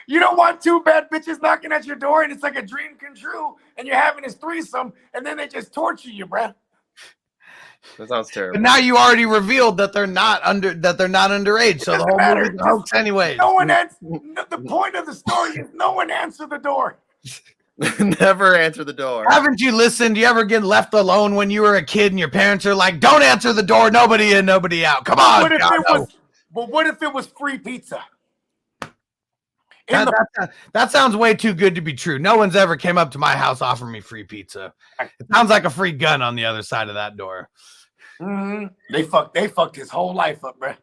You don't want 2 bad bitches knocking at your door, and it's like a dream come true, and you're having this threesome, and then they just torture you, bruh. That sounds terrible. But now you already revealed that they're not underage, so the whole movie's a hoax anyway. The point of the story is no one answered the door. Never answer the door. Haven't you listened? You ever get left alone when you were a kid and your parents are like, "Don't answer the door, nobody in, nobody out." Come on. What if it was? Well, what if it was free pizza? That sounds way too good to be true. No one's ever came up to my house offering me free pizza. It sounds like a free gun on the other side of that door. Mm-hmm. They fucked his whole life up, bro.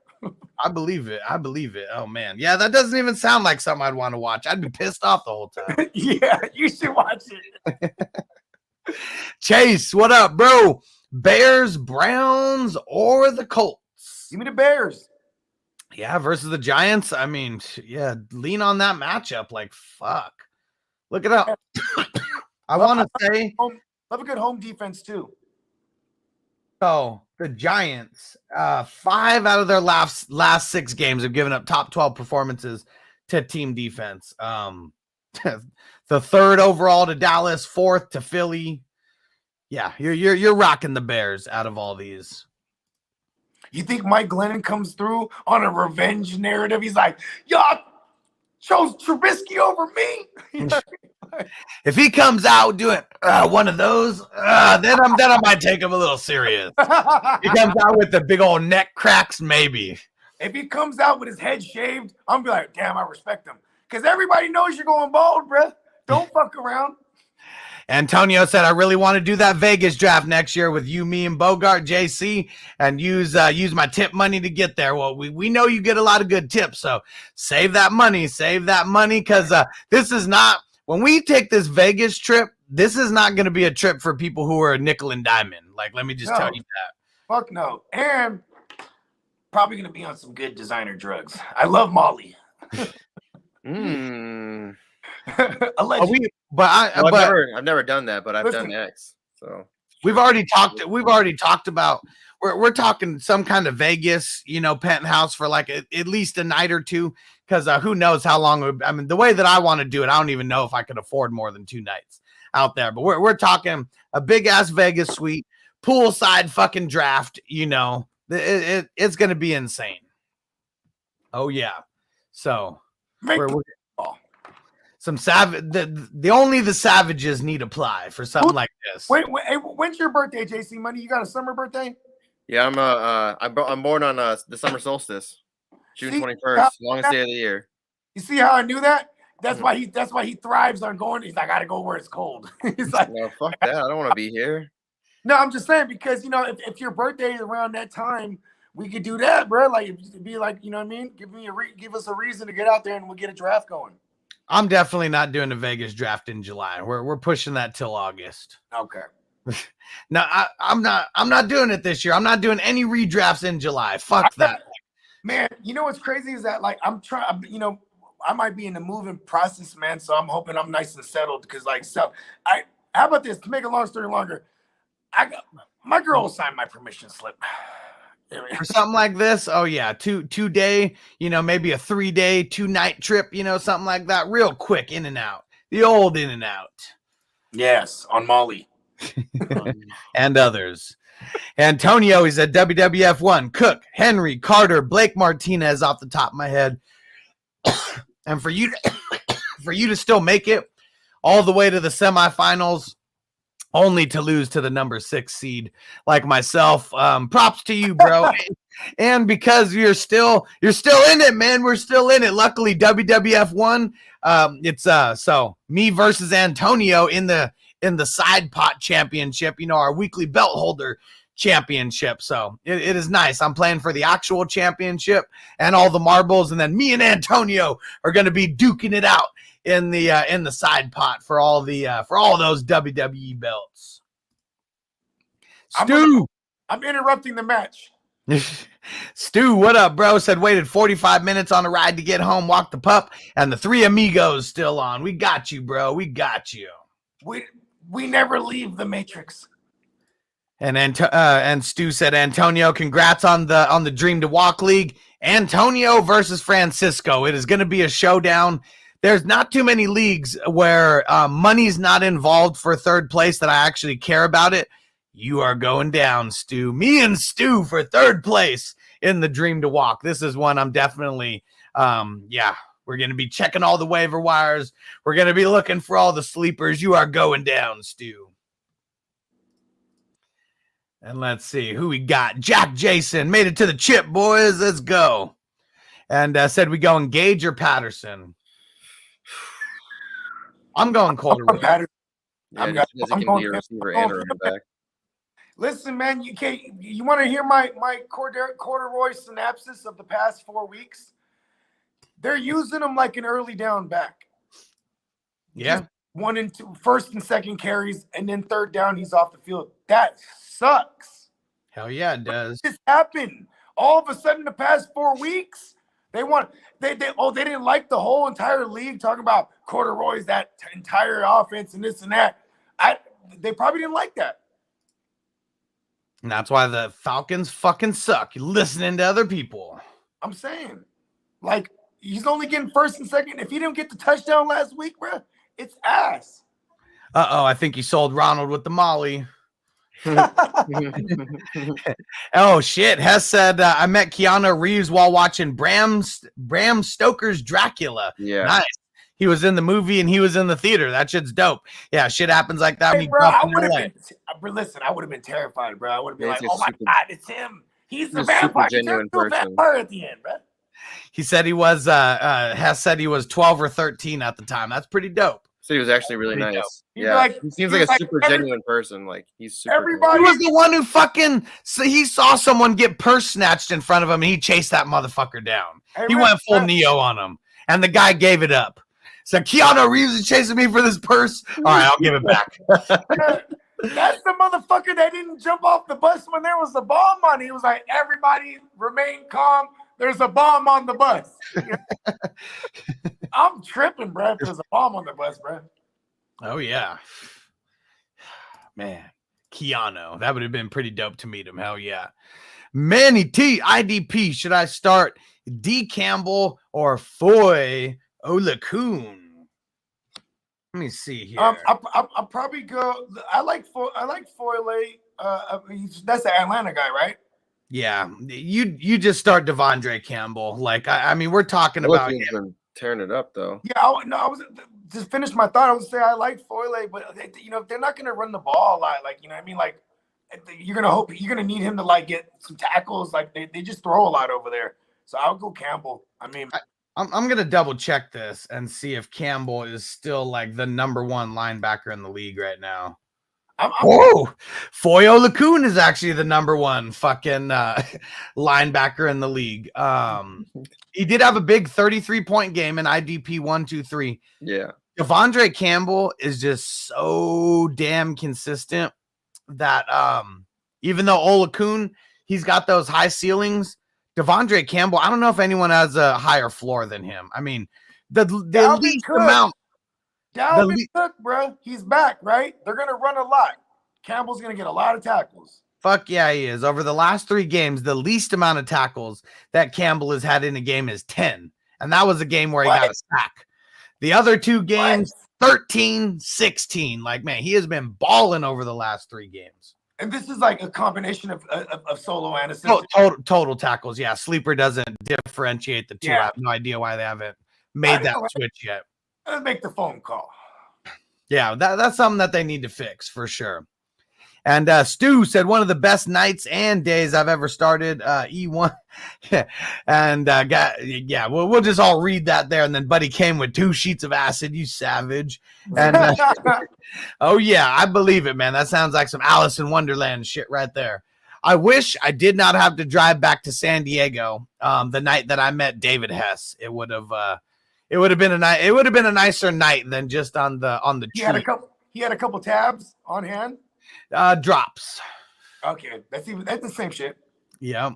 I believe it. Oh man, yeah, that doesn't even sound like something I'd want to watch. I'd be pissed off the whole time. Yeah, you should watch it. Chase, what up, bro? Bears, Browns, or the Colts? Give me the Bears. Yeah, versus the Giants. I mean, yeah, lean on that matchup. Like, fuck. Look it up. I want to say. Have a good home defense, too. So, the Giants, 5 out of their last 6 games have given up top 12 performances to team defense. The 3rd overall to Dallas, 4th to Philly. Yeah, you're rocking the Bears out of all these. You think Mike Glennon comes through on a revenge narrative? He's like, y'all chose Trubisky over me. If he comes out doing one of those, then I might take him a little serious. He comes out with the big old neck cracks, maybe. If he comes out with his head shaved, I'm gonna be like, damn, I respect him. Because everybody knows you're going bald, bruh. Don't fuck around. Antonio said, I really want to do that Vegas draft next year with you, me, and Bogart, JC, and use my tip money to get there. Well, we know you get a lot of good tips, so save that money, because this is not, when we take this Vegas trip, this is not going to be a trip for people who are nickel and diamond. Like, let me just tell you that. Fuck no. And probably going to be on some good designer drugs. I love Molly. I've never done that, but I've done X. So we've already talked about we're talking some kind of Vegas, penthouse for like at least a night or two, because who knows how long. I mean, the way that I want to do it, I don't even know if I could afford more than 2 nights out there. But we're talking a big ass Vegas suite, poolside fucking draft. It's gonna be insane. Oh yeah, so we're some savage. Only the savages need apply for something like this. When's your birthday, JC Money? You got a summer birthday? Yeah, I'm born on the summer solstice, June 21st, longest day of the year. You see how I knew that? That's why he thrives on going. He's like, I gotta go where it's cold. He's like, no, fuck that. I don't want to be here. No, I'm just saying, because if your birthday is around that time, we could do that, bro. Like, be like, you know what I mean? Give us a reason to get out there and we'll get a draft going. I'm definitely not doing a Vegas draft in July. We're pushing that till August. Okay. No, I'm not doing it this year. I'm not doing any redrafts in July. Fuck that. Man, you know what's crazy is that, like, I'm trying, I might be in the moving process, man. So I'm hoping I'm nice and settled, because how about this, to make a long story longer? My girl will sign my permission slip. For something like this, oh yeah, two day, maybe a 3-day, 2-night trip, something like that, real quick, in and out, the old in and out. Yes, on Molly and others. Antonio, he's at WWF 1. Cook, Henry, Carter, Blake Martinez off the top of my head, and for you to still make it all the way to the semifinals, only to lose to the number 6 seed like myself. Props to you, bro. And because you're still in it, man. We're still in it. Luckily, WWF 1. It's so me versus Antonio in the side pot championship, our weekly belt holder championship. So it is nice. I'm playing for the actual championship and all the marbles, and then me and Antonio are going to be duking it out in the side pot for all those WWE belts. Stu, I'm interrupting the match. Stu, what up, bro? Said waited 45 minutes on a ride to get home, walked the pup, and the 3 amigos still on. We got you, bro. We got you. We never leave the Matrix. And Stu said, Antonio, congrats on the Dream to Walk League. Antonio versus Francisco. It is going to be a showdown. There's not too many leagues where money's not involved for 3rd place that I actually care about it. You are going down, Stu. Me and Stu for 3rd place in the Dream to Walk. This is one I'm definitely, We're going to be checking all the waiver wires. We're going to be looking for all the sleepers. You are going down, Stu. And let's see who we got. Jack Jason made it to the chip, boys. Let's go. And said we go Gage or Patterson. I'm going Corduroy. Patterson. Yeah, just because he can be a receiver and a running back. Listen, man, you want to hear my corduroy synopsis of the past 4 weeks? They're using him like an early down back. Yeah. Just 1 and 2, first and second carries, and then third down, he's off the field. That sucks. Hell yeah, it does. This happened all of a sudden the past 4 weeks. They didn't like the whole entire league talking about corduroys, that entire offense and this and that. They probably didn't like that. And that's why the Falcons fucking suck. You're listening to other people. I'm saying, like, he's only getting first and second. If he didn't get the touchdown last week, bro, it's ass. I think you sold Ronald with the Molly. Oh shit. Hess said I met Keanu Reeves while watching Bram Stoker's Dracula. Yeah. Nice. He was in the movie and he was in the theater. That shit's dope. Yeah, shit happens like that. Hey, bro, I would have been terrified, bro. I would have been like, oh my God, it's him. He's the vampire. He's a vampire at the end, bro. He said he was Hess said he was 12 or 13 at the time. That's pretty dope. So he was actually really nice. Dope. Yeah, he seems like a super genuine person. Like he's super. Everybody He was the one who fucking he saw someone get purse snatched in front of him and he chased that motherfucker down. He went full Neo on him, and the guy gave it up. So Keanu Reeves is chasing me for this purse. All right, I'll give it back. That's the motherfucker that didn't jump off the bus when there was a bomb on. He was like, everybody remain calm. There's a bomb on the bus. I'm tripping, bro. If there's a bomb on the bus, bro. Oh, yeah. Man, Keanu. That would have been pretty dope to meet him. Hell yeah. Manny T, IDP. Should I start D. Campbell or Foy Olakun? Let me see here. I'll probably go. I like Foyle. That's the Atlanta guy, right? Yeah, you just start Devondre Campbell. Like I mean, we're talking about him. Been tearing it up though. Yeah, I was just finish my thought. I would say I like Foyle, but they're not going to run the ball a lot. Like what I mean, like you're gonna need him to like get some tackles. Like they just throw a lot over there. So I'll go Campbell. I mean, I'm gonna double check this and see if Campbell is still like the number 1 linebacker in the league right now. Whoa, Foy Olakun is actually the number 1 fucking linebacker in the league. He did have a big 33-point game in IDP 1-2-3. Yeah, Devondre Campbell is just so damn consistent that even though Olakun, he's got those high ceilings. Devondre Campbell, I don't know if anyone has a higher floor than him. I mean, the least amount. Dalvin Cook, bro, he's back, right? They're going to run a lot. Campbell's going to get a lot of tackles. Fuck yeah, he is. Over the last 3 games, the least amount of tackles that Campbell has had in a game is 10. And that was a game where he got a sack. The other 2 games, 13, 16. Like, man, he has been balling over the last 3 games. And this is like a combination of solo and assist. Total tackles, yeah. Sleeper doesn't differentiate the 2. Yeah. I have no idea why they haven't made that switch yet. Let's make the phone call. Yeah, that's something that they need to fix for sure. And Stu said one of the best nights and days I've ever started. E1, and we'll just all read that there. And then Buddy came with 2 sheets of acid. You savage. And oh yeah, I believe it, man. That sounds like some Alice in Wonderland shit right there. I wish I did not have to drive back to San Diego the night that I met David Hess. It would have been a nicer night than just on the tree. He had a couple tabs on hand. Drops. Okay, that's the same shit. Yeah.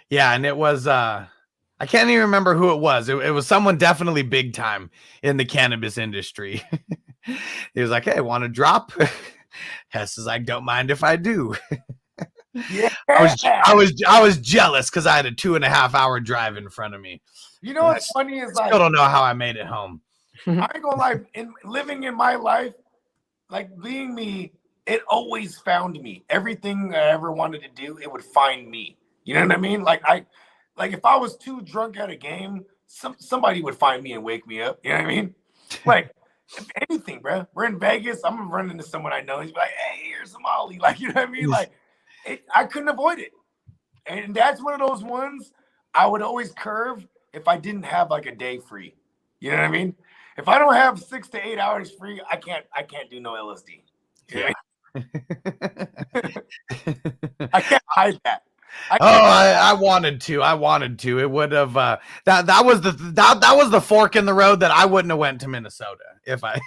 Yeah, and it was I can't even remember who it was. It was someone definitely big time in the cannabis industry. He was like, "Hey, want to drop?" Hess is like, "Don't mind if I do." Yeah. I was jealous because I had a 2.5 hour drive in front of me. You know what's funny is I still don't know how I made it home. I ain't gonna lie, living in my life, like being me, it always found me. Everything I ever wanted to do, it would find me. You know what I mean? Like if I was too drunk at a game somebody would find me and wake me up. You know what I mean? Like anything, bro. We're in Vegas. I'm gonna run into someone I know. He's like, "Hey, here's some Molly." Like, you know what I mean? Like, I couldn't avoid it. And that's one of those ones I would always curve if I didn't have like a day free. You know what I mean? If I don't have 6 to 8 hours free, I can't do no LSD. You know what I mean? I can't hide that. I wanted to. It would have that was the fork in the road that I wouldn't have went to Minnesota if I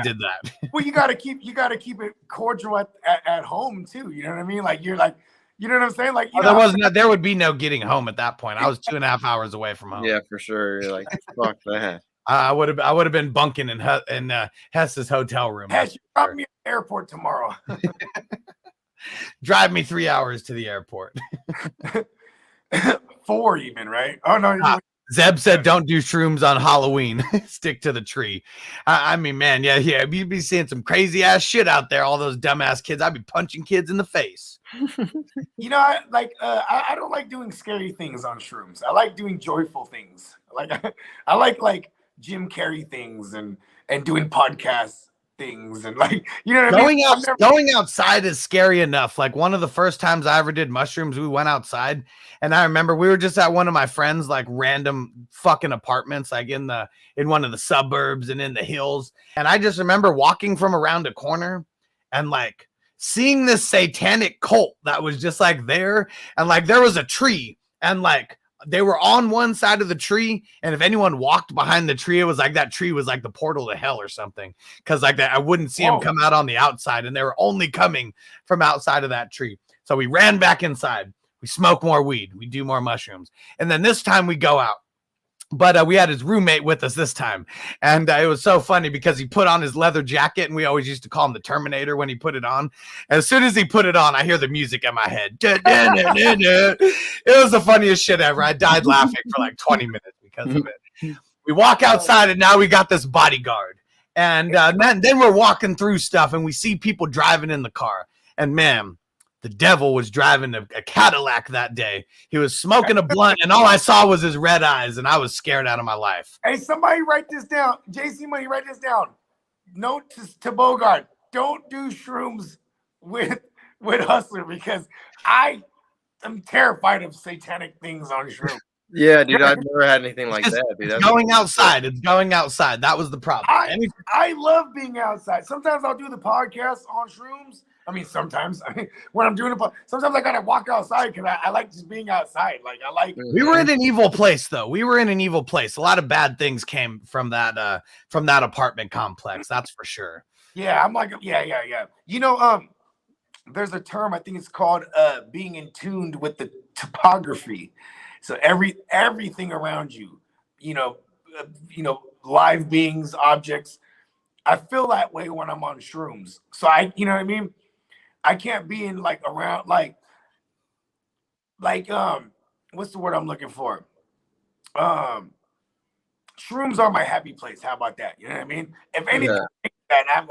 did that. Well, you gotta keep it cordial at home too. You know what I mean? Like you're like, you know what I'm saying? Like there would be no getting home at that point. I was 2.5 hours away from home. Yeah, for sure. You're like, fuck that. I would have been bunking in Hess's hotel room. Hess, you drop me at the airport tomorrow. Drive me 3 hours to the airport. 4 even, right? Oh no. Zeb said, "Don't do shrooms on Halloween. Stick to the tree." I mean, man, yeah. You'd be seeing some crazy ass shit out there. All those dumbass kids. I'd be punching kids in the face. You know, I don't like doing scary things on shrooms. I like doing joyful things. Like I like Jim Carrey things and doing podcasts things and like, you know what I mean? Going outside is scary enough. Like one of the first times I ever did mushrooms, we went outside, and I remember we were just at one of my friends' like random fucking apartments, like in one of the suburbs and in the hills. And I just remember walking from around a corner and like seeing this satanic cult that was just like there, and like there was a tree, and like they were on one side of the tree, and if anyone walked behind the tree, it was like that tree was like the portal to hell or something, because like that I wouldn't see them come out on the outside, and they were only coming from outside of that tree. So we ran back inside, we smoke more weed, we do more mushrooms, and then this time we go out. But we had his roommate with us this time, and it was so funny because he put on his leather jacket, and we always used to call him the Terminator when he put it on. And as soon as he put it on, I hear the music in my head. It was the funniest shit ever. I died laughing for like 20 minutes because of it. We walk outside, and now we got this bodyguard. And then we're walking through stuff, and we see people driving in the car. And man, the devil was driving a Cadillac that day. He was smoking a blunt, and all I saw was his red eyes, and I was scared out of my life. Hey, somebody write this down. JC Money, write this down. Note to Bogard: don't do shrooms with Hustler, because I am terrified of satanic things on shrooms. Yeah, dude, I've never had anything like that, dude. It's going outside. It's going outside. That was the problem. I love being outside. Sometimes I'll do the podcast on shrooms. I mean, sometimes when I'm doing it, sometimes I gotta walk outside because I like just being outside. Like I like. We were in an evil place, though. We were in an evil place. A lot of bad things came from that apartment complex. That's for sure. Yeah, I'm like, yeah. You know, there's a term, I think it's called being in tuned with the topography. So everything around you, you know, live beings, objects. I feel that way when I'm on shrooms. So you know what I mean? I can't be in like around like what's the word I'm looking for? Shrooms are my happy place. How about that? You know what I mean? If anything, that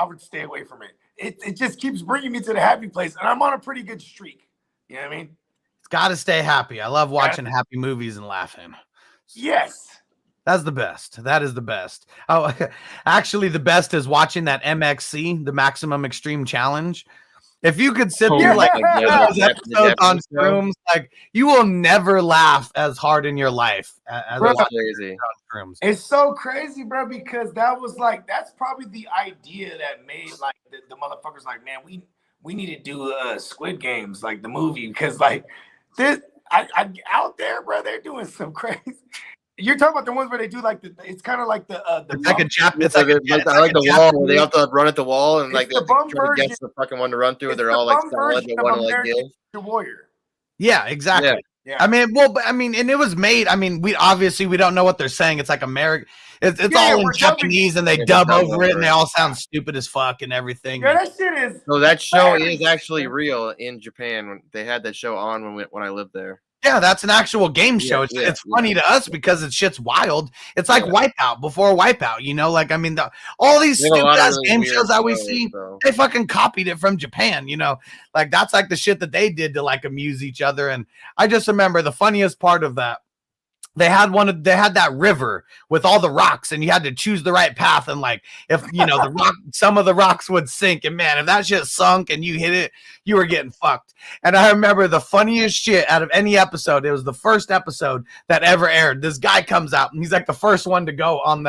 I would stay away from it. It just keeps bringing me to the happy place, and I'm on a pretty good streak. You know what I mean? It's got to stay happy. I love watching happy movies and laughing. Yes. That's the best. That is the best. Oh, actually, the best is watching that MXC, the Maximum Extreme Challenge. If you could sit there those episodes on shrooms, like you will never laugh as hard in your life as crazy. On shrooms. It's so crazy, bro, because that's probably the idea that made like the motherfuckers like, man, we need to do Squid Games, like the movie, because like this I out there, bro, they're doing some crazy. You're talking about the ones where they do like it's kind of like the it's like a Japanese. It's like the wall where they have to run at the wall and like the bum try to guess the fucking one to run through. They're all like solid. They want to like deal. The Warrior. Yeah, exactly. Yeah. I mean, and it was made. I mean, we don't know what they're saying. It's like American. It's all in Japanese, and they dub over it, and they all sound stupid as fuck and everything. Yeah, that shit is. So that show is actually real in Japan. They had that show on when I lived there. Yeah, that's an actual game show. It's funny to us because it's shit's wild. It's like Wipeout before Wipeout, you know? Like, I mean, all these stupid-ass game shows that we see, they fucking copied it from Japan, you know? Like, that's like the shit that they did to, like, amuse each other. And I just remember the funniest part of that they had that river with all the rocks, and you had to choose the right path. And like, if some of the rocks would sink, and man, if that shit sunk and you hit it, you were getting fucked. And I remember the funniest shit out of any episode. It was the first episode that ever aired. This guy comes out, and he's like the first one to go on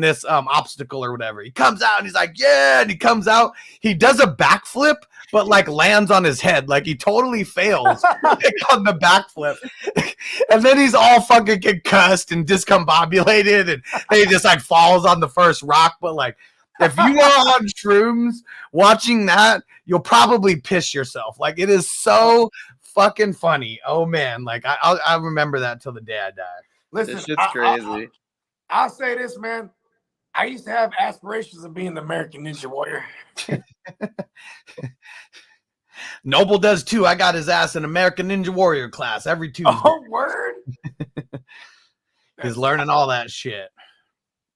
this obstacle or whatever. He comes out and he's like, yeah, and he comes out, he does a backflip, but like lands on his head. Like he totally fails on the backflip. And then he's all fucking concussed and discombobulated, and he just like falls on the first rock. But like, if you are on shrooms watching that, you'll probably piss yourself. Like, it is so fucking funny. Oh man. Like I remember that till the day I die. Listen, This shit's crazy. I'll say this, man. I used to have aspirations of being the American Ninja Warrior. Noble does too. I got his ass in American Ninja Warrior class every Tuesday. Oh, word. He's learning all that shit.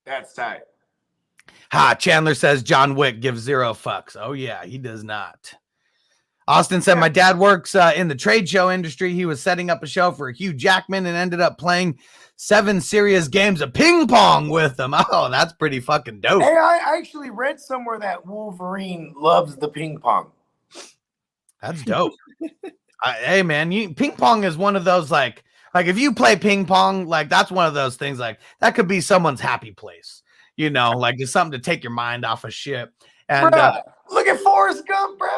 That's tight. Chandler says John Wick gives 0 fucks. Oh yeah, he does not. Austin said, my dad works in the trade show industry. He was setting up a show for Hugh Jackman and ended up playing 7 serious games of ping pong with him. Oh, that's pretty fucking dope. Hey, I actually read somewhere that Wolverine loves the ping pong. That's dope. Hey man, ping pong is one of those like if you play ping pong, like that's one of those things like that could be someone's happy place, like just something to take your mind off of shit. And bruh, look at Forrest Gump, bro.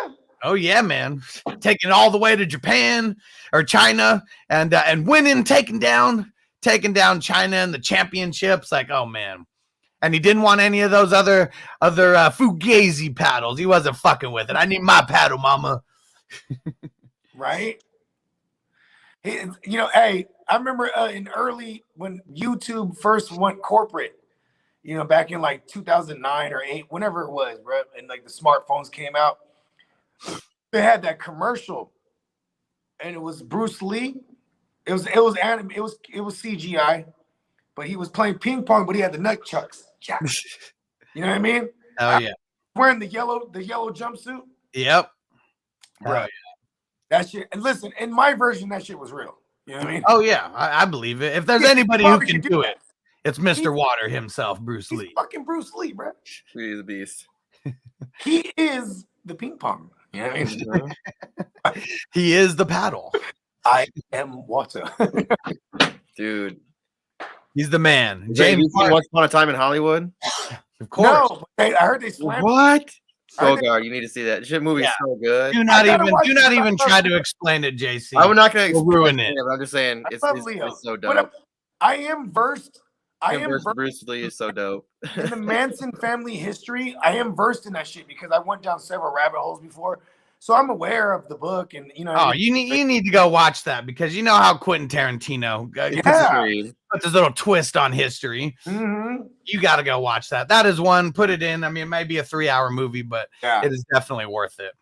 Oh yeah, man, taking it all the way to Japan or China and winning, taking down China in the championships. Like, oh man. And he didn't want any of those other Fugazi paddles. He wasn't fucking with it. I need my paddle, mama. Right? Hey, I remember in early when YouTube first went corporate, back in like 2009 or 8, whenever it was, bro, and like the smartphones came out, they had that commercial, and it was Bruce Lee. It was anime. It was CGI, but he was playing ping pong, but he had the nunchucks. You know what I mean? Oh yeah. Wearing the yellow jumpsuit. Yep. Bro, yeah. That shit. And listen, in my version, that shit was real. You know what I mean? Oh yeah, I believe it. If there's anybody who can do it, it's Mr. Water himself, Bruce Lee. Fucking Bruce Lee, bro. He's a beast. He is the ping pong. You know what I mean? He is the paddle. I am water. Dude. He's the man. James, Once Upon a Time in Hollywood? Of course. No, I heard they slammed. What? Bogard, you need to see that. Shit movie is so good. Do not even try to explain it, JC. I'm not going to ruin it. I'm just saying it's so dope. But I am versed. Bruce Lee is so dope. In the Manson family history, I am versed in that shit because I went down several rabbit holes before. So I'm aware of the book, and Oh, you need to go watch that because you know how Quentin Tarantino puts his little twist on history. Mm-hmm. You got to go watch that. That is one. Put it in. I mean, it might be a 3-hour movie, but it is definitely worth it.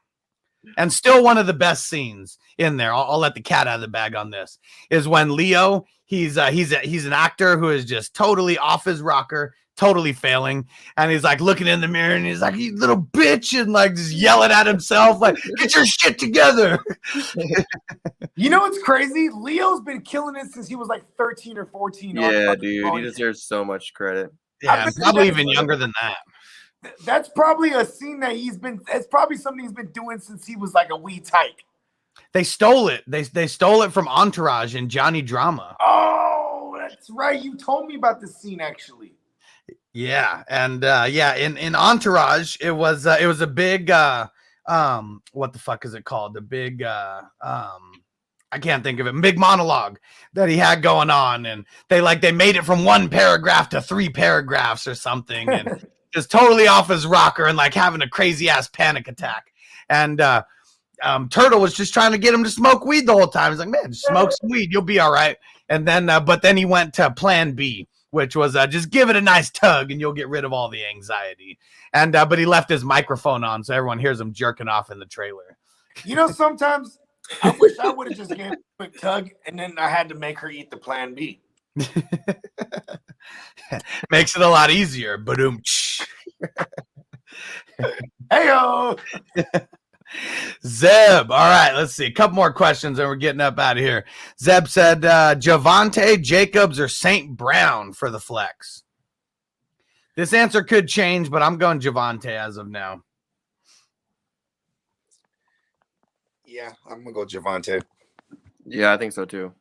And still one of the best scenes in there. I'll let the cat out of the bag on this. Is when Leo, he's an actor who is just totally off his rocker, totally failing, and he's like looking in the mirror and he's like, "You little bitch," and like just yelling at himself, like, "Get your shit together." You know what's crazy? Leo's been killing it since he was like 13 or 14. Yeah, dude, he deserves so much credit. Yeah, probably even younger than that. That's probably a scene that that's probably something he's been doing since he was like a wee tyke. They stole it. They stole it from Entourage and Johnny Drama. Oh, that's right. You told me about this scene actually. Yeah, and in Entourage, it was a big what the fuck is it called? The big I can't think of it. Big monologue that he had going on, and they made it from 1 paragraph to 3 paragraphs or something, and just totally off his rocker and like having a crazy ass panic attack. And Turtle was just trying to get him to smoke weed the whole time. He's like, "Man, just smoke some weed, you'll be all right." And then, but then he went to Plan B, which was just give it a nice tug and you'll get rid of all the anxiety. And but he left his microphone on so everyone hears him jerking off in the trailer. Sometimes I wish I would have just gave a quick tug and then I had to make her eat the Plan B. Makes it a lot easier. Badoom. Heyo. Zeb. All right, let's see. A couple more questions and we're getting up out of here. Zeb said Javante, Jacobs, or St. Brown for the flex. This answer could change, but I'm going Javante as of now. Yeah, I'm gonna go Javante. Yeah, I think so too.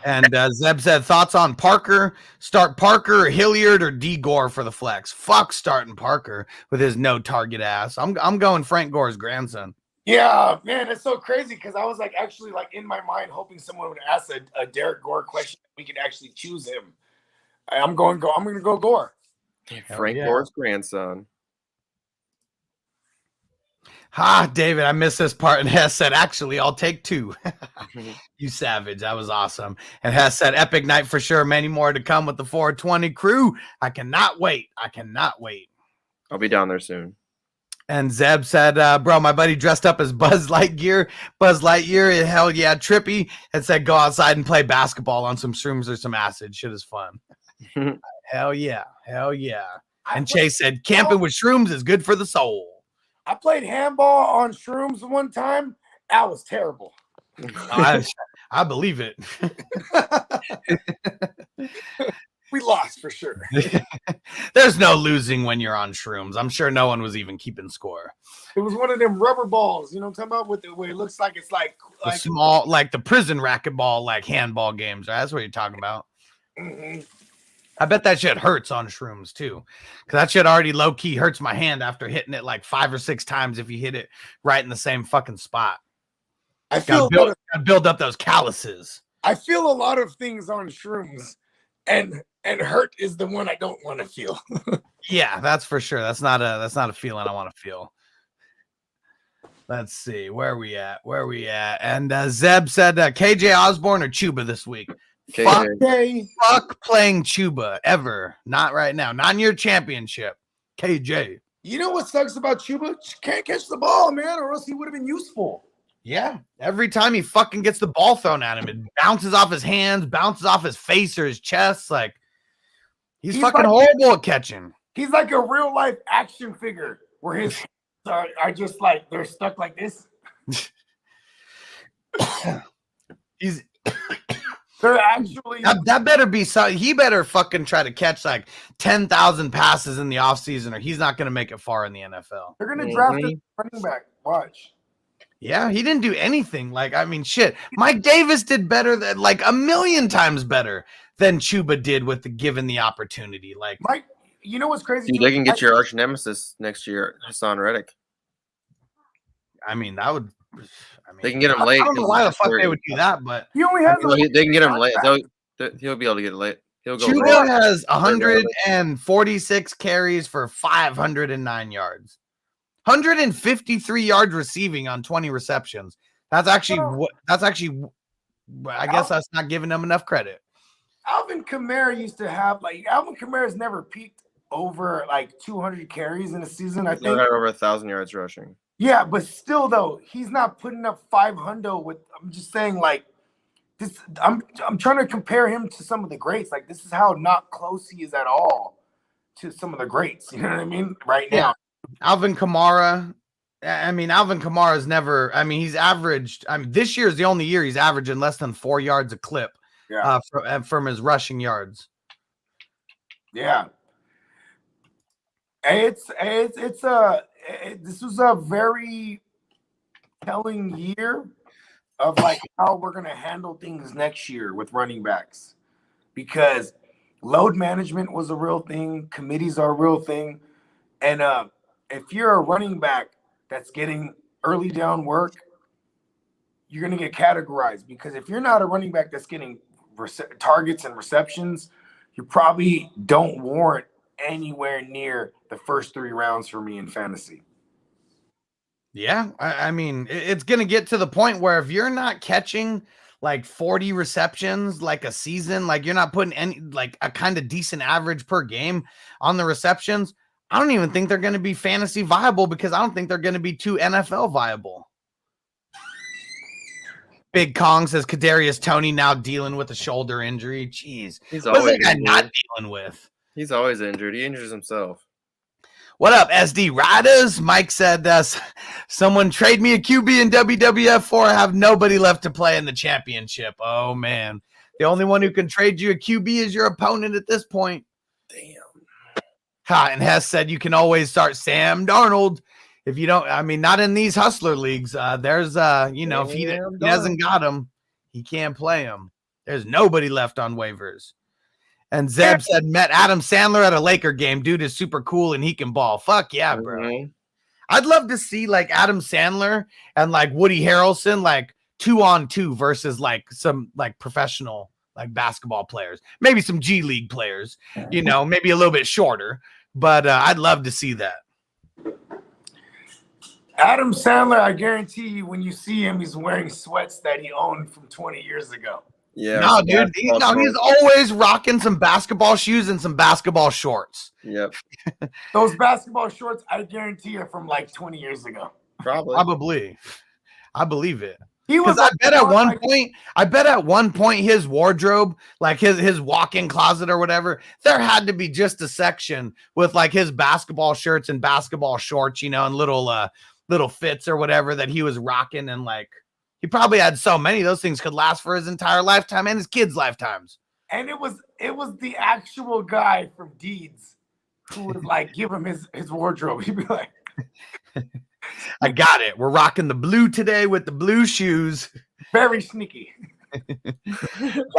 And Zeb said, thoughts on Parker? Start Parker, Hilliard, or D. Gore for the flex? Fuck starting Parker with his no target ass. I'm going Frank Gore's grandson. Yeah, man, it's so crazy because I was like actually like in my mind hoping someone would ask a Derek Gore question. We could actually choose him. I'm gonna go Gore. Frank Gore's grandson. David, I missed this part. And Hess said, actually, I'll take 2. You savage. That was awesome. And Hess said, epic night for sure. Many more to come with the 420 crew. I cannot wait. I'll be down there soon. And Zeb said, bro, my buddy dressed up as Buzz Lightyear. Hell yeah, trippy. And said, go outside and play basketball on some shrooms or some acid. Shit is fun. Hell yeah. And Chase said, camping with shrooms is good for the soul. I played handball on shrooms one time. That was terrible. I believe it. We lost for sure. There's no losing when you're on shrooms. I'm sure no one was even keeping score. It was one of them rubber balls, you know what I'm talking about? With the way it looks like it's like small, like the prison racquetball, like handball games. Right? That's what you're talking about. Mm-hmm. I bet that shit hurts on shrooms too. Because that shit already low key hurts my hand after hitting it like 5 or 6 times if you hit it right in the same fucking spot. I feel gotta build up those calluses. I feel a lot of things on shrooms, and hurt is the one I don't want to feel. Yeah, that's for sure. That's not a feeling I want to feel. Let's see where are we at. And Zeb said KJ Osborne or Chuba this week. Fuck playing Chuba ever. Not right now. Not in your championship. KJ. You know what sucks about Chuba? Can't catch the ball, man, or else he would have been useful. Yeah. Every time he fucking gets the ball thrown at him, it bounces off his hands, bounces off his face or his chest. Like he's fucking like, horrible at catching. He's like a real life action figure where his hands are just like they're stuck like this. They're actually that better be so. He better fucking try to catch like 10,000 passes in the offseason, or he's not going to make it far in the NFL. They're going to draft a running back. Watch. Yeah, he didn't do anything. Like, I mean, shit. Mike Davis did better than like 1,000,000 times better than Chuba did with the given the opportunity. Like, Mike, you know what's crazy? Dude, they can get your arch nemesis next year, Hassan Reddick. I mean, that would. They can get him late. I don't know why the fuck they would do that, but he only has. They can get him late. He'll be able to get late. He'll go. Chuba has 146 carries for 509 yards, 153 yards receiving on 20 receptions. That's actually. I guess that's not giving them enough credit. Alvin Kamara used to have Alvin Kamara's never peaked over like 200 carries in a season. I think over 1,000 yards rushing. Yeah, but still though, he's not putting up 500 with. I'm just saying like this. I'm trying to compare him to some of the greats. Like this is how not close he is at all to some of the greats. You know what I mean? Right now, Alvin Kamara. I mean, Alvin Kamara's never. I mean, he's averaged. I mean, this year is the only year he's averaging less than 4 yards a clip. Yeah. From his rushing yards. Yeah. This was a very telling year of like how we're gonna handle things next year with running backs, because load management was a real thing, committees are a real thing, and if you're a running back that's getting early down work, you're gonna get categorized, because if you're not a running back that's getting targets and receptions, you probably don't warrant anywhere near the first 3 rounds for me in fantasy. Yeah, I mean, it's going to get to the point where if you're not catching like 40 receptions like a season, like you're not putting any like a kind of decent average per game on the receptions, I don't even think they're going to be fantasy viable, because I don't think they're going to be too NFL viable. Big Kong says Kadarius Toney now dealing with a shoulder injury. Jeez, he's what's always that guy not dealing with? He's always injured. He injures himself. What up, SD Riders? Mike said, someone trade me a QB in WWF 4. I have nobody left to play in the championship. Oh, man. The only one who can trade you a QB is your opponent at this point. Damn. Ha, and Hess said you can always start Sam Darnold. If you don't, I mean, not in these hustler leagues. There's, if he hasn't got him, he can't play him. There's nobody left on waivers. And Zeb said, met Adam Sandler at a Laker game. Dude is super cool and he can ball. Fuck yeah, bro. Mm-hmm. I'd love to see like Adam Sandler and like Woody Harrelson, like 2-on-2 versus like some like professional like basketball players, maybe some G League players, maybe a little bit shorter, but I'd love to see that. Adam Sandler, I guarantee you, when you see him, he's wearing sweats that he owned from 20 years ago. Yeah. No, dude, he's always rocking some basketball shoes and some basketball shorts. Yep. Those basketball shorts, I guarantee, are from like 20 years ago. Probably. I believe it. He was. I bet at one point his wardrobe, like his walk-in closet or whatever, there had to be just a section with like his basketball shirts and basketball shorts, and little fits or whatever that he was rocking, and like he probably had so many those things could last for his entire lifetime and his kids' lifetimes. And it was the actual guy from Deeds who would like give him his wardrobe. He'd be like, I got it. We're rocking the blue today with the blue shoes. Very sneaky.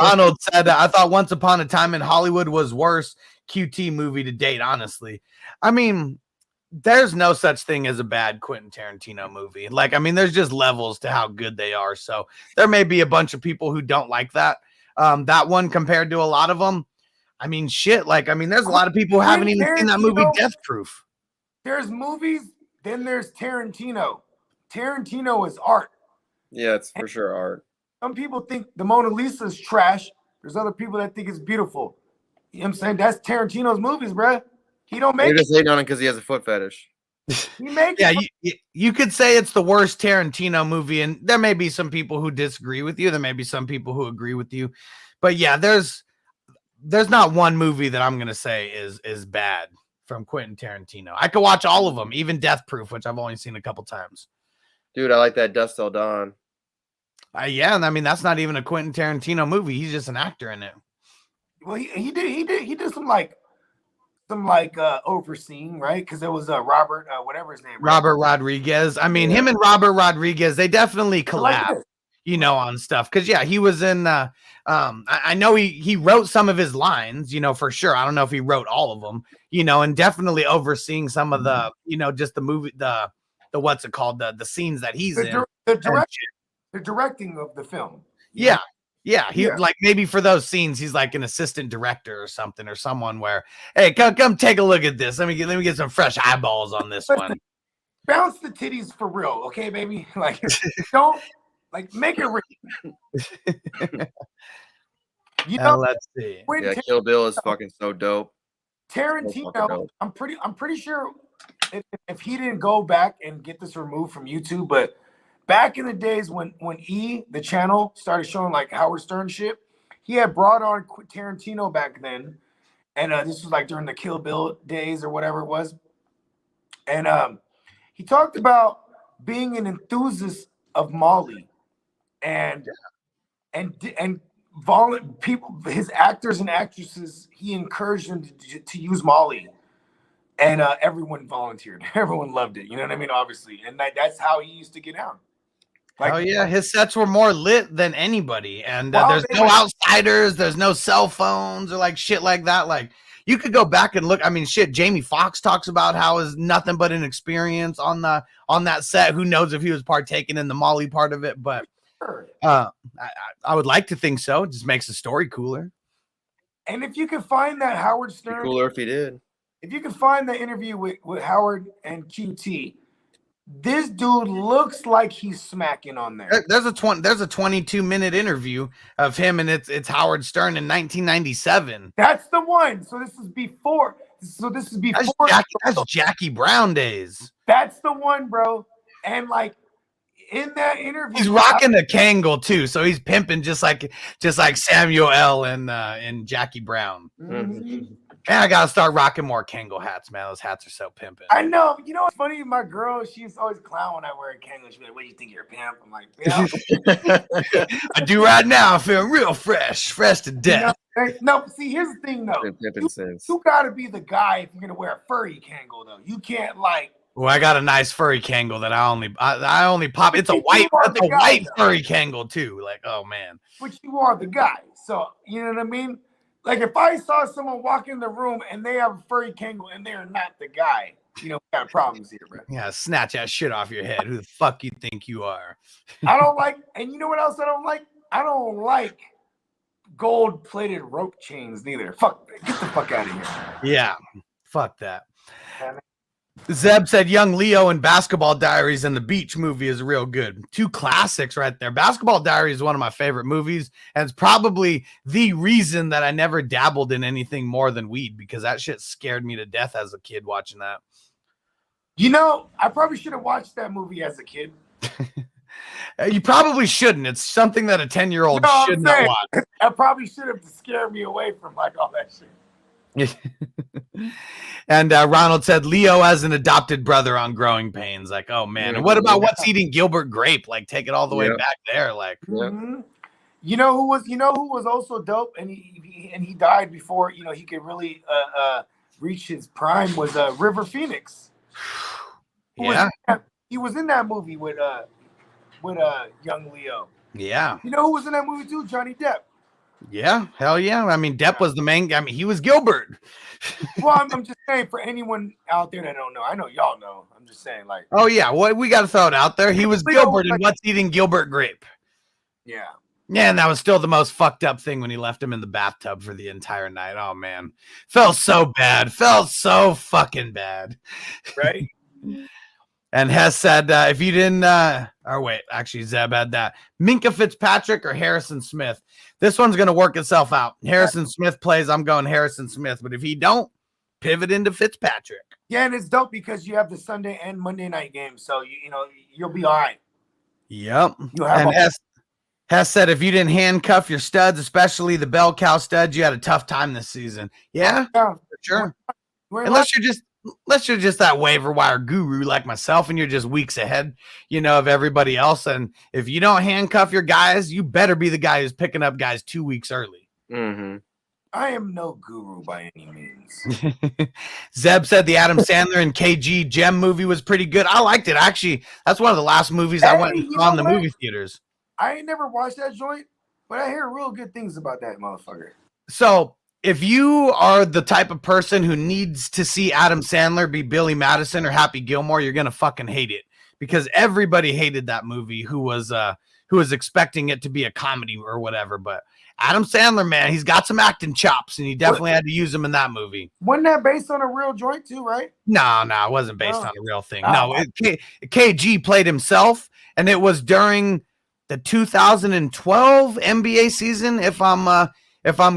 Ronald said, I thought Once Upon a Time in Hollywood was worse QT movie to date, honestly. I mean, there's no such thing as a bad Quentin Tarantino movie. Like, I mean, there's just levels to how good they are. So there may be a bunch of people who don't like that. That one compared to a lot of them. I mean, shit. Like, I mean, there's a lot of people who haven't even seen that movie, Death Proof. There's movies, then there's Tarantino. Tarantino is art. Yeah, it's for sure art. Some people think the Mona Lisa is trash. There's other people that think it's beautiful. You know what I'm saying? That's Tarantino's movies, bruh. He don't make You're just hating on it because he has a foot fetish. He makes you could say it's the worst Tarantino movie, and there may be some people who disagree with you. There may be some people who agree with you. But yeah, there's not one movie that I'm going to say is bad from Quentin Tarantino. I could watch all of them, even Death Proof, which I've only seen a couple times. Dude, I like that Dust Till Dawn. Yeah, and I mean that's not even a Quentin Tarantino movie. He's just an actor in it. Well, he did some overseeing, right? Because it was Robert, whatever his name, Robert Rodriguez. I mean, him and Robert Rodriguez, they definitely collab, on stuff. Because he was in. I know he wrote some of his lines, for sure. I don't know if he wrote all of them, and definitely overseeing some of the, just the movie, the what's it called, the scenes that he's in. The directing of the film. Yeah. He like maybe for those scenes he's like an assistant director or something, or someone where, hey, come take a look at this. Let me get some fresh eyeballs on this one. Bounce the titties for real, okay, baby? Like, don't make it real. Let's see. Kill Bill is fucking so dope. Tarantino, So dope. I'm pretty sure if he didn't go back and get this removed from YouTube, but back in the days when the channel started showing like Howard Stern shit, he had brought on Tarantino back then, and this was like during the Kill Bill days or whatever it was, and he talked about being an enthusiast of Molly, and people, his actors and actresses, he encouraged them to use Molly. And everyone volunteered. Everyone loved it. You know what I mean? Obviously. And that's how he used to get out. Like, his sets were more lit than anybody. And there's no outsiders. There's no cell phones or like shit like that. Like, you could go back and look. I mean, shit, Jamie Foxx talks about how it's nothing but an experience on that set. Who knows if he was partaking in the Molly part of it. But I would like to think so. It just makes the story cooler. And if you can find that Howard Stern. Cooler if he did. If you can find the interview with Howard and QT, this dude looks like he's smacking on there. There's a 22-minute interview of him, and it's Howard Stern in 1997. That's the one. So this is before. That's Jackie Brown days. That's the one, bro. And like in that interview, he's rocking a Kangol too, so he's pimping just like Samuel L. and Jackie Brown. Mm-hmm. Man, I gotta start rocking more Kangol hats, man. Those hats are so pimping. I know. You know what's funny? My girl, she's always clown when I wear a Kangol. She's like, "What do you think you're a pimp?" I'm like, I do right now. I feel real fresh to death. No, see, here's the thing, though. You gotta be the guy if you're gonna wear a furry Kangol, though. You can't like. Well, I got a nice furry Kangol that I only pop. It's a white furry Kangol too. Like, oh man. But you are the guy, so you know what I mean. Like if I saw someone walk in the room and they have a furry Kangol and they're not the guy, you know, we got problems here, bro. Yeah, snatch that shit off your head. Who the fuck you think you are? I don't like, and you know what else I don't like? I don't like gold-plated rope chains neither. Fuck, get the fuck out of here. Yeah, fuck that. Zeb said Young Leo and Basketball Diaries and The Beach movie is real good. Two classics right there. Basketball Diaries is one of my favorite movies, and it's probably the reason that I never dabbled in anything more than weed, because that shit scared me to death as a kid watching that. You know, I probably should have watched that movie as a kid. You probably shouldn't. It's something that a 10-year-old should not watch. I probably should have to scare me away from like all that shit. And Ronald said Leo as an adopted brother on Growing Pains. Like, oh man. And what about What's Eating Gilbert Grape? Like, take it all the way back there. Like, you know who was also dope, and he died before he could really reach his prime was River Phoenix. He was in that movie with young Leo. Yeah. You know who was in that movie too? Johnny Depp. Yeah, hell yeah. I mean, Depp was the main guy. I mean, he was Gilbert. Well, I'm just saying for anyone out there that don't know. I know y'all know. I'm just saying, like. Oh yeah, what we got to throw it out there. He was Gilbert in What's Eating Gilbert Grape. Yeah. Yeah, and that was still the most fucked up thing when he left him in the bathtub for the entire night. Oh man, felt so bad. Felt so fucking bad. Right. And Hess said, if you didn't, actually Zeb had that. Minka Fitzpatrick or Harrison Smith. This one's going to work itself out. Harrison Smith plays, I'm going Harrison Smith. But if he don't, pivot into Fitzpatrick. Yeah, and it's dope because you have the Sunday and Monday night games. So, you'll be all right. Yep. And Hess said, if you didn't handcuff your studs, especially the bell cow studs, you had a tough time this season. Yeah, for sure. Unless you're just that waiver wire guru like myself and you're just weeks ahead, of everybody else. And if you don't handcuff your guys, you better be the guy who's picking up guys 2 weeks early. Mm-hmm. I am no guru by any means. Zeb said the Adam Sandler and KG Gem movie was pretty good. I liked it. Actually, that's one of the last movies I went and saw in the movie theaters. I ain't never watched that joint, but I hear real good things about that motherfucker. So if you are the type of person who needs to see Adam Sandler be Billy Madison or Happy Gilmore, you're going to fucking hate it, because everybody hated that movie who was expecting it to be a comedy or whatever. But Adam Sandler, man, he's got some acting chops, and he definitely had to use them in that movie. Wasn't that based on a real joint too, right? No, it wasn't based on a real thing. KG played himself, and it was during the 2012 NBA season, if I'm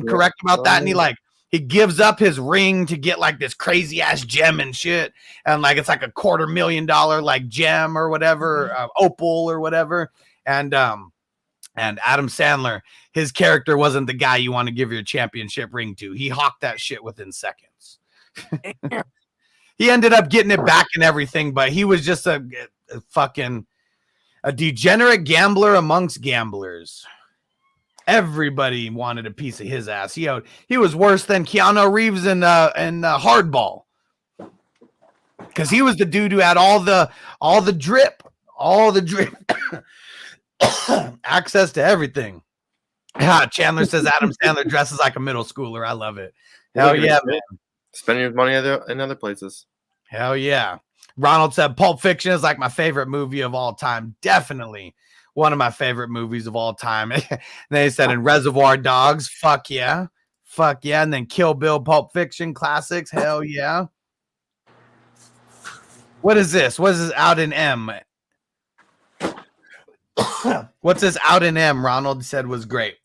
correct about that. And he gives up his ring to get like this crazy ass gem and shit. And like, it's like $250,000 like gem or whatever, opal or whatever. And Adam Sandler, his character wasn't the guy you want to give your championship ring to. He hawked that shit within seconds. He ended up getting it back and everything, but he was just a degenerate gambler amongst gamblers. Everybody wanted a piece of his ass. He was worse than Keanu Reeves in Hardball, because he was the dude who had all the drip, access to everything. Chandler says Adam Sandler dresses like a middle schooler. I love it. Hell yeah, man. Spending his money in other places. Hell yeah. Ronald said Pulp Fiction is like my favorite movie of all time. Definitely one of my favorite movies of all time. And they said in Reservoir Dogs, fuck yeah. And then Kill Bill, Pulp Fiction, classics. Hell yeah. What is this? What is this out in M? What's this out in M? Ronald said was great.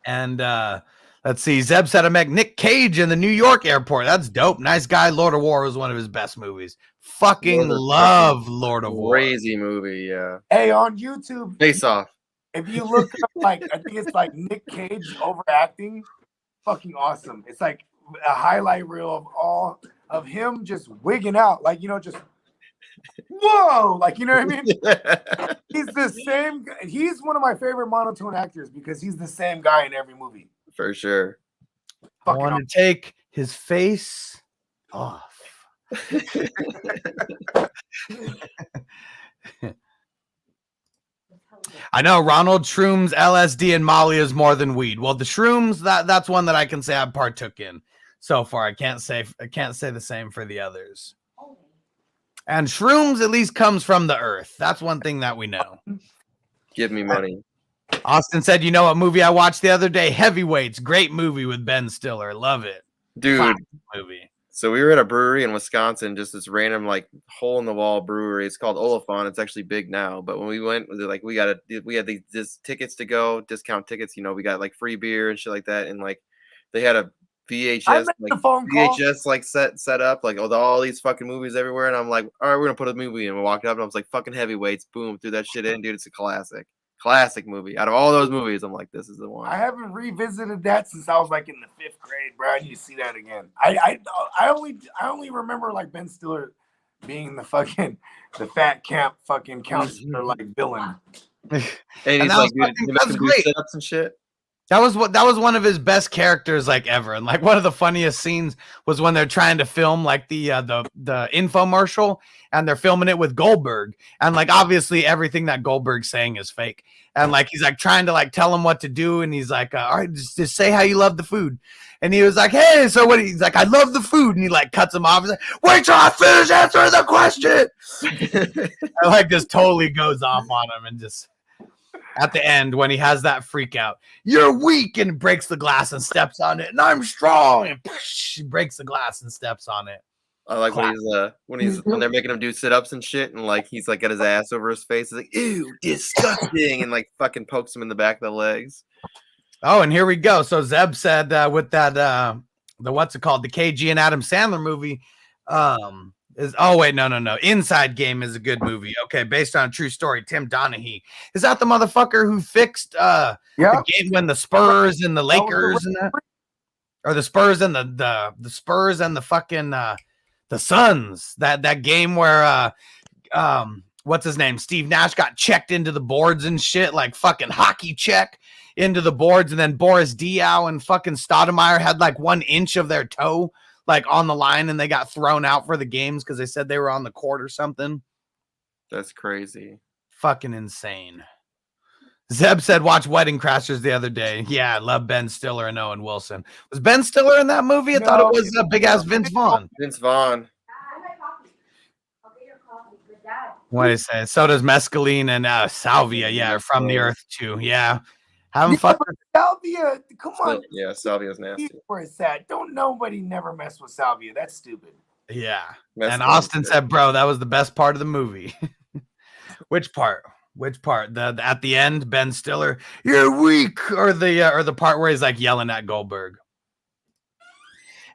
And let's see. Zeb said I met Nick Cage in the New York airport. That's dope. Nice guy. Lord of War was one of his best movies. Fucking love Lord of War. Crazy movie, yeah. Hey, on YouTube, Face Off. If you look up, I think it's like Nick Cage overacting, fucking awesome. It's like a highlight reel of all of him just wigging out, like, you know, just whoa, like, you know what I mean? He's the same. He's one of my favorite monotone actors because he's the same guy in every movie. For sure. I want to take his face off. I know Ronald shrooms, LSD, and Molly is more than weed. Well, the shrooms, that's one that I can say I partook in so far. I can't say the same for the others. And shrooms at least comes from the earth. That's one thing that we know. Give me money. Austin said, "You know what movie I watched the other day? Heavyweights. Great movie with Ben Stiller. Love it, dude. Classic movie." So we were at a brewery in Wisconsin, just this random like hole in the wall brewery. It's called Oliphant. It's actually big now, but when we went, like we had these tickets to go, discount tickets. You know, we got like free beer and shit like that, and like they had a VHS like set up like all these fucking movies everywhere. And I'm like, all right, we're gonna put a movie in. We walked up and I was like, fucking Heavyweights. Boom, threw that shit in, dude. It's a classic movie. Out of all those movies, I'm like, this is the one. I haven't revisited that since I was like in the 5th grade, bro. I need to see that again. I only remember like Ben Stiller being the fat camp fucking counselor like villain. And he's like, dude, great sit-ups and shit. That was one of his best characters like ever. And like one of the funniest scenes was when they're trying to film like the infomercial, and they're filming it with Goldberg, and like obviously everything that Goldberg's saying is fake, and like he's like trying to like tell him what to do, and he's like, all right, just say how you love the food. And he was like, hey, so what? He's like, I love the food, and he like cuts him off. He's like, wait till I finish answering the question. And like just totally goes off on him, and just at the end when he has that freak out, you're weak, and breaks the glass and steps on it, and I'm strong, and he breaks the glass and steps on it. I like when they're making him do sit-ups and shit, and like he's like got his ass over his face, he's like, ew, disgusting, and like fucking pokes him in the back of the legs. Oh, and here we go. So Zeb said with that the what's it called, the KG and Adam Sandler movie no. Inside Game is a good movie. Okay, based on a true story. Tim Donaghy. Is that the motherfucker who fixed the game when the Spurs and the Lakers and that? Or the Spurs and the Spurs and the fucking the Suns. That game where what's his name? Steve Nash got checked into the boards and shit, like fucking hockey check into the boards, and then Boris Diaw and fucking Stoudemire had like 1 inch of their toe like on the line, and they got thrown out for the games because they said they were on the court or something. That's crazy. Fucking insane. Zeb said, watch Wedding Crashers the other day. Yeah, I love Ben Stiller and Owen Wilson. Was Ben Stiller in that movie? I thought it was big ass Vince Vaughn. Vince Vaughn. What is it? So does mescaline and salvia. Yeah, from the earth too. Yeah. Having fun. Salvia, come on. Yeah, salvia's nasty. Where it's at. Don't nobody never mess with salvia. That's stupid. Yeah. And Austin said, bro, that was the best part of the movie. Which part? The at the end, Ben Stiller, you're weak, or the part where he's like yelling at Goldberg.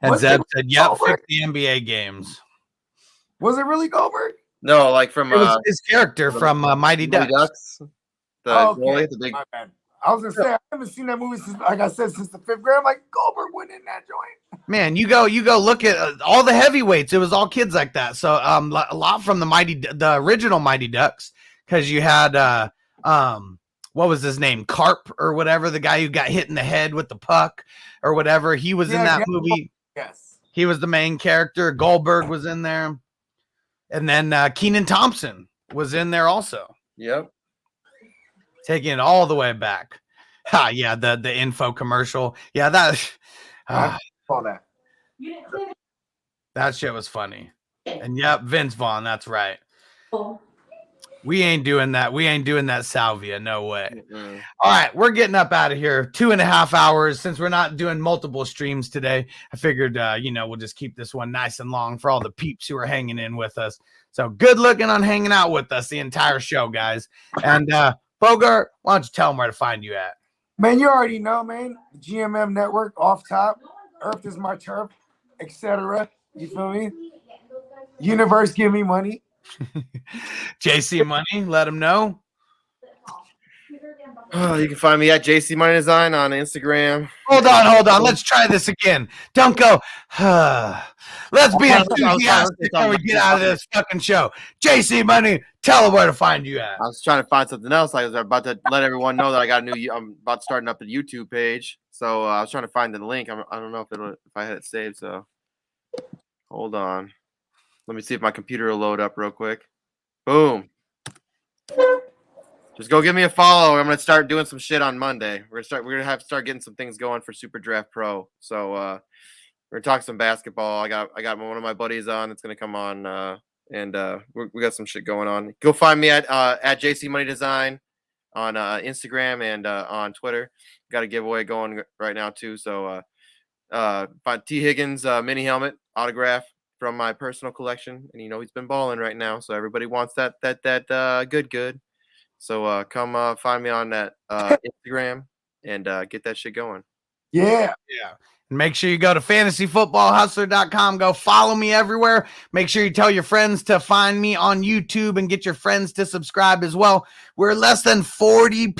And Zeb said, yep, fix the NBA games. Was it really Goldberg? No, like from it was his character from Mighty Ducks. The big. My bad. I was gonna say I haven't seen that movie since, like I said, since the 5th grade. I'm like, Goldberg went in that joint. Man, you go look at all the heavyweights. It was all kids like that. So a lot from the original Mighty Ducks, because you had what was his name, Carp or whatever, the guy who got hit in the head with the puck or whatever. He was in that movie. Yes, he was the main character. Goldberg was in there, and then Kenan Thompson was in there also. Yep. Taking it all the way back. Yeah, the info commercial. Yeah, that all that. That shit was funny. And yep, Vince Vaughn, that's right. We ain't doing that. We ain't doing that salvia. No way. Mm-hmm. All right, we're getting up out of here. 2.5 hours. Since we're not doing multiple streams today, I figured we'll just keep this one nice and long for all the peeps who are hanging in with us. So good looking on hanging out with us the entire show, guys. And Bogard, why don't you tell them where to find you at? Man, you already know, man. GMM Network, off top. Earth is my turf, etc. You feel me? Universe, give me money. JC Money, let them know. Oh, you can find me at JC Money Design on Instagram. Hold on. Let's try this again. Don't go. Let's be enthusiastic when we get out of this fucking show. JC Money, tell them where to find you at. I was trying to find something else. I was about to let everyone know that I got I'm about starting up a YouTube page. So I was trying to find the link. I don't know if I had it saved. So hold on. Let me see if my computer will load up real quick. Boom. Just go give me a follow. I'm gonna start doing some shit on Monday. We're gonna have to start getting some things going for Super Draft Pro. So we're gonna talk some basketball. I got one of my buddies on that's gonna come on, and we got some shit going on. Go find me at JC Money Design on Instagram and on Twitter. Got a giveaway going right now too. So find T Higgins mini helmet autograph from my personal collection, and he's been balling right now. So everybody wants that good. So come find me on that Instagram and get that shit going. Yeah. And make sure you go to fantasyfootballhustler.com. Go follow me everywhere. Make sure you tell your friends to find me on YouTube and get your friends to subscribe as well. We're less than 40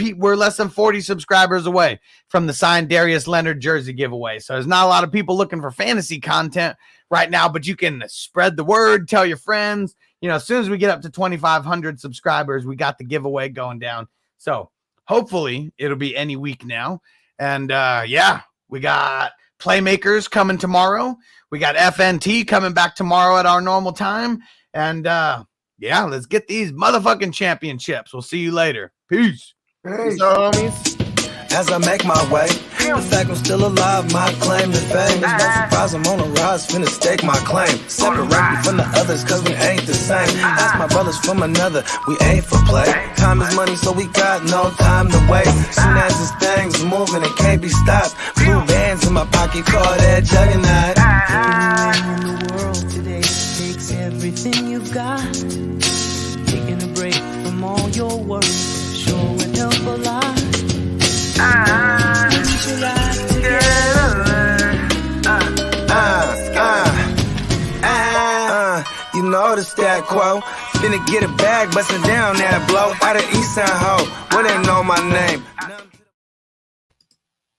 subscribers away from the signed Darius Leonard jersey giveaway. So there's not a lot of people looking for fantasy content right now, but you can spread the word, tell your friends. As soon as we get up to 2,500 subscribers, we got the giveaway going down. So hopefully it'll be any week now. And we got Playmakers coming tomorrow. We got FNT coming back tomorrow at our normal time. And let's get these motherfucking championships. We'll see you later. Peace. Hey. Homies. As I make my way, the fact I'm still alive, my claim to fame. It's no surprise I'm on a rise, finna stake my claim. Separate me from the others, cause we ain't the same. Ask my brothers from another, we ain't for play. Time is money, so we got no time to waste. Soon as this thing's moving, it can't be stopped. Blue bands in my pocket, call that juggernaut. Anywhere in the world today takes everything you've got. Taking a break from all your work sure would help a lot. We should ride together. You know the stat quo. Finna get a bag, bustin' down that blow. Out of East Side Ho, where they know my name.